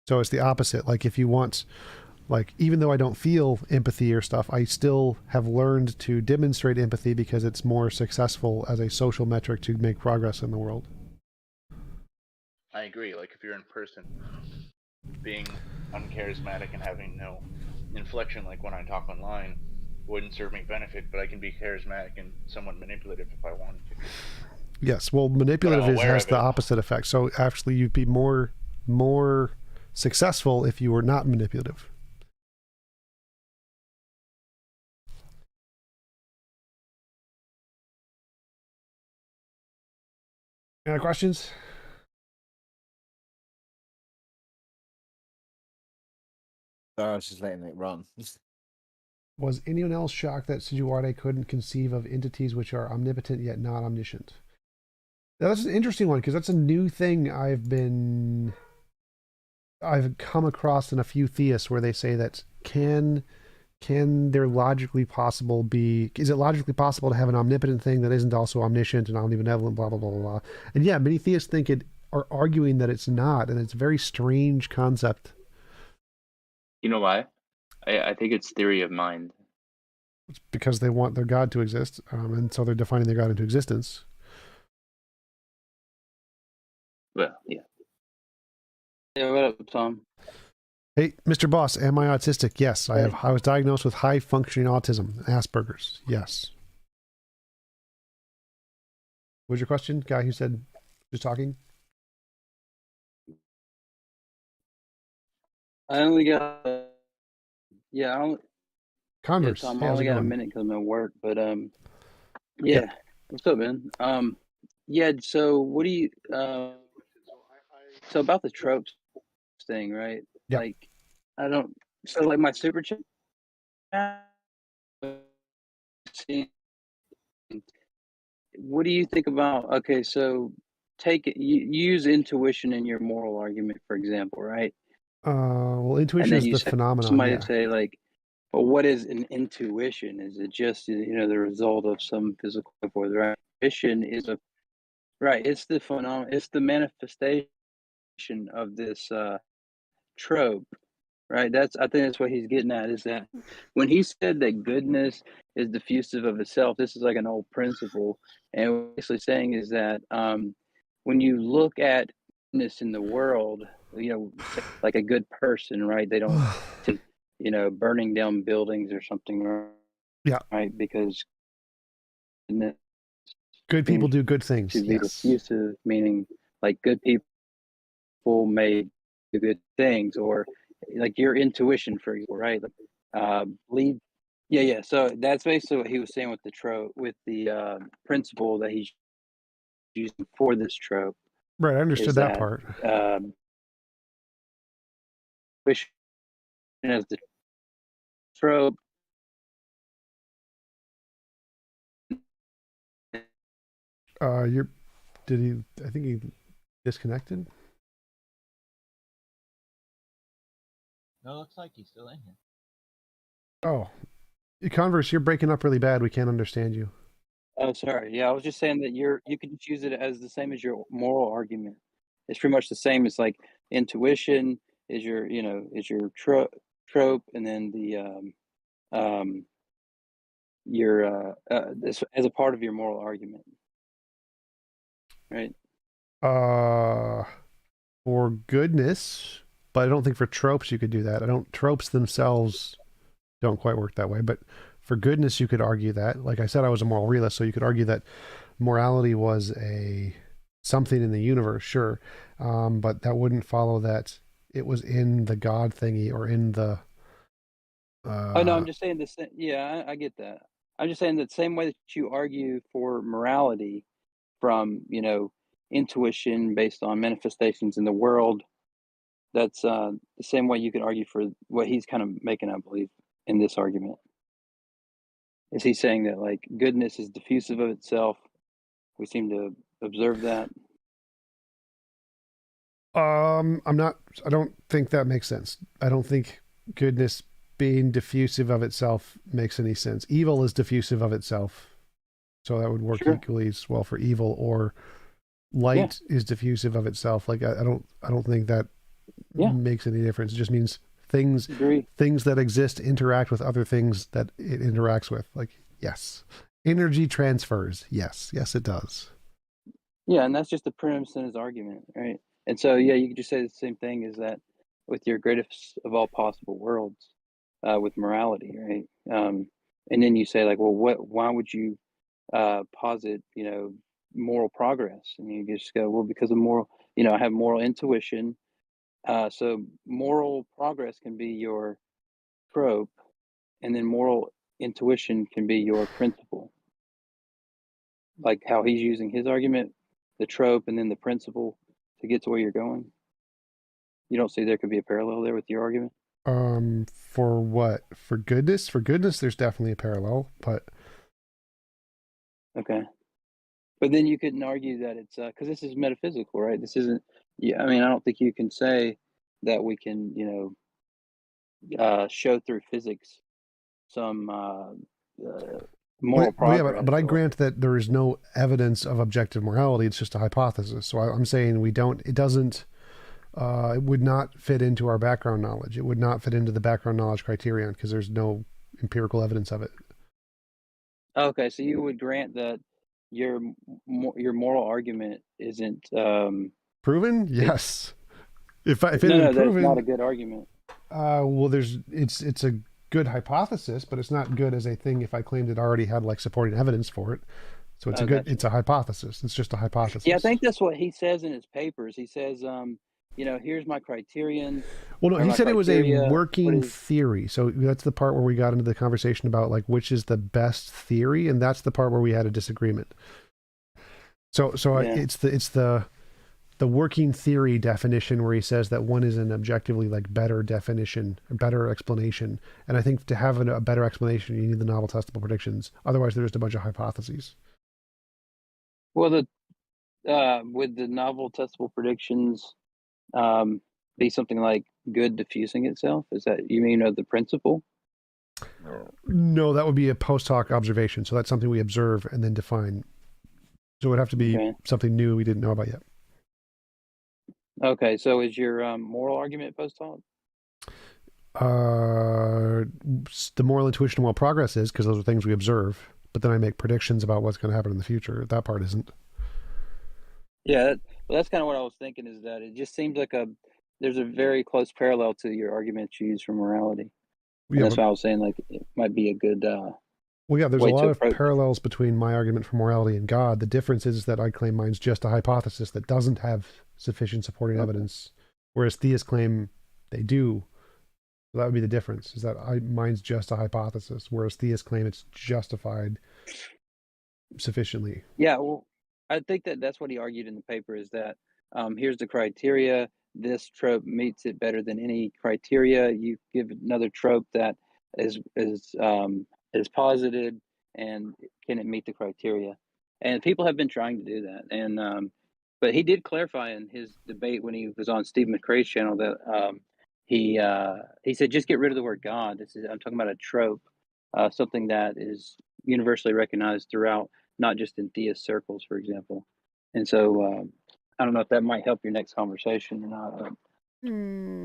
So it's the opposite. Like if you want, like even though I don't feel empathy or stuff, I still have learned to demonstrate empathy because it's more successful as a social metric to make progress in the world. I agree. Like if you're in person, being uncharismatic and having no inflection, like when I talk online, wouldn't serve me benefit, but I can be charismatic and somewhat manipulative if I wanted to. Yes, well, manipulative has the opposite effect. So actually, you'd be more successful if you were not manipulative. Any other questions? I was just letting it run. Was anyone else shocked that Sijuwade couldn't conceive of entities which are omnipotent yet not omniscient? Now, that's an interesting one because that's a new thing I've come across in a few theists where they say that is it logically possible to have an omnipotent thing that isn't also omniscient and omnibenevolent, blah, blah, blah, blah, blah. And yeah, many theists are arguing that it's not, and it's a very strange concept. You know why? I think it's theory of mind. It's because they want their God to exist, and so they're defining their God into existence. Well, yeah. Yeah, what up, Tom? Hey, Mr. Boss, am I autistic? Yes, I was diagnosed with high functioning autism, Asperger's. Yes. What was your question? Guy who said just talking? I only got Converse. Tom, Hey, I how's only it got a going? minute because I'm at work, but Yeah. What's up, man? Yeah, so what do you so about the tropes thing, right? Yeah. Like so like my super chat, what do you think about, okay, so you use intuition in your moral argument, for example, right? Well, intuition is the phenomenon. Somebody Yeah. say like, but what is an intuition? Is it just, the result of some physical force, right? Intuition is it's the phenomenon, it's the manifestation of this trope, right? I think that's what he's getting at, is that when he said that goodness is diffusive of itself, this is like an old principle, and what he's basically saying is that when you look at goodness in the world, like a good person, right? They don't burning down buildings or something, Yeah. right? Because good people do good things. To be diffusive, meaning like good people may do good things, or like your intuition, for example, right? Lead. Yeah. So that's basically what he was saying with the trope, with the principle that he's using for this trope. Right, I understood that part. Which as the trope. I think he disconnected. No, it looks like he's still in here. Oh, Converse, you're breaking up really bad. We can't understand you. Oh, sorry. Yeah, I was just saying that you can just use it as the same as your moral argument. It's pretty much the same as like intuition is your trope, and then the this as a part of your moral argument, right? For goodness, but I don't think for tropes you could do that. Tropes themselves don't quite work that way, but for goodness you could argue that. Like I said, I was a moral realist, so you could argue that morality was something in the universe, sure, but that wouldn't follow that it was in the God thingy or in the. Oh no, I'm just saying this. Yeah, I get that. I'm just saying that same way that you argue for morality from intuition based on manifestations in the world. That's the same way you could argue for what he's kind of making, I believe, in this argument. Is he saying that like goodness is diffusive of itself? We seem to observe that. I don't think that makes sense. I don't think goodness being diffusive of itself makes any sense. Evil is diffusive of itself. So that would work equally as well for evil, or light is diffusive of itself. Like I don't think that makes any difference. It just means things that exist interact with other things that it interacts with. Like, yes. Energy transfers. Yes, it does. Yeah, and that's just the premise in his argument, right? And so you could just say the same thing, is that with your greatest of all possible worlds, with morality, right? And then you say like, well, why would you posit, moral progress? And you just go, well, because of moral, I have moral intuition. So moral progress can be your trope, and then moral intuition can be your principle. Like how he's using his argument, the trope, and then the principle to get to where you're going. You don't see there could be a parallel there with your argument? For what? For goodness? For goodness, there's definitely a parallel, but Okay. But then you couldn't argue that it's because this is metaphysical, right? This isn't. Yeah, I mean, I don't think you can say that we can, show through physics some moral progress. But I grant that there is no evidence of objective morality. It's just a hypothesis. So I'm saying we don't. It doesn't. It would not fit into our background knowledge. It would not fit into the background knowledge criterion because there's no empirical evidence of it. Okay, so you would grant that your moral argument isn't proven? Yes. If it no, isn't proven, that's not a good argument. Well, it's a good hypothesis, but it's not good as a thing if I claimed it already had like supporting evidence for it. So it's it's a hypothesis. It's just a hypothesis. Yeah, I think that's what he says in his papers. He says, here's my criterion. Well, no, he said it was a working theory. So that's the part where we got into the conversation about like which is the best theory, and that's the part where we had a disagreement. So it's the working theory definition where he says that one is an objectively like better definition, or better explanation. And I think to have a better explanation, you need the novel testable predictions. Otherwise, they're just a bunch of hypotheses. Well, would the novel testable predictions be something like good diffusing itself? Is that, you mean, the principle? No, that would be a post hoc observation. So that's something we observe and then define. So it would have to be something new we didn't know about yet. Okay, so is your moral argument post hoc? The moral intuition and moral progress is, because those are things we observe, but then I make predictions about what's going to happen in the future. That part isn't. Yeah, that's kind of what I was thinking, is that it just seems like there's a very close parallel to your arguments you use for morality. Yeah, that's why I was saying like it might be a good well, yeah, there's a lot of parallels between my argument for morality and God. The difference is that I claim mine's just a hypothesis that doesn't have sufficient supporting evidence, whereas theists claim they do. So that would be the difference, is that mine's just a hypothesis, whereas theists claim it's justified sufficiently. Yeah, well, I think that's what he argued in the paper, is that here's the criteria. This trope meets it better than any criteria. You give another trope that is posited, and can it meet the criteria? And people have been trying to do that. And but he did clarify in his debate when he was on Steve McRae's channel that he said just get rid of the word God. I'm talking about a trope, something that is universally recognized throughout, not just in theist circles, for example. And so I don't know if that might help your next conversation or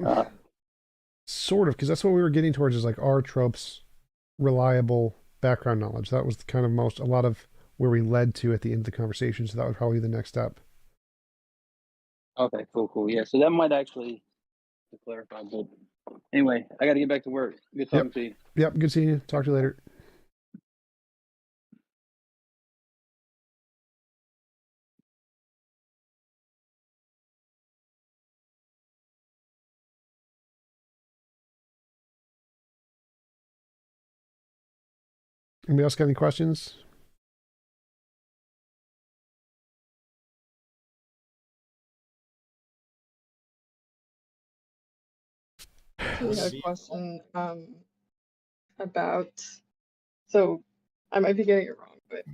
not. Sort of, because that's what we were getting towards, is like, are tropes reliable background knowledge? That was kind of a lot of where we led to at the end of the conversation. So that was probably the next step. Okay, cool. Yeah, so that might actually clarify. But anyway, I got to get back to work. Good talking to you. Yep, good seeing you. Talk to you later. Anybody else got any questions? I had a question about, so I might be getting it wrong, but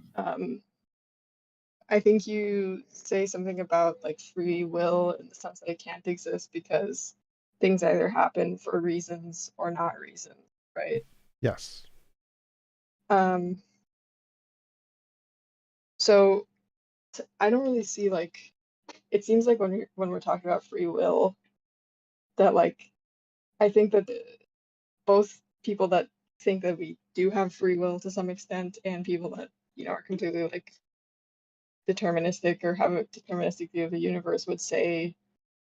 I think you say something about like free will in the sense that it can't exist because things either happen for reasons or not reasons, right? Yes. So I don't really see, like, it seems like when we're talking about free will, that like I think that both people that think that we do have free will to some extent and people that are completely like deterministic or have a deterministic view of the universe would say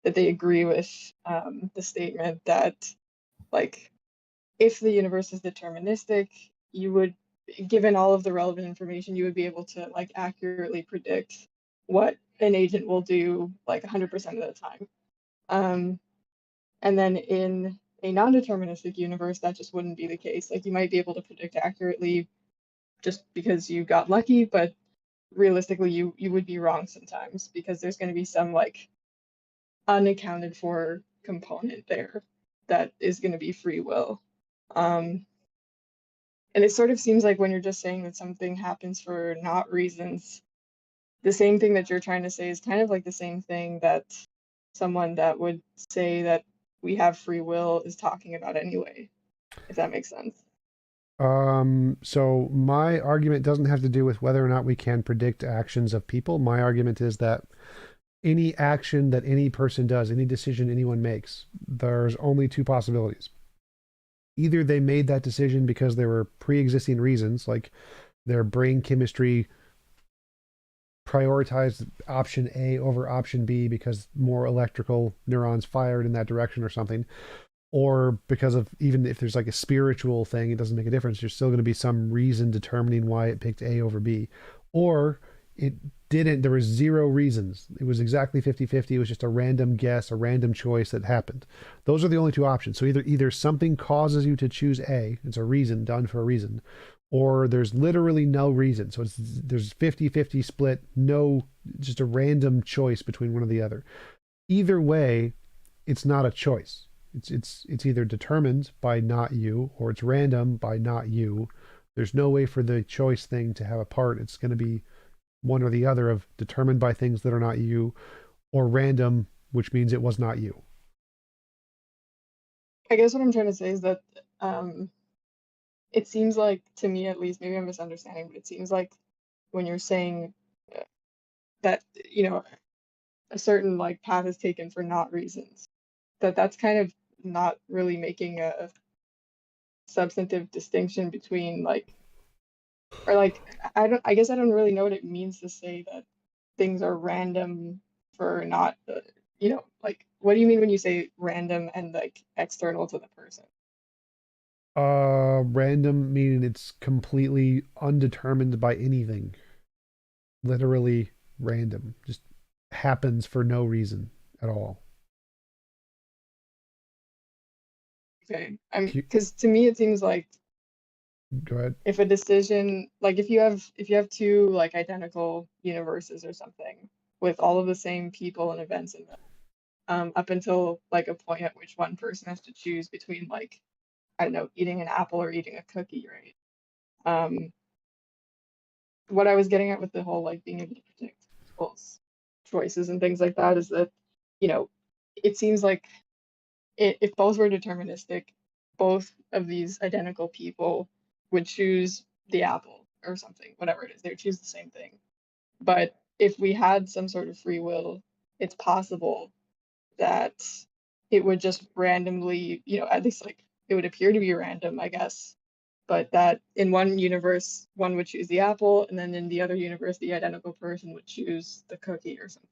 that they agree with the statement that, like, if the universe is deterministic, you would, given all of the relevant information, you would be able to like accurately predict what an agent will do like 100% of the time. And then in a non-deterministic universe, that just wouldn't be the case. Like, you might be able to predict accurately just because you got lucky, but realistically you would be wrong sometimes because there's going to be some like unaccounted for component there. that is going to be free will. And it sort of seems like when you're just saying that something happens for not reasons, the same thing that you're trying to say is kind of like the same thing that someone that would say that we have free will is talking about anyway, if that makes sense. So my argument doesn't have to do with whether or not we can predict actions of people. My argument is that any action that any person does, any decision anyone makes, there's only two possibilities. Either they made that decision because there were pre-existing reasons, like their brain chemistry prioritized option A over option B because more electrical neurons fired in that direction or something, or because of, even if there's like a spiritual thing, it doesn't make a difference. There's still going to be some reason determining why it picked A over B. Or it didn't, there was zero reasons. It was exactly 50-50. It was just a random guess, a random choice that happened. Those are the only two options. So either something causes you to choose A, it's a reason done for a reason, or there's literally no reason. So there's 50-50 split, no, just a random choice between one or the other. Either way, it's not a choice. It's either determined by not you, or it's random by not you. There's no way for the choice thing to have a part. It's going to be one or the other of determined by things that are not you, or random, which means it was not you. I guess what I'm trying to say is that it seems like, to me at least, maybe I'm misunderstanding, but it seems like when you're saying that, a certain like path is taken for not reasons, that's kind of not really making a substantive distinction between like, or like, I guess I don't really know what it means to say that things are random for not, like, what do you mean when you say random and like external to the person? Random meaning it's completely undetermined by anything. Literally random. Just happens for no reason at all. Okay. Because to me it seems like, go ahead. If a decision, like if you have two like identical universes or something with all of the same people and events in them, up until like a point at which one person has to choose between, like, I don't know, eating an apple or eating a cookie, right? What I was getting at with the whole like being able to predict people's choices and things like that is that, it seems like if both were deterministic, both of these identical people would choose the apple or something, whatever it is, they would choose the same thing. But if we had some sort of free will, it's possible that it would just randomly, at least like it would appear to be random, I guess, but that in one universe, one would choose the apple, and then in the other universe, the identical person would choose the cookie or something.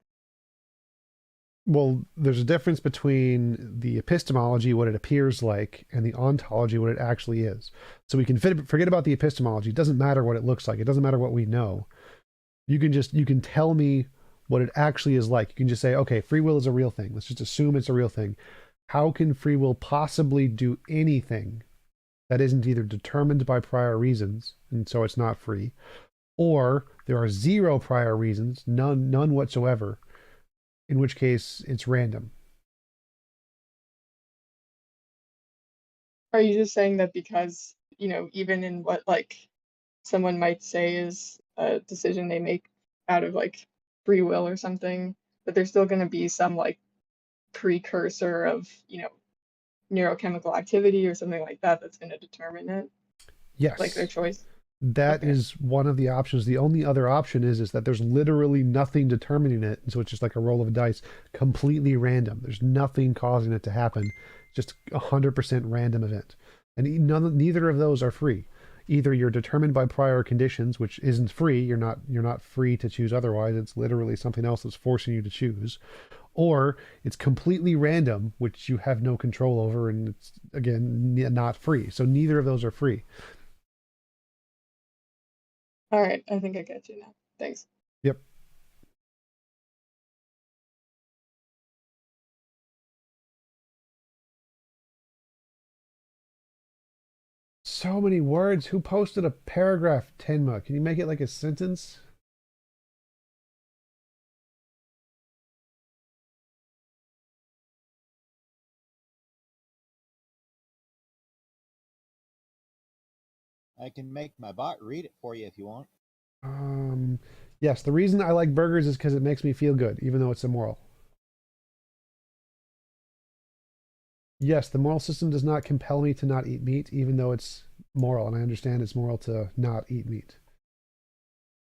Well, there's a difference between the epistemology, what it appears like, and the ontology, what it actually is. So we can forget about the epistemology. It doesn't matter what it looks like. It doesn't matter what we know. You can tell me what it actually is like. You can just say, okay, free will is a real thing. Let's just assume it's a real thing. How can free will possibly do anything that isn't either determined by prior reasons, and so it's not free, or there are zero prior reasons, none whatsoever, in which case it's random. Are you just saying that because, even in what like someone might say is a decision they make out of like free will or something, that there's still going to be some like precursor of, neurochemical activity or something like that that's going to determine it? Yes. Like their choice? That is one of the options. The only other option is that there's literally nothing determining it. And so it's just like a roll of a dice, completely random. There's nothing causing it to happen. Just 100% random event. And neither of those are free. Either you're determined by prior conditions, which isn't free. You're not free to choose otherwise. It's literally something else that's forcing you to choose. Or it's completely random, which you have no control over, and it's, again, not free. So neither of those are free. All right, I think I get you now. Thanks. Yep. So many words. Who posted a paragraph, Tenma? Can you make it like a sentence? I can make my bot read it for you if you want. Yes, the reason I like burgers is because it makes me feel good, even though it's immoral. Yes, the moral system does not compel me to not eat meat, even though it's moral, and I understand it's moral to not eat meat.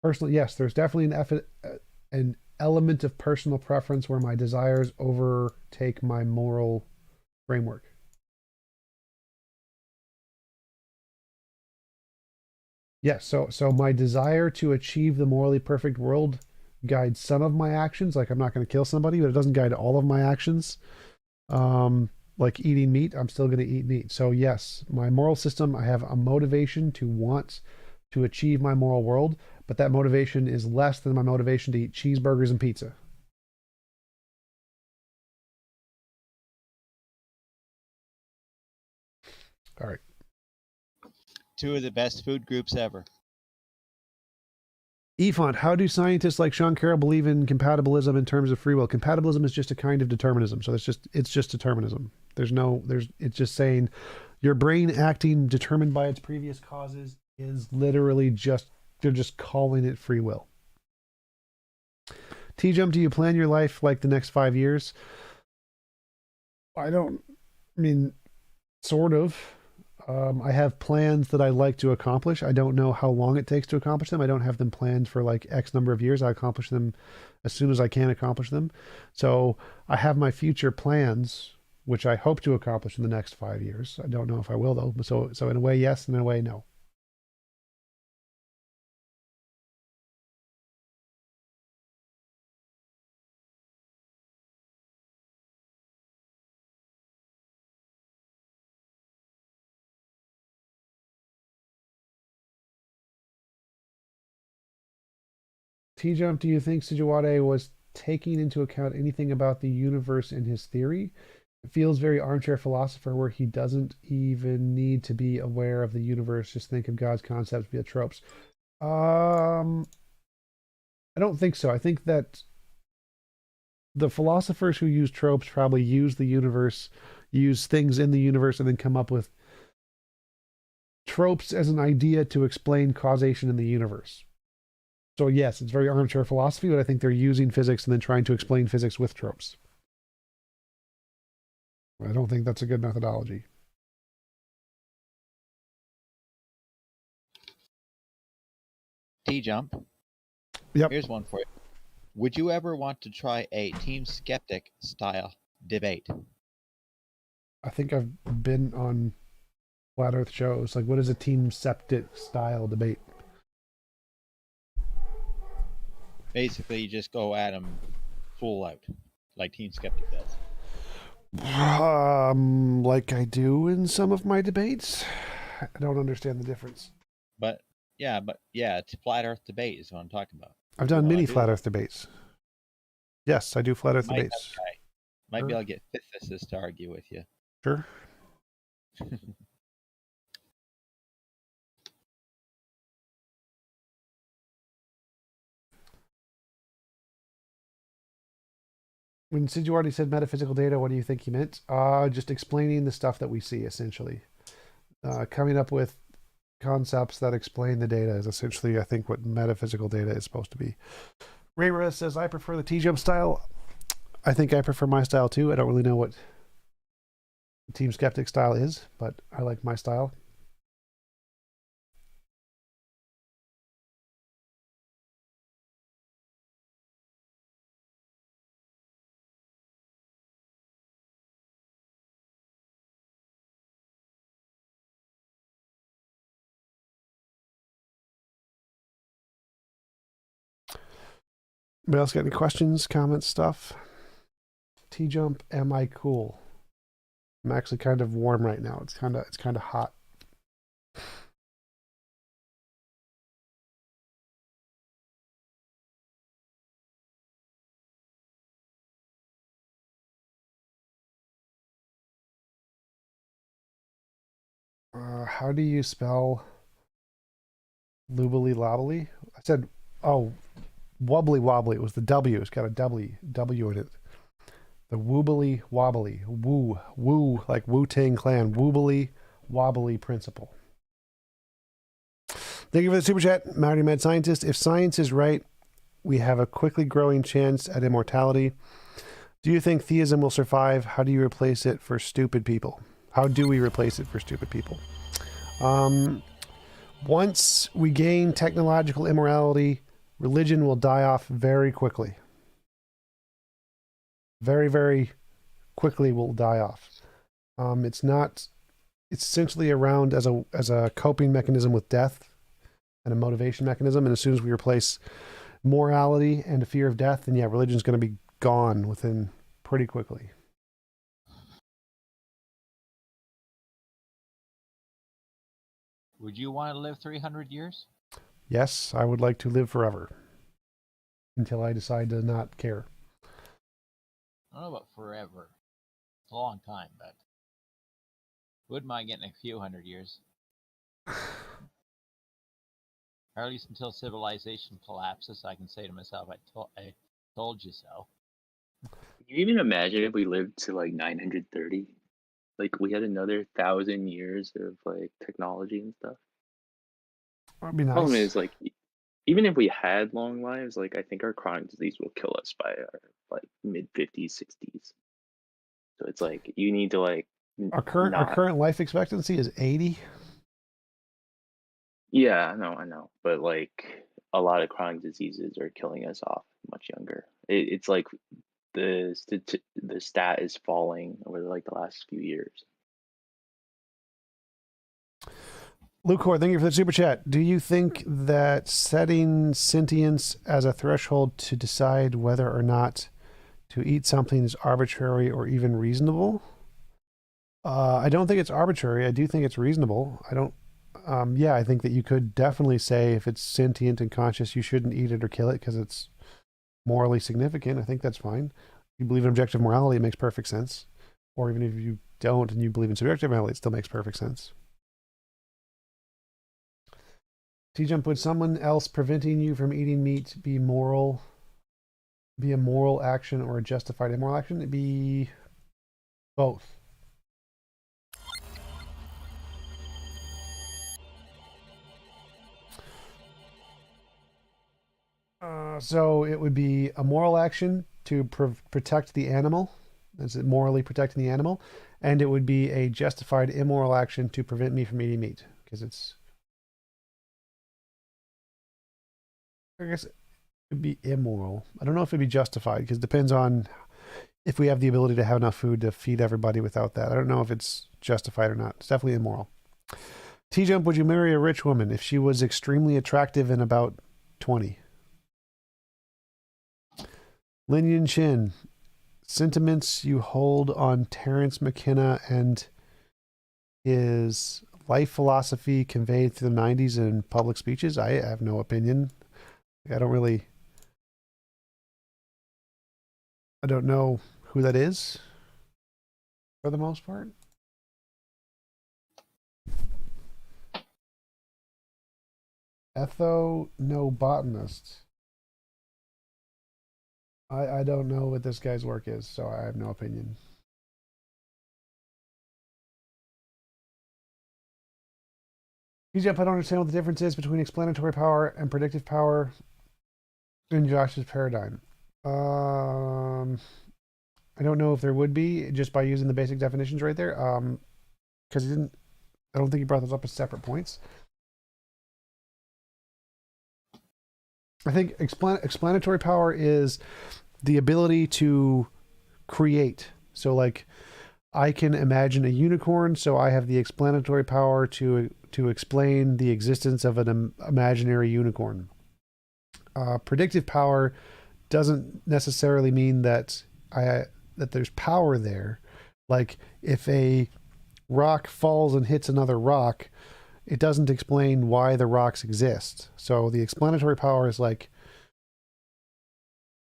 Personally, yes, there's definitely an element of personal preference where my desires overtake my moral framework. Yes, so my desire to achieve the morally perfect world guides some of my actions. Like, I'm not going to kill somebody, but it doesn't guide all of my actions. Like eating meat, I'm still going to eat meat. So yes, my moral system, I have a motivation to want to achieve my moral world, but that motivation is less than my motivation to eat cheeseburgers and pizza. All right. Two of the best food groups ever. Efont, how do scientists like Sean Carroll believe in compatibilism in terms of free will? Compatibilism is just a kind of determinism. So it's just determinism. It's just saying your brain acting determined by its previous causes is literally they're just calling it free will. T-Jump, do you plan your life like the next 5 years? Sort of. I have plans that I like to accomplish. I don't know how long it takes to accomplish them. I don't have them planned for like X number of years. I accomplish them as soon as I can accomplish them. So I have my future plans, which I hope to accomplish in the next 5 years. I don't know if I will though. So in a way, yes, and in a way, no. T-Jump, do you think Sijuwade was taking into account anything about the universe in his theory? It feels very armchair philosopher where he doesn't even need to be aware of the universe, just think of God's concepts via tropes. I don't think so. I think that the philosophers who use tropes probably use the universe, use things in the universe, and then come up with tropes as an idea to explain causation in the universe. So yes, it's very armchair philosophy, but I think they're using physics and then trying to explain physics with tropes. I don't think that's a good methodology. T-Jump. Yep. Here's one for you. Would you ever want to try a Team Skeptic style debate? I think I've been on Flat Earth shows. Like, what is a Team Skeptic style debate? Basically, you just go at them full out, like Team Skeptic does. Like I do in some of my debates. I don't understand the difference. But yeah, it's Flat Earth debate is what I'm talking about. I've done many Flat Earth debates. Yes, I do Flat Earth debates. Might be able to get physicists to argue with you. Sure. When Sijuwade said metaphysical data, what do you think he meant? Just explaining the stuff that we see, essentially. Coming up with concepts that explain the data is essentially, I think, what metaphysical data is supposed to be. Rayra says, I prefer the T-Jump style. I think I prefer my style too. I don't really know what the Team Skeptic style is, but I like my style. Anybody else got any questions, comments, stuff? T-Jump, am I cool? I'm actually kind of warm right now. It's kind of hot. How do you spell loobly lobbly? I said, oh, wobbly wobbly. It was the W. It's got a W in it. The woobly wobbly. Woo, like Wu-Tang Clan. Woobly wobbly principle. Thank you for the super chat, Marty Mad Scientist. If science is right, we have a quickly growing chance at immortality. Do you think theism will survive? How do you replace it for stupid people? How do we replace it for stupid people? Once we gain technological immorality, religion will die off very quickly. Very, very quickly will die off. It's essentially around as a coping mechanism with death and a motivation mechanism. And as soon as we replace morality and a fear of death, then yeah, religion's going to be gone within pretty quickly. Would you want to live 300 years? Yes, I would like to live forever until I decide to not care. I don't know about forever. It's a long time, but wouldn't mind getting a few hundred years. Or at least until civilization collapses, I can say to myself, I told you so. Can you even imagine if we lived to like 930? Like we had another 1,000 years of like technology and stuff. That'd be nice. Problem is, like, even if we had long lives, like I think our chronic disease will kill us by our like mid-50s, 60s. So it's like you need to like our current life expectancy is 80. Yeah, I know, but like a lot of chronic diseases are killing us off much younger. It's like the stat is falling over like the last few years. Lucor, thank you for the super chat. Do you think that setting sentience as a threshold to decide whether or not to eat something is arbitrary or even reasonable? I don't think it's arbitrary. I do think it's reasonable. I don't. Yeah, I think that you could definitely say if it's sentient and conscious, you shouldn't eat it or kill it because it's morally significant. I think that's fine. If you believe in objective morality, it makes perfect sense. Or even if you don't and you believe in subjective morality, it still makes perfect sense. T-Jump, would someone else preventing you from eating meat be a moral action or a justified immoral action? It'd be both. So it would be a moral action to protect the animal. Is it morally protecting the animal? And it would be a justified immoral action to prevent me from eating meat. Because it's... I guess it would be immoral. I don't know if it'd be justified, because it depends on if we have the ability to have enough food to feed everybody without that. I don't know if it's justified or not. It's definitely immoral. T-Jump, would you marry a rich woman if she was extremely attractive and about 20? Lin Yin Chin, sentiments you hold on Terence McKenna and his life philosophy conveyed through the 90s in public speeches? I have no opinion. I don't know who that is for the most part. Ethnobotanist. I don't know what this guy's work is, so I have no opinion. I don't understand what the difference is between explanatory power and predictive power in Josh's paradigm. I don't know if there would be, just by using the basic definitions right there. Because I don't think he brought those up as separate points. I think explanatory power is the ability to create. So like I can imagine a unicorn, so I have the explanatory power to explain the existence of an imaginary unicorn. Predictive power doesn't necessarily mean that there's power there. Like if a rock falls and hits another rock, it doesn't explain why the rocks exist. So the explanatory power is like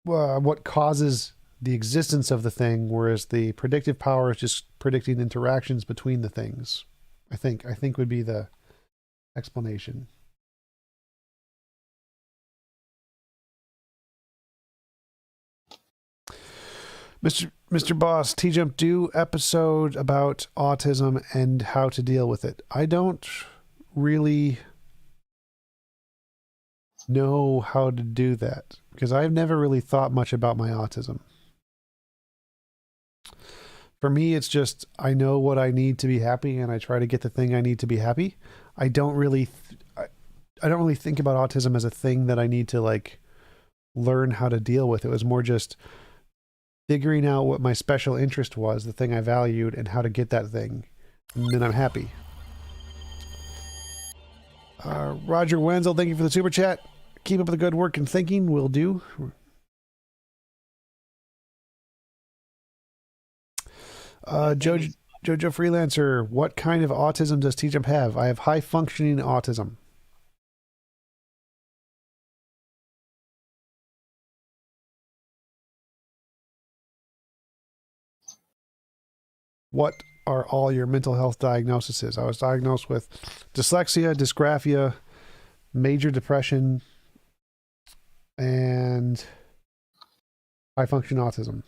what causes the existence of the thing, whereas the predictive power is just predicting interactions between the things. I think would be the explanation. Mr. Boss, T-Jump, do episode about autism and how to deal with it. I don't really know how to do that because I've never really thought much about my autism. For me, it's just I know what I need to be happy, and I try to get the thing I need to be happy. I don't really, I don't really think about autism as a thing that I need to like learn how to deal with. It was more just figuring out what my special interest was, the thing I valued, and how to get that thing, and then I'm happy. Roger Wenzel, thank you for the super chat. Keep up the good work and thinking. Will do. Jojo Freelancer, what kind of autism does TJump have? I have high functioning autism. What are all your mental health diagnoses? I was diagnosed with dyslexia, dysgraphia, major depression, and high function autism.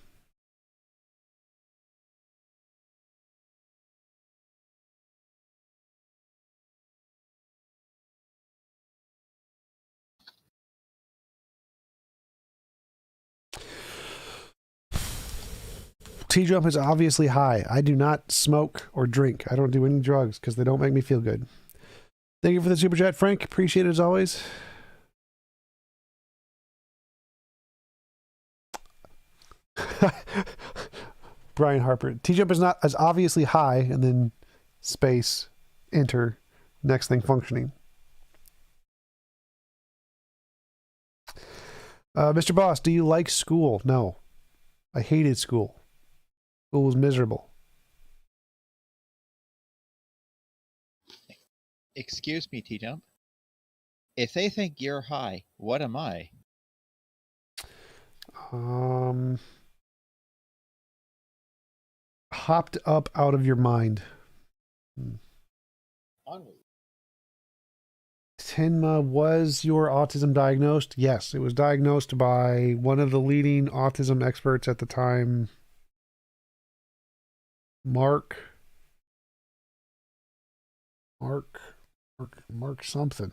TJump is obviously high. I do not smoke or drink. I don't do any drugs because they don't make me feel good. Thank you for the super chat, Frank. Appreciate it as always. Brian Harper. TJump is not as obviously high, and then space, enter, next thing functioning. Mr. Boss, do you like school? No. I hated school. School was miserable. Excuse me, T-Jump. If they think you're high, what am I? Hopped up out of your mind. Onward. Tinma, was your autism diagnosed? Yes, it was diagnosed by one of the leading autism experts at the time, Mark something.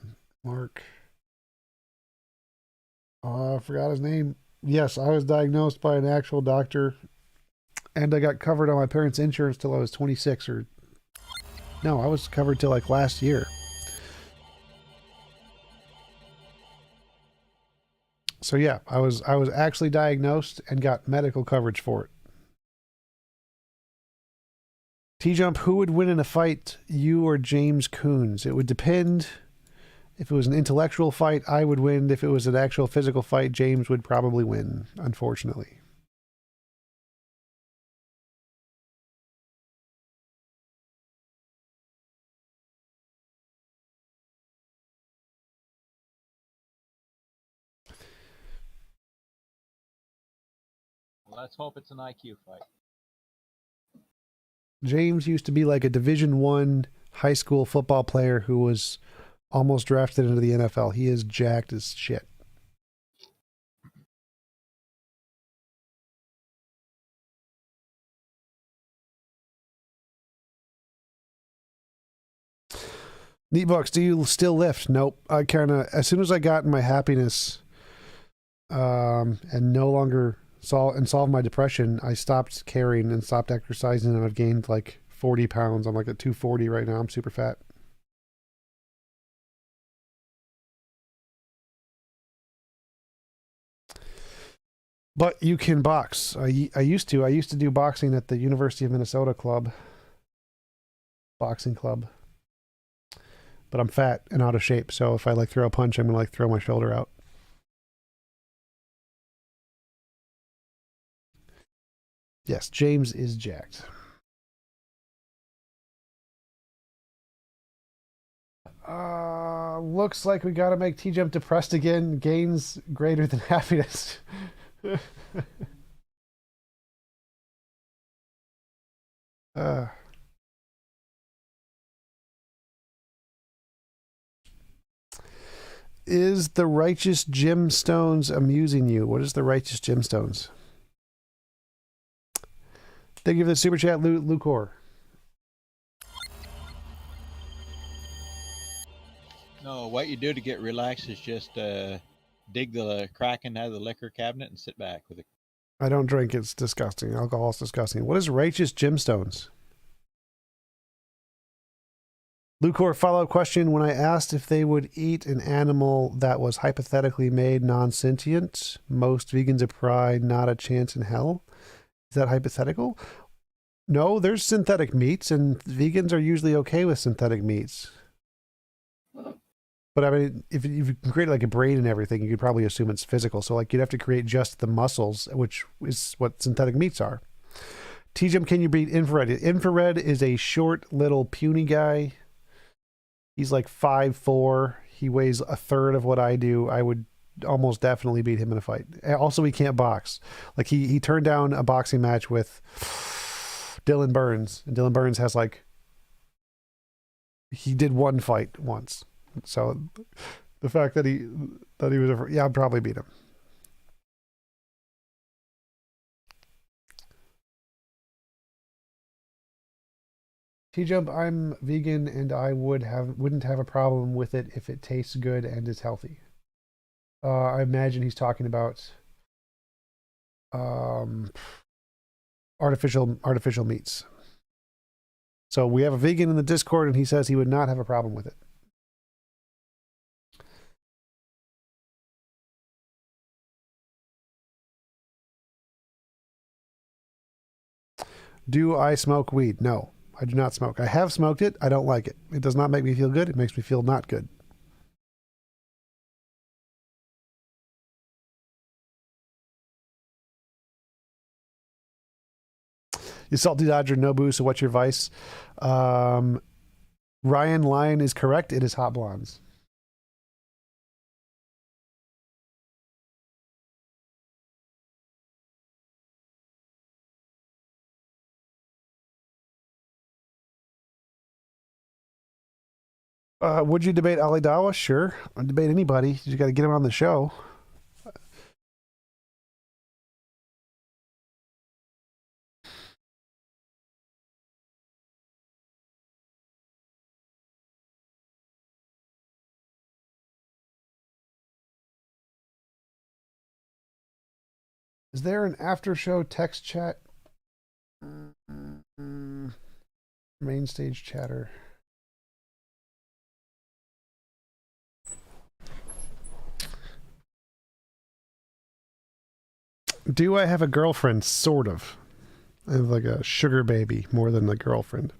I forgot his name. Yes, I was diagnosed by an actual doctor, and I got covered on my parents' insurance till I was 26, or no, I was covered till like last year. So yeah, I was actually diagnosed and got medical coverage for it. T-Jump, who would win in a fight, you or James Coons? It would depend. If it was an intellectual fight, I would win. If it was an actual physical fight, James would probably win, unfortunately. Let's hope it's an IQ fight. James used to be like a Division I high school football player who was almost drafted into the NFL. He is jacked as shit. Neat Bucks, do you still lift? Nope. I kind of, as soon as I got in my happiness and no longer solved my depression, I stopped caring and stopped exercising, and I've gained like 40 pounds. I'm like at 240 right now. I'm super fat. But you can box. I used to do boxing at the University of Minnesota boxing club. But I'm fat and out of shape, so if I like throw a punch, I'm gonna like throw my shoulder out. Yes, James is jacked. Looks like we gotta make T-Jump depressed again. Gains greater than happiness. Is the righteous gemstones amusing you? What is the righteous gemstones? Thank you for the super chat, Lucor. No, what you do to get relaxed is just dig the Kraken out of the liquor cabinet and sit back with it. I don't drink. It's disgusting. Alcohol is disgusting. What is righteous gemstones? Lucor, follow-up question. When I asked if they would eat an animal that was hypothetically made non-sentient, most vegans replied, not a chance in hell. Is that hypothetical? No, there's synthetic meats, and vegans are usually okay with synthetic meats. But I mean, if you can create like a brain and everything, you could probably assume it's physical. So like you'd have to create just the muscles, which is what synthetic meats are. TJM, can you beat Infrared? Infrared is a short, little, puny guy. He's like 5'4". He weighs a third of what I do. I would almost definitely beat him in a fight. Also, he can't box. Like he turned down a boxing match with Dylan Burns, and Dylan Burns has like, he did one fight once. So the fact that he was, yeah, I'd probably beat him. T-Jump, I'm vegan and I wouldn't have a problem with it if it tastes good and is healthy. I imagine he's talking about artificial meats. So we have a vegan in the Discord and he says he would not have a problem with it. Do I smoke weed? No. I do not smoke. I have smoked it. I don't like it. It does not make me feel good. It makes me feel not good. You salty Dodger, Nobu, so what's your vice? Ryan Lyon is correct. It is hot blondes. Would you debate Ali Dawa? Sure. I'd debate anybody. You got to get him on the show. Is there an after show text chat? Main stage chatter. Do I have a girlfriend? Sort of. I have like a sugar baby more than a girlfriend.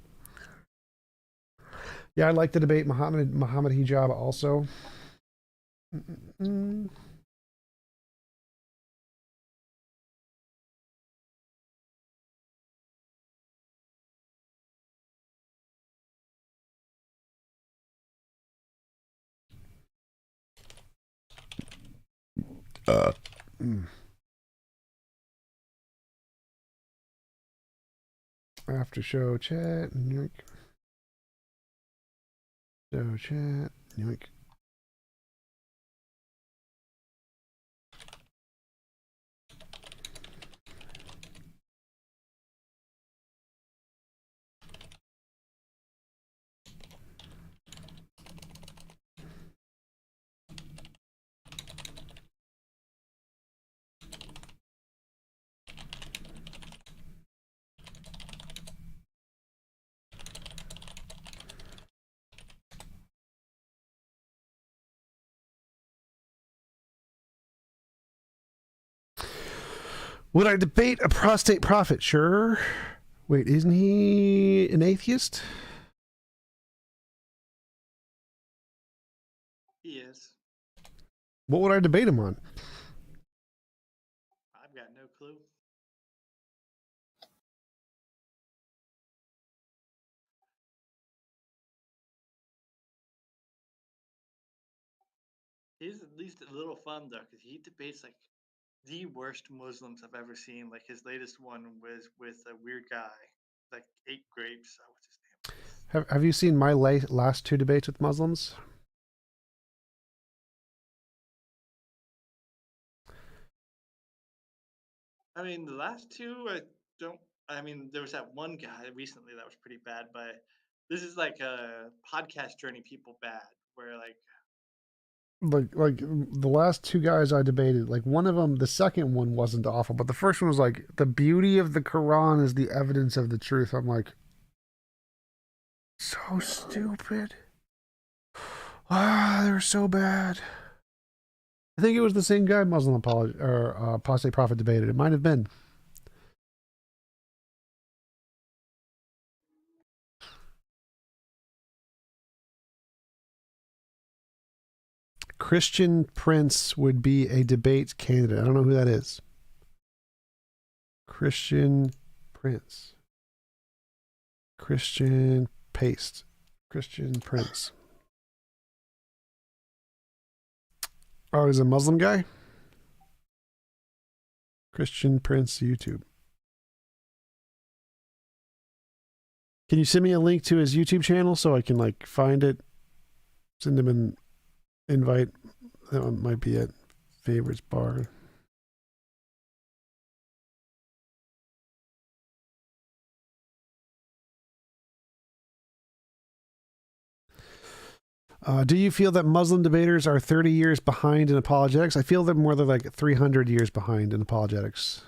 Yeah, I'd like to debate Muhammad Hijab also. After show chat, yoink. Show chat, yoink. Would I debate a prostate prophet? Sure. Wait, isn't he an atheist? He is. What would I debate him on? I've got no clue. He's at least a little fun though, because he debates like the worst Muslims I've ever seen. Like his latest one was with a weird guy, like ate grapes. What's his name? Have you seen my last two debates with Muslims? I mean, the last two, I don't. I mean, there was that one guy recently that was pretty bad, but this is like a podcast journey people bad, where like like the last two guys I debated, like one of them, the second one wasn't awful, but the first one was like, the beauty of the Quran is the evidence of the truth. I'm like, so stupid. Ah, they're so bad. I think it was the same guy Muslim apology or apostate prophet debated. It might have been. Christian Prince would be a debate candidate. I don't know who that is. Christian Prince. Christian Paste. Christian Prince. Oh, he's a Muslim guy? Christian Prince YouTube. Can you send me a link to his YouTube channel so I can like find it? Send him an invite. That one might be at favorites bar. Do you feel that Muslim debaters are 30 years behind in apologetics? I feel they're more than like 300 years behind in apologetics.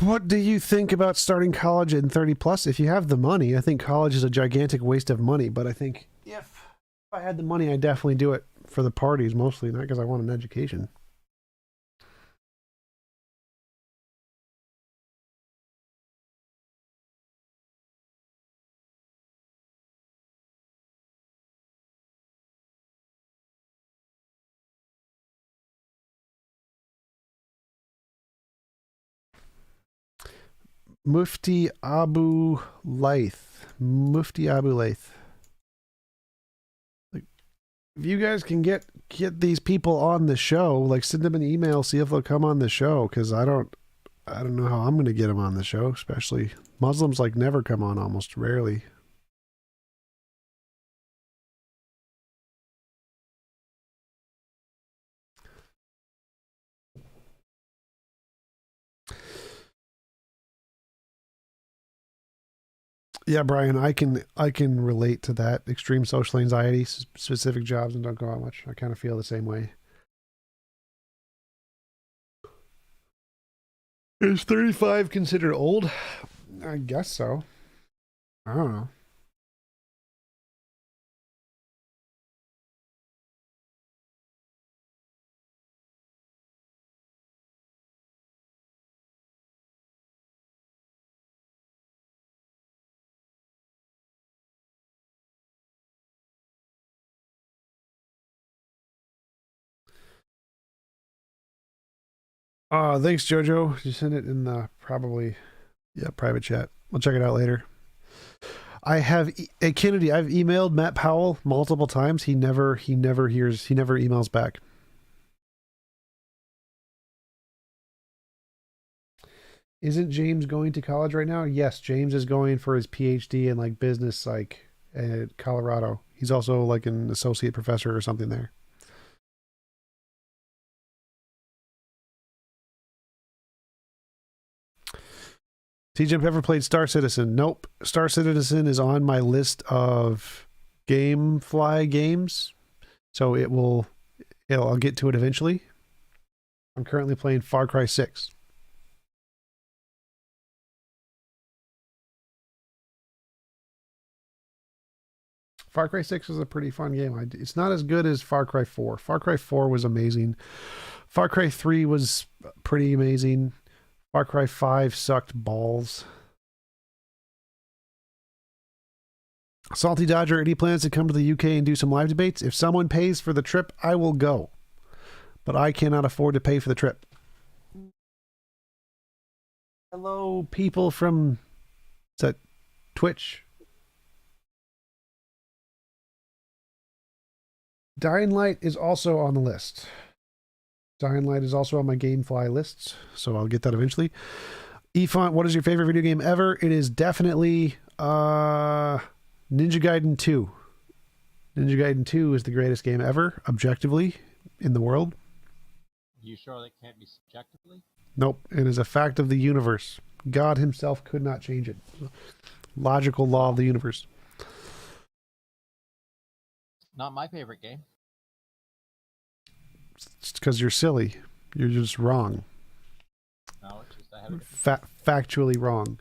What do you think about starting college in 30 plus? If you have the money, I think college is a gigantic waste of money, but I think if I had the money, I'd definitely do it for the parties mostly, not because I want an education. Mufti Abu Laith. Mufti Abu Laith. Like, if you guys can get these people on the show, like send them an email, see if they'll come on the show, because I don't know how I'm going to get them on the show, especially Muslims like never come on, almost rarely. Yeah, Brian, I can relate to that. Extreme social anxiety, specific jobs, and don't go out much. I kind of feel the same way. Is 35 considered old? I guess so. I don't know. Thanks, Jojo. You send it in the private chat. We'll check it out later. I have hey, Kennedy. I've emailed Matt Powell multiple times. He never emails back. Isn't James going to college right now? Yes, James is going for his PhD in like business psych at Colorado. He's also like an associate professor or something there. TJump ever played Star Citizen? Nope. Star Citizen is on my list of GameFly games, so I'll get to it eventually. I'm currently playing Far Cry 6. Far Cry 6 is a pretty fun game. It's not as good as Far Cry 4. Far Cry 4 was amazing. Far Cry 3 was pretty amazing. Far Cry 5 sucked balls. Salty Dodger, any plans to come to the UK and do some live debates? If someone pays for the trip, I will go. But I cannot afford to pay for the trip. Hello, people from... Is that Twitch? Dying Light is also on the list. Dying Light is also on my GameFly list, so I'll get that eventually. Efont, what is your favorite video game ever? It is definitely Ninja Gaiden 2. Ninja Gaiden 2 is the greatest game ever, objectively, in the world. You sure that can't be subjectively? Nope, it is a fact of the universe. God himself could not change it. Logical law of the universe. Not my favorite game. It's because you're silly. You're just wrong. No, it's just I have a Factually wrong.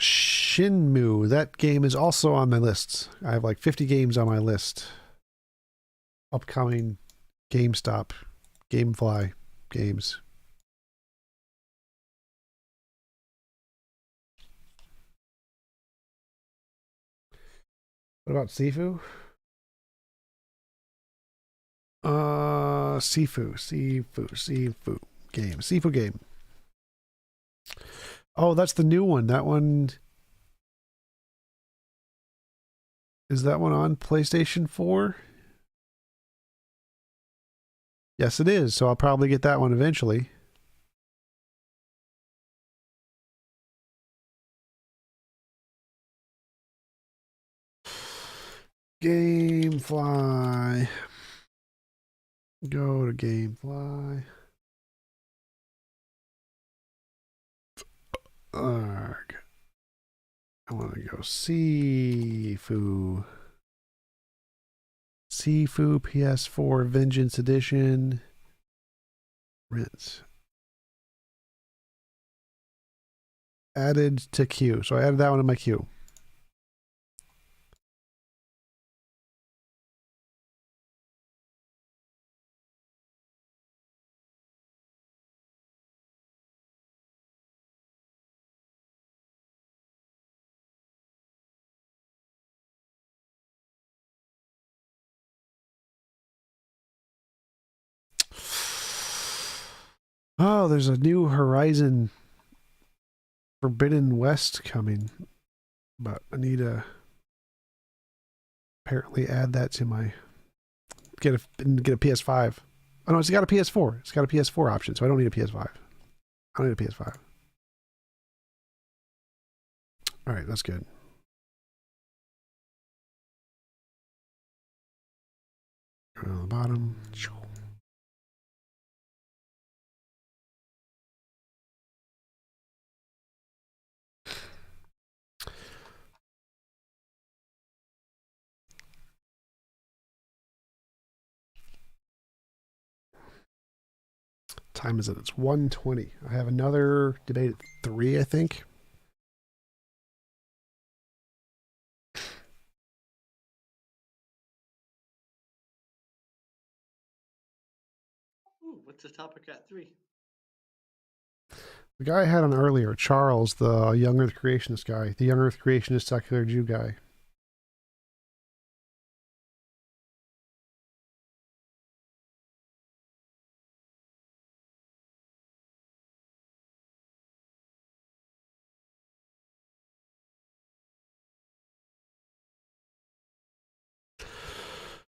Shinmu. That game is also on my list. I have like 50 games on my list. Upcoming GameStop, Gamefly games. What about Sifu? Sifu game. Sifu game. Oh, that's the new one. That one. Is that one on PlayStation 4? Yes, it is. So I'll probably get that one eventually. Gamefly. Go to Gamefly. Arg. I want to go Sifu. Sifu PS4 Vengeance Edition. Rinse. Added to queue. So I added that one to my queue. Oh, there's a new Horizon Forbidden West coming, but I need to apparently add that to my get a PS5. Oh no, it's got a PS4. It's got a PS4 option, so I don't need a PS5. I don't need a PS5. All right, that's good. Go to the bottom. Time is it? It's 1:20. I have another debate at 3, I think. Ooh, what's the topic at 3? The guy I had on earlier, Charles, the young Earth creationist guy, the young Earth creationist secular Jew guy.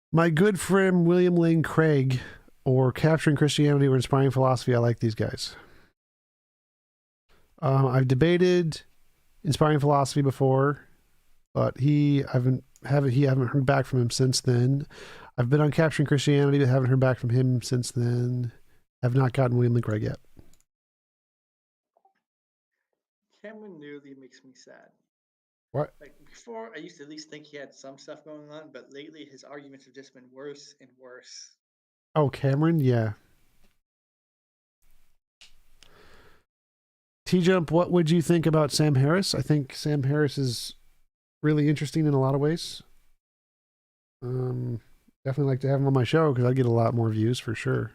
My good friend William Lane Craig, or Capturing Christianity or Inspiring Philosophy. I like these guys. I've debated Inspiring Philosophy before, but I haven't heard back from him since then. I've been on Capturing Christianity, but haven't heard back from him since then. Have not gotten William Lane Craig yet. Cameron nearly makes me sad. What? Like before, I used to at least think he had some stuff going on, but lately his arguments have just been worse and worse. Oh, Cameron? Yeah. T-Jump, what would you think about Sam Harris? I think Sam Harris is really interesting in a lot of ways. Definitely like to have him on my show because I'd get a lot more views for sure.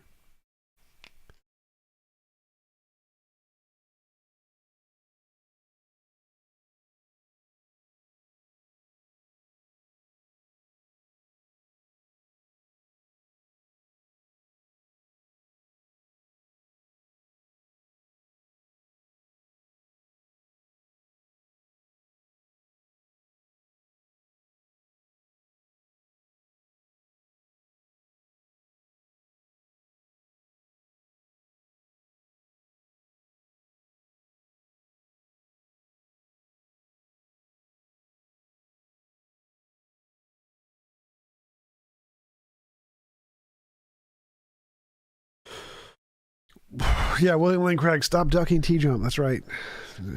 Yeah, William Lane Craig, stop ducking T-Jump. That's right.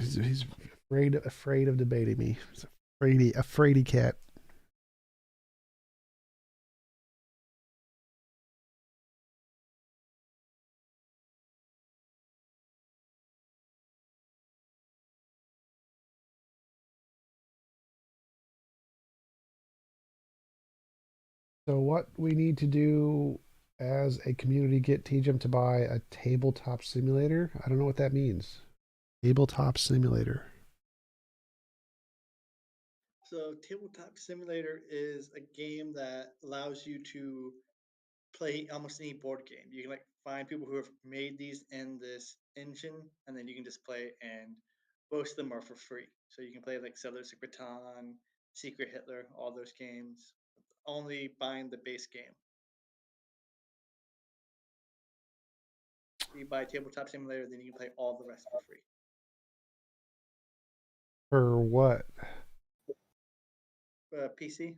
He's afraid of debating me. He's a fraidy cat. So what we need to do as a community, get TJM to buy a tabletop simulator. I don't know what that means. Tabletop simulator. So Tabletop Simulator is a game that allows you to play almost any board game. You can like find people who have made these in this engine, and then you can just play, and most of them are for free. So you can play like Settlers of Catan, Secret Hitler, all those games, only buying the base game. You buy Tabletop Simulator, then you can play all the rest for free. For what? PC.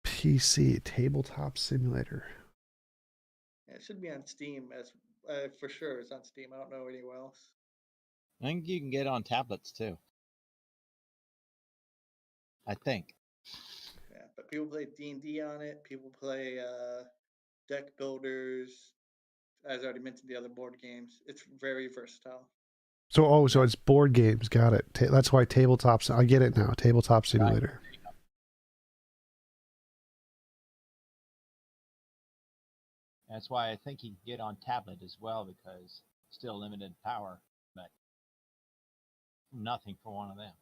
PC, Tabletop Simulator. Yeah, it should be on Steam as for sure. It's on Steam. I don't know anywhere else. I think you can get on tablets too. I think. Yeah, but people play D&D on it. People play deck builders. As I already mentioned, the other board games. It's very versatile. So it's board games. Got it. That's why tabletops. I get it now. Tabletop Simulator. Right. That's why I think you can get on tablet as well, because still limited power, but nothing for one of them.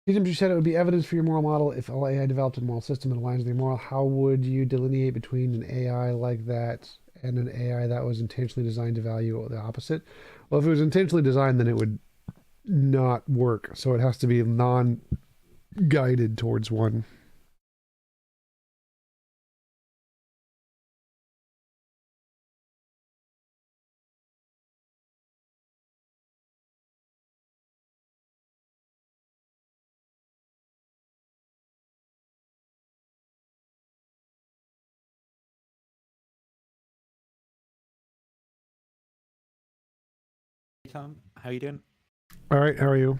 You said it would be evidence for your moral model if all AI developed a moral system and aligns with your moral. How would you delineate between an AI like that and an AI that was intentionally designed to value the opposite? Well, if it was intentionally designed, then it would not work. So it has to be non-guided towards one. Tom, how you doing? All right, how are you?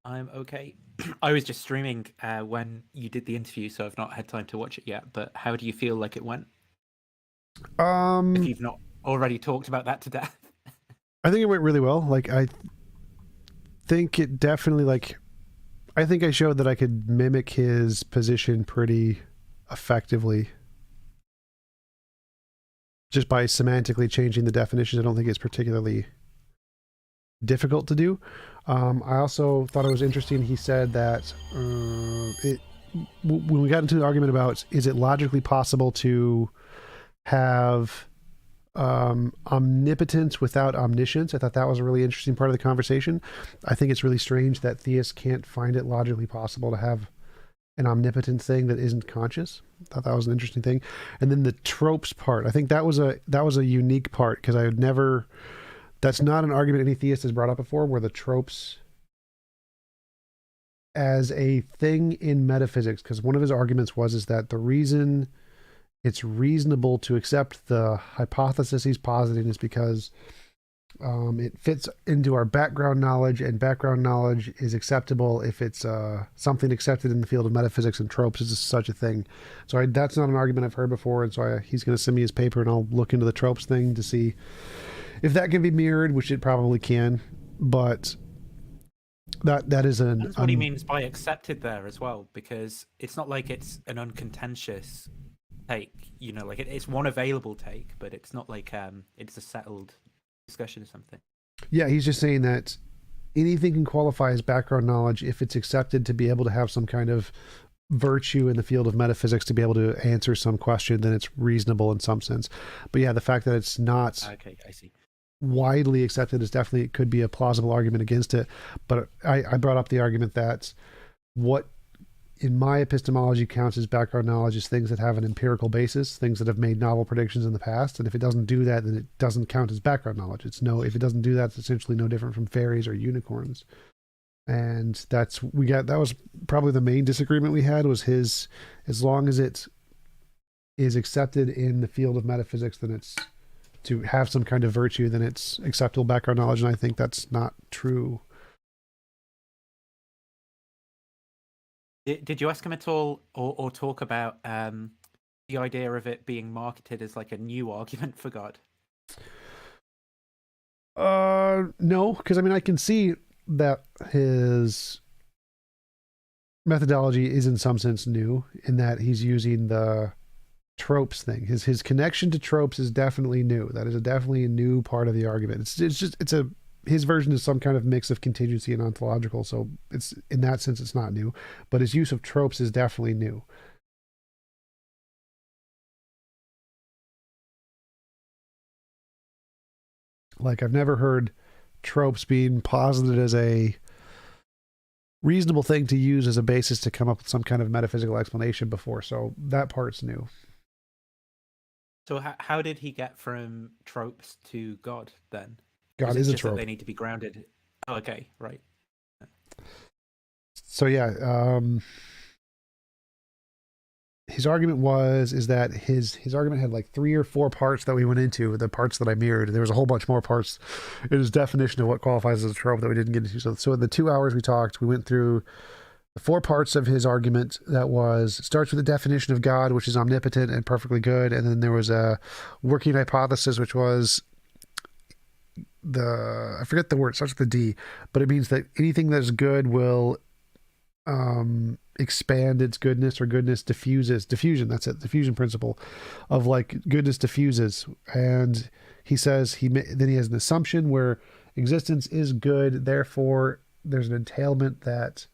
I'm okay. I was just streaming when you did the interview, so I've not had time to watch it yet. But how do you feel like it went? If you've not already talked about that to death. I think it went really well. Like, I think it definitely, I think I showed that I could mimic his position pretty effectively. Just by semantically changing the definitions. I don't think it's particularly difficult to do. I also thought it was interesting. He said that when we got into the argument about is it logically possible to have omnipotence without omniscience, I thought that was a really interesting part of the conversation. I think it's really strange that theists can't find it logically possible to have an omnipotent thing that isn't conscious. I thought that was an interesting thing. And then the tropes part, I think that was a unique part, because I would never, that's not an argument any theist has brought up before, where the tropes as a thing in metaphysics, because one of his arguments is that the reason it's reasonable to accept the hypothesis he's positing is because it fits into our background knowledge, and background knowledge is acceptable if it's something accepted in the field of metaphysics, and tropes is such a thing. So that's not an argument I've heard before, and so he's going to send me his paper, and I'll look into the tropes thing to see if that can be mirrored, which it probably can. But that is that's what he means by accepted there as well, because it's not like it's an uncontentious take. Like it's one available take, but it's not like it's a settled discussion or something. Yeah, he's just saying that anything can qualify as background knowledge if it's accepted to be able to have some kind of virtue in the field of metaphysics to be able to answer some question, then it's reasonable in some sense. But yeah, the fact that it's not I see. widely accepted is definitely, it could be a plausible argument against it. But I brought up the argument that what in my epistemology counts as background knowledge is things that have an empirical basis, things that have made novel predictions in the past. And if it doesn't do that, then it doesn't count as background knowledge. If it doesn't do that, it's essentially no different from fairies or unicorns. And that was probably the main disagreement we had, was as long as it is accepted in the field of metaphysics, then it's to have some kind of virtue, then it's acceptable background knowledge, and I think that's not true. Did you ask him at all, or talk about the idea of it being marketed as like a new argument for God? No, because I mean, I can see that his methodology is in some sense new, in that he's using the tropes thing. His connection to tropes is definitely new. That is definitely a new part of the argument. His version is some kind of mix of contingency and ontological, so it's in that sense it's not new, but his use of tropes is definitely new. Like, I've never heard tropes being posited as a reasonable thing to use as a basis to come up with some kind of metaphysical explanation before, so that part's new. So how did he get from tropes to God then? God is a trope. They need to be grounded. Oh, okay, right. So yeah, his argument is that his argument had like 3 or 4 parts that we went into, the parts that I mirrored. There was a whole bunch more parts in his definition of what qualifies as a trope that we didn't get into. So in the 2 hours we talked, we went through the 4 parts of his argument. That starts with the definition of God, which is omnipotent and perfectly good, and then there was a working hypothesis, which was I forget the word, it starts with the D, but it means that anything that is good will expand its goodness, or goodness diffusion, that's it, diffusion principle of like goodness diffuses. And he says then he has an assumption where existence is good, therefore there's an entailment that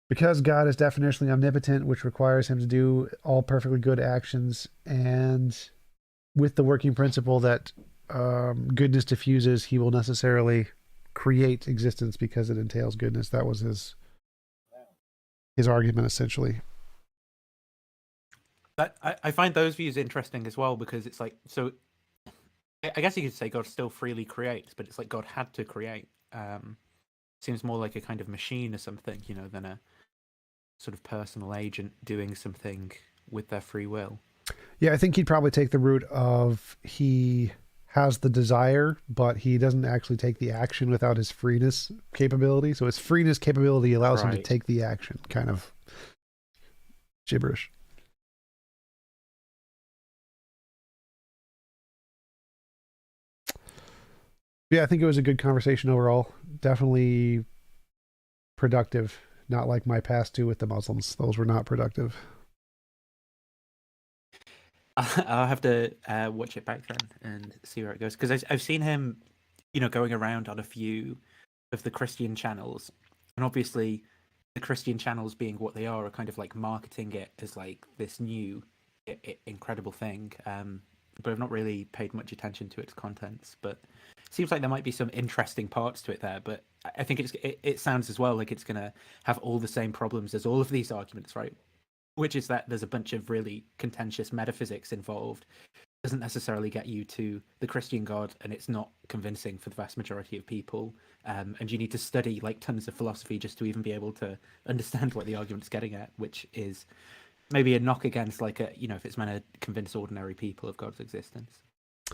because God is definitionally omnipotent, which requires him to do all perfectly good actions, and with the working principle that goodness diffuses, he will necessarily create existence because it entails goodness. That was his argument, essentially. But I find those views interesting as well, because it's like, so I guess you could say God still freely creates, but it's like God had to create. Seems more like a kind of machine or something, than a sort of personal agent doing something with their free will. Yeah, I think he'd probably take the route of he has the desire, but he doesn't actually take the action without his freeness capability. So his freeness capability allows him to take the action. Kind of gibberish. Yeah, I think it was a good conversation overall. Definitely productive. Not like my past 2 with the Muslims. Those were not productive. I'll have to watch it back then and see where it goes, because I've seen him, going around on a few of the Christian channels, and obviously the Christian channels, being what they are kind of like marketing it as like this new incredible thing. But I've not really paid much attention to its contents. But it seems like there might be some interesting parts to it there. But I think it sounds as well like it's going to have all the same problems as all of these arguments, right? Which is that there's a bunch of really contentious metaphysics involved. It doesn't necessarily get you to the Christian God, and it's not convincing for the vast majority of people. And you need to study like tons of philosophy just to even be able to understand what the argument's getting at, which is maybe a knock against like if it's meant to convince ordinary people of God's existence.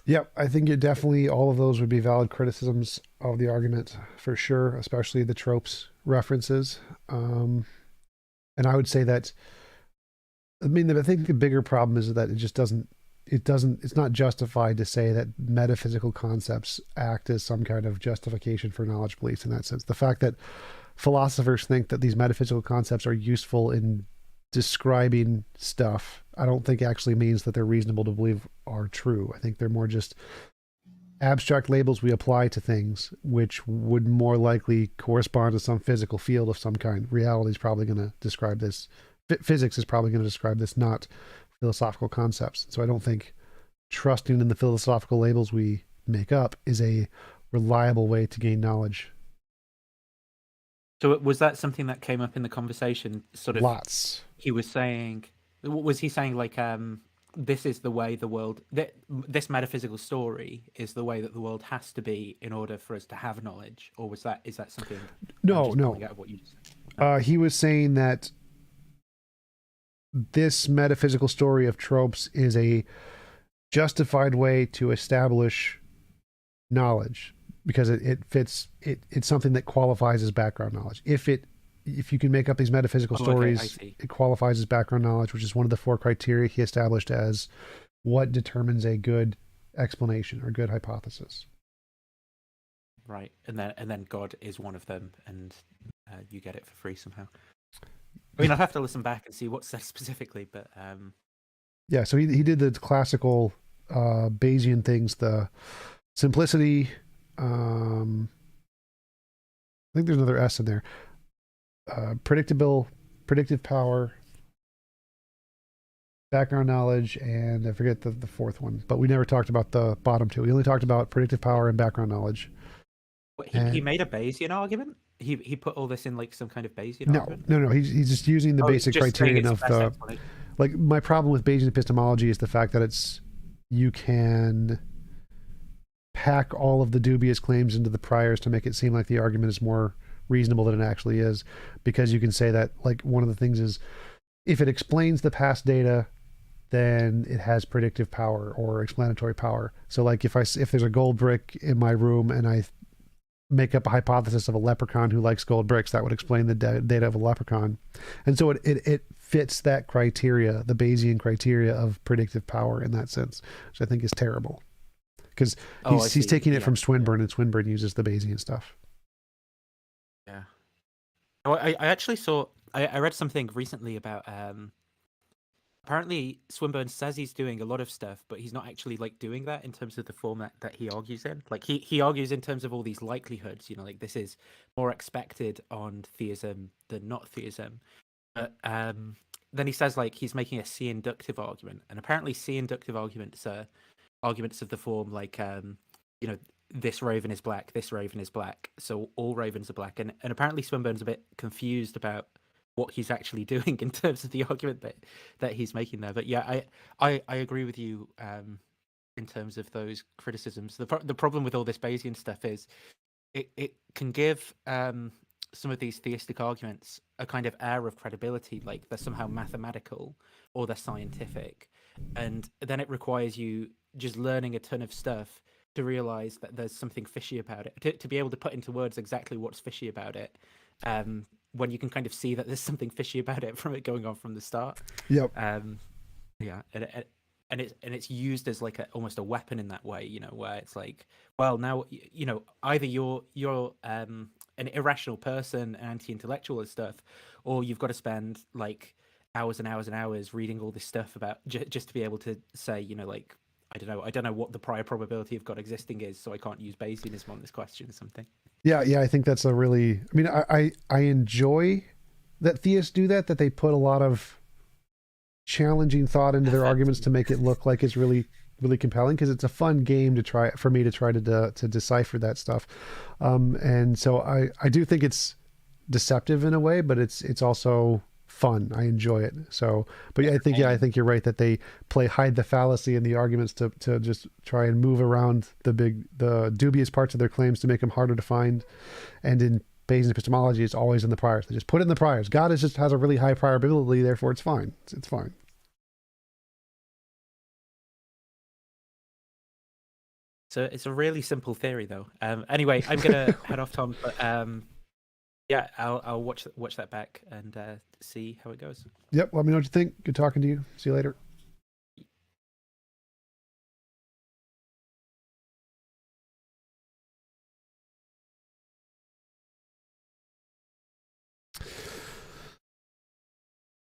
Yeah, I think all of those would be valid criticisms of the argument for sure, especially the tropes references. And I would say that, I think the bigger problem is that it's not justified to say that metaphysical concepts act as some kind of justification for knowledge beliefs in that sense. The fact that philosophers think that these metaphysical concepts are useful in describing stuff, I don't think actually means that they're reasonable to believe are true. I think they're more just abstract labels we apply to things, which would more likely correspond to some physical field of some kind. Reality is probably going to describe this. Physics is probably going to describe this, not philosophical concepts. So I don't think trusting in the philosophical labels we make up is a reliable way to gain knowledge. So was that something that came up in the conversation? Sort of lots. Was he saying like, this is the way the world, this metaphysical story is the way that the world has to be in order for us to have knowledge? Or is that something? No. Out of what you just said? He was saying that this metaphysical story of tropes is a justified way to establish knowledge because it fits. It's something that qualifies as background knowledge. If you can make up these metaphysical stories, it qualifies as background knowledge, which is one of the 4 criteria he established as what determines a good explanation or good hypothesis. Right, and then God is one of them, and you get it for free somehow. I mean, I'll have to listen back and see what's said specifically, but yeah. So he did the classical Bayesian things, the simplicity. I think there's another S in there. Predictive power, background knowledge, and I forget the 4th one. But we never talked about the bottom 2. We only talked about predictive power and background knowledge. He made a Bayesian argument. He put all this in like some kind of Bayesian argument. No. He's just using the basic criterion of the. Like my problem with Bayesian epistemology is the fact that you can pack all of the dubious claims into the priors to make it seem like the argument is more reasonable than it actually is, because you can say that, like, one of the things is if it explains the past data, then it has predictive power or explanatory power. So like if there's a gold brick in my room and I make up a hypothesis of a leprechaun who likes gold bricks, that would explain the data of a leprechaun. And so it fits that criteria, the Bayesian criteria of predictive power in that sense, which I think is terrible. Because he's taking it from Swinburne, and Swinburne uses the Bayesian stuff. Yeah. Oh, I actually saw, I read something recently about, apparently Swinburne says he's doing a lot of stuff, but he's not actually like doing that in terms of the format that he argues in. Like he argues in terms of all these likelihoods, like this is more expected on theism than not theism. But then he says like he's making a C-inductive argument, and apparently C-inductive arguments are arguments of the form like, this raven is black, this raven is black, so all ravens are black. And apparently Swinburne's a bit confused about what he's actually doing in terms of the argument that he's making there. But yeah, I agree with you in terms of those criticisms. The problem with all this Bayesian stuff is it can give some of these theistic arguments a kind of air of credibility, like they're somehow mathematical or they're scientific, and then it requires you just learning a ton of stuff to realize that there's something fishy about it, to be able to put into words exactly what's fishy about it, when you can kind of see that there's something fishy about it from it going on from the start. Yep. Yeah, and it's used as like almost a weapon in that way, where it's like, well, now either you're an irrational person, an anti-intellectual and stuff, or you've got to spend like hours and hours and hours reading all this stuff about just to be able to say, like, I don't know what the prior probability of God existing is, so I can't use Bayesianism on this question or something. Yeah, I think that's a really, I mean, I enjoy that theists do that they put a lot of challenging thought into their arguments to make it look like it's really, really compelling, because it's a fun game for me to try to decipher that stuff. And so I do think it's deceptive in a way, but it's also fun. I enjoy it. So, but I think you're right that they hide the fallacy in the arguments to just try and move around the dubious parts of their claims to make them harder to find. And in Bayesian epistemology, it's always in the priors. They just put it in the priors. God just has a really high probability, therefore it's fine. It's fine. So it's a really simple theory, though. Anyway, I'm gonna head off, Tom. But yeah, I'll watch that back and see how it goes. Yep. Let me know what you think. Good talking to you. See you later.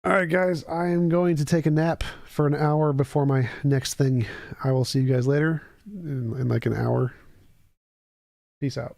All right, guys, I am going to take a nap for an hour before my next thing. I will see you guys later in like an hour. Peace out.